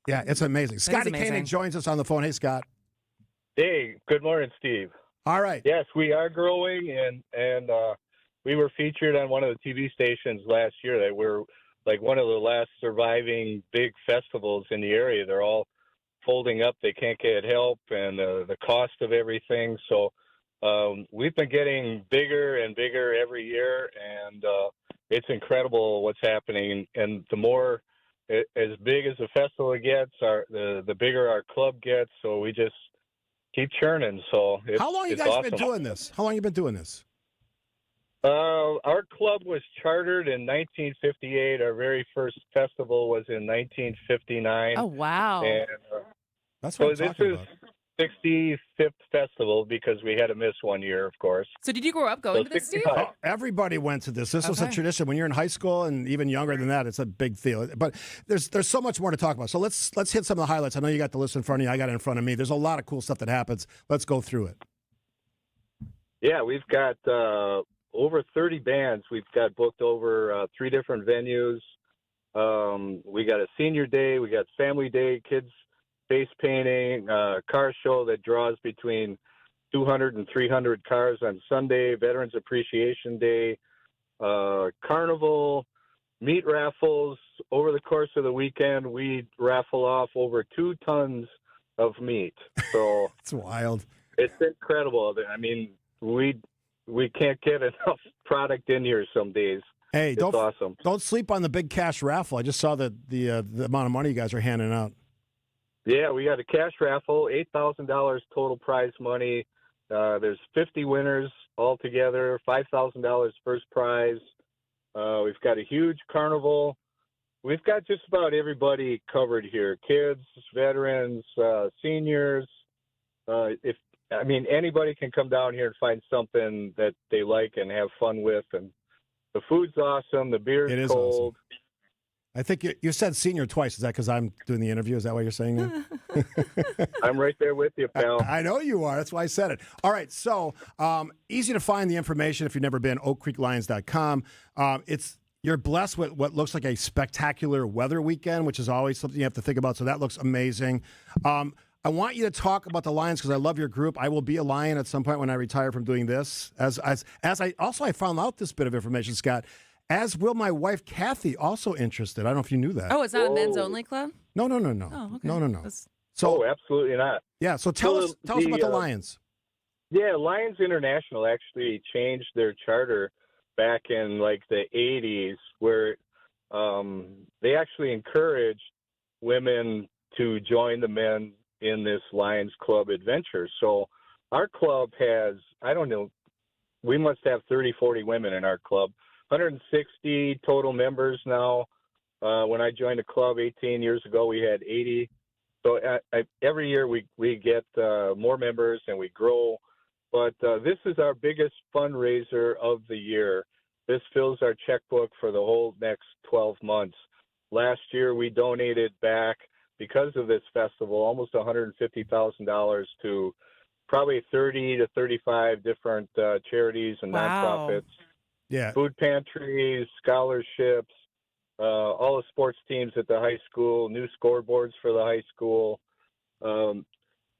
Yeah, it's amazing. Scotty Koenig joins us on the phone. Hey, Scott. Hey, good morning, Steve. All right. Yes, we are growing, and we were featured on one of the TV stations last year that we're like one of the last surviving big festivals in the area. They're all folding up. They can't get help, and the cost of everything. So we've been getting bigger and bigger every year, and it's incredible what's happening. And the more, as big as the festival gets, the bigger our club gets. So we just keep churning. So how long you guys awesome. been doing this? How long you been doing this? Our club was chartered in 1958. Our very first festival was in 1959. Oh, wow. And, that's what so I'm talking about. 65th festival because we had to miss 1 year, of course. So did you grow up going to this, Steve? Oh, everybody went to this. This was a tradition. When you're in high school and even younger than that, it's a big deal. But there's so much more to talk about. So let's hit some of the highlights. I know you got the list in front of you. I got it in front of me. There's a lot of cool stuff that happens. Let's go through it. Yeah, we've got over 30 bands. We've got booked over 3 different venues. We got a senior day. We got family day, kids face painting, car show that draws between 200 and 300 cars on Sunday, Veterans Appreciation Day, carnival, meat raffles. Over the course of the weekend, we raffle off over 2 tons of meat. So it's wild. It's incredible. I mean, we can't get enough product in here some days. Hey, it's awesome. Don't sleep on the big cash raffle. I just saw the amount of money you guys are handing out. Yeah, we got a cash raffle, $8,000 total prize money. There's 50 winners altogether, $5,000 first prize. We've got a huge carnival. We've got just about everybody covered here: kids, veterans, seniors. Anybody can come down here and find something that they like and have fun with. And the food's awesome. The beer's cold. Awesome. I think you said senior twice. Is that because I'm doing the interview? Is that why you're saying that? I'm right there with you, pal. I know you are. That's why I said it. All right. So easy to find the information if you've never been, oakcreeklions.com. You're blessed with what looks like a spectacular weather weekend, which is always something you have to think about. So that looks amazing. I want you to talk about the Lions because I love your group. I will be a Lion at some point when I retire from doing this. As I found out this bit of information, Scott, as will my wife, Kathy, also interested. I don't know if you knew that. Oh, it's not a men's only club? No. Oh, okay. No. So, absolutely not. Yeah, so tell us about the Lions. Yeah, Lions International actually changed their charter back in like the 80s where they actually encouraged women to join the men in this Lions Club adventure. So our club has, I don't know, we must have 30, 40 women in our club. 160 total members now. When I joined the club 18 years ago, we had 80. So every year we get more members and we grow. But this is our biggest fundraiser of the year. This fills our checkbook for the whole next 12 months. Last year we donated back, because of this festival, almost $150,000 to probably 30 to 35 different charities and nonprofits. Yeah. Food pantries, scholarships, all the sports teams at the high school, new scoreboards for the high school.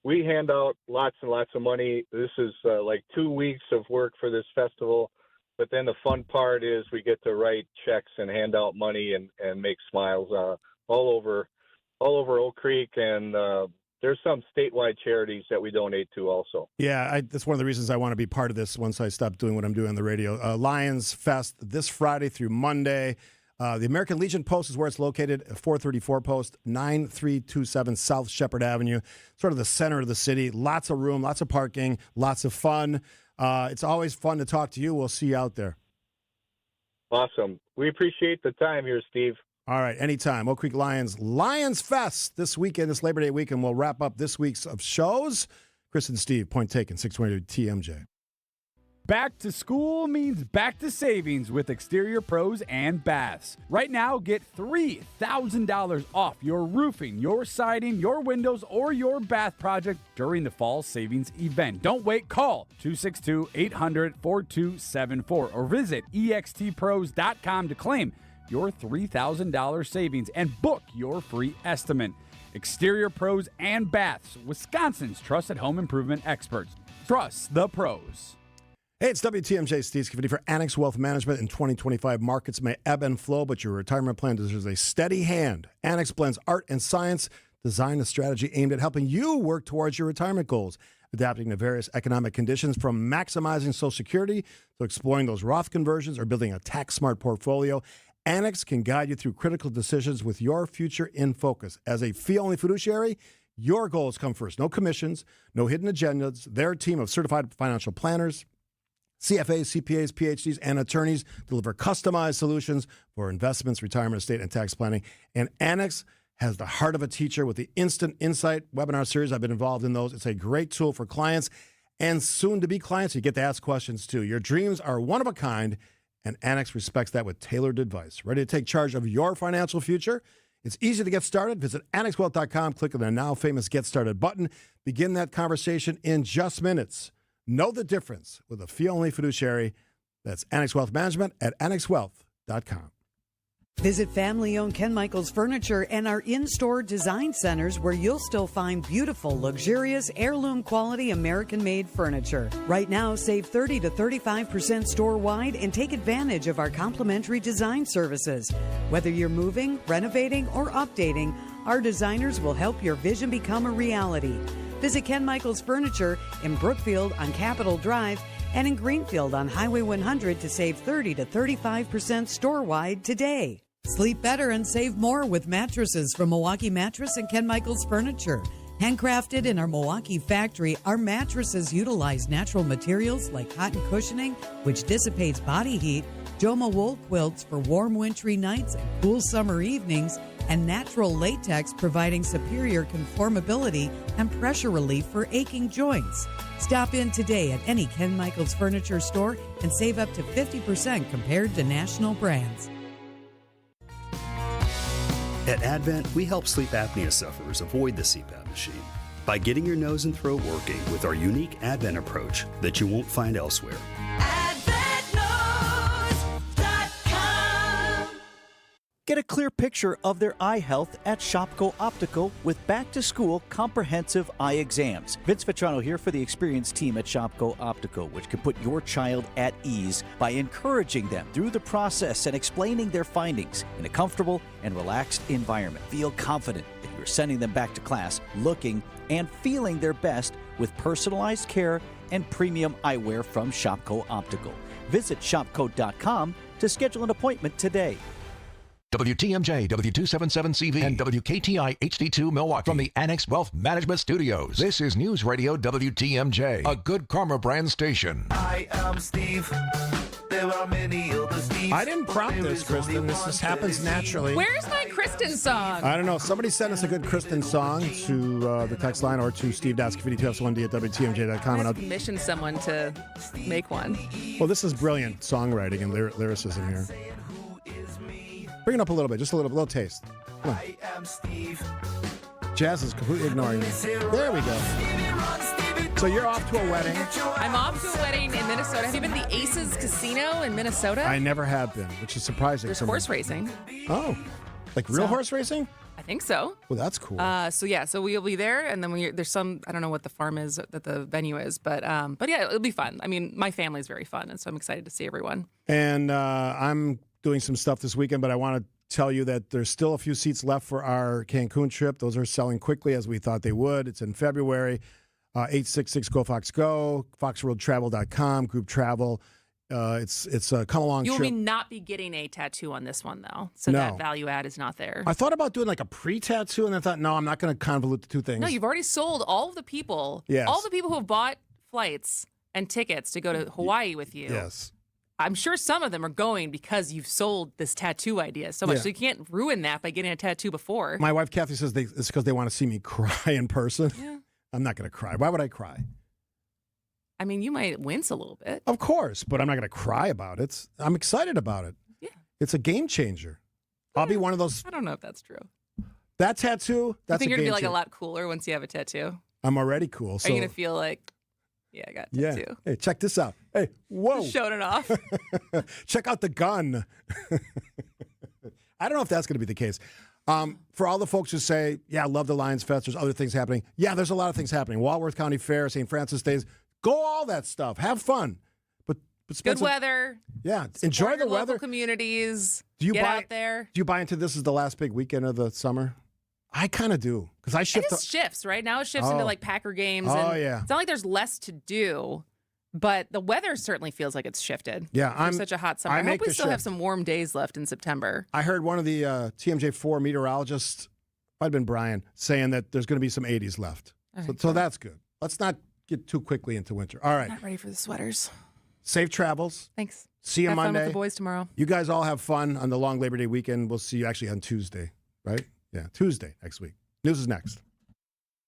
We hand out lots and lots of money. This is like 2 weeks of work for this festival. But then the fun part is we get to write checks and hand out money and make smiles all over Oak Creek. And there's some statewide charities that we donate to also. Yeah, that's one of the reasons I want to be part of this once I stop doing what I'm doing on the radio. Lions Fest this Friday through Monday. The American Legion Post is where it's located, 434 Post, 9327 South Shepherd Avenue, sort of the center of the city. Lots of room, lots of parking, lots of fun. It's always fun to talk to you. We'll see you out there. Awesome. We appreciate the time here, Steve. All right, anytime. Oak Creek Lions Fest this weekend, this Labor Day weekend. We'll wrap up this week's of shows. Kristin, Steve, point taken, 622 TMJ. Back to school means back to savings with Exterior Pros and Baths. Right now, get $3,000 off your roofing, your siding, your windows, or your bath project during the fall savings event. Don't wait. Call 262-800-4274 or visit extpros.com to claim your $3,000 savings and book your free estimate. Exterior Pros and Baths, Wisconsin's trusted home improvement experts. Trust the pros. Hey, it's WTMJ Steve Scaffidi for Annex Wealth Management. In 2025, markets may ebb and flow, but your retirement plan deserves a steady hand. Annex blends art and science, designed a strategy aimed at helping you work towards your retirement goals, adapting to various economic conditions, from maximizing Social Security to exploring those Roth conversions or building a tax-smart portfolio. Annex can guide you through critical decisions with your future in focus. As a fee-only fiduciary, your goals come first. No commissions, no hidden agendas. Their team of certified financial planners, CFAs, CPAs, PhDs, and attorneys deliver customized solutions for investments, retirement, estate, and tax planning. And Annex has the heart of a teacher with the Instant Insight webinar series. I've been involved in those. It's a great tool for clients and soon-to-be clients. You get to ask questions, too. Your dreams are one of a kind, and Annex respects that with tailored advice. Ready to take charge of your financial future? It's easy to get started. Visit AnnexWealth.com. Click on the now famous Get Started button. Begin that conversation in just minutes. Know the difference with a fee-only fiduciary. That's Annex Wealth Management at AnnexWealth.com. Visit family-owned Ken Michaels Furniture and our in-store design centers where you'll still find beautiful, luxurious, heirloom quality American-made furniture. Right now, save 30 to 35% store-wide and take advantage of our complimentary design services. Whether you're moving, renovating, or updating, our designers will help your vision become a reality. Visit Ken Michaels Furniture in Brookfield on Capitol Drive and in Greenfield on Highway 100 to save 30 to 35% store-wide today. Sleep better and save more with mattresses from Milwaukee Mattress and Ken Michaels Furniture. Handcrafted in our Milwaukee factory, our mattresses utilize natural materials like cotton cushioning, which dissipates body heat, Joma wool quilts for warm wintry nights and cool summer evenings, and natural latex providing superior conformability and pressure relief for aching joints. Stop in today at any Ken Michaels Furniture store and save up to 50% compared to national brands. At Advent, we help sleep apnea sufferers avoid the CPAP machine by getting your nose and throat working with our unique Advent approach that you won't find elsewhere. Get a clear picture of their eye health at Shopko Optical with back-to-school comprehensive eye exams. Vince Vetrano here for the experienced team at Shopko Optical, which can put your child at ease by encouraging them through the process and explaining their findings in a comfortable and relaxed environment. Feel confident that you're sending them back to class looking and feeling their best with personalized care and premium eyewear from Shopko Optical. Visit shopko.com to schedule an appointment today. WTMJ, W277CV, and WKTI HD2 Milwaukee from the Annex Wealth Management Studios. This is News Radio WTMJ, a Good Karma brand station. I am Steve. There are many other Steves. I didn't prompt this, Kristin. This just happens naturally. Where's my Kristin song? I don't know. Somebody sent us a good Kristin song to the text line or to Steve.Scaffidi2F1D at WTMJ.com. I'm going to commission someone to make one. Well, this is brilliant songwriting and lyricism here. Bring it up a little bit, just a little taste. Come on. Jazz is completely ignoring me. There we go. So you're off to a wedding. I'm off to a wedding in Minnesota. Have you been to the Aces Casino in Minnesota? I never have been, which is surprising. There's horse racing. Oh, like real horse racing? I think so. Well, that's cool. So we'll be there, and then there's some, I don't know what the farm is that the venue is, but yeah, it'll be fun. I mean, my family's very fun, and so I'm excited to see everyone. And I'm doing some stuff this weekend, but I want to tell you that there's still a few seats left for our Cancun trip. Those are selling quickly as we thought they would. It's in February. 866-GO-FOX-GO, foxworldtravel.com, group travel. It's a come-along You trip. will not be getting a tattoo on this one, though, so that value add is not there. I thought about doing like a pre-tattoo, and I thought, no, I'm not going to convolute the two things. No, you've already sold all of the people. Yes. All the people who have bought flights and tickets to go to Hawaii with you. Yes. I'm sure some of them are going because you've sold this tattoo idea so much. Yeah. So you can't ruin that by getting a tattoo before. My wife, Kathy, says it's because they want to see me cry in person. Yeah. I'm not going to cry. Why would I cry? I mean, you might wince a little bit. Of course, but I'm not going to cry about it. I'm excited about it. Yeah. It's a game changer. I'll be one of those. I don't know if that's true. That tattoo, that's I think a you're game going to be like changer. a lot cooler once you have a tattoo. I'm already cool. Are So you going to feel like, yeah, I got a tattoo? yeah. Hey, check this out. Hey, whoa. Showing it off. Check out the gun. I don't know if that's going to be the case. For all the folks who say, yeah, I love the Lions Fest, there's other things happening. Yeah, there's a lot of things happening. Walworth County Fair, St. Francis Days. Go all that stuff. Have fun. But spend Good weather. Yeah, Support enjoy your the local weather. communities. Get out there. Do you buy into this as the last big weekend of the summer? I kind of do because I shift. It just shifts, right? Now it shifts into like Packer games. Oh, and yeah. It's not like there's less to do, but the weather certainly feels like it's shifted. Yeah, I'm such a hot summer. I make hope we the still have shift. some warm days left in September. I heard one of the TMJ4 meteorologists, might have been Brian, saying that there's going to be some 80s left. All So, right, so that's good. Let's not get too quickly into winter. All right. Not ready for the sweaters. Safe travels. Thanks. See you Have Monday. fun with the boys tomorrow. You guys all have fun on the long Labor Day weekend. We'll see you actually on Tuesday, right? Yeah, Tuesday next week. News is next.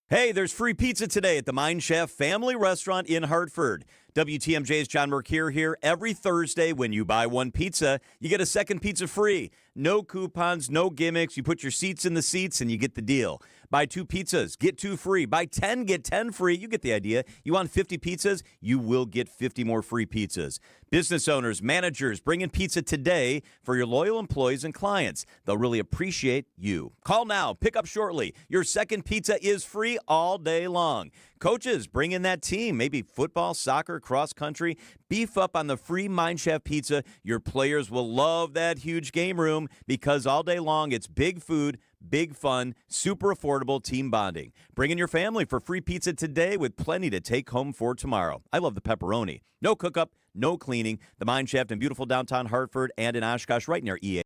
Hey, there's free pizza today at the Mine Chef Family Restaurant in Hartford. WTMJ's John Mercure here. Every Thursday when you buy one pizza, you get a second pizza free. No coupons, no gimmicks. You put your seats in the seats and you get the deal. Buy 2 pizzas, get 2 free. Buy 10, get 10 free. You get the idea. You want 50 pizzas? You will get 50 more free pizzas. Business owners, managers, bring in pizza today for your loyal employees and clients. They'll really appreciate you. Call now. Pick up shortly. Your second pizza is free all day long. Coaches, bring in that team. Maybe football, soccer, cross country. Beef up on the free Mine Chef pizza. Your players will love that huge game room because all day long it's big food, big fun, super affordable team bonding. Bring in your family for free pizza today with plenty to take home for tomorrow. I love the pepperoni. No cook-up, no cleaning. The Mine Chef in beautiful downtown Hartford and in Oshkosh right near EA.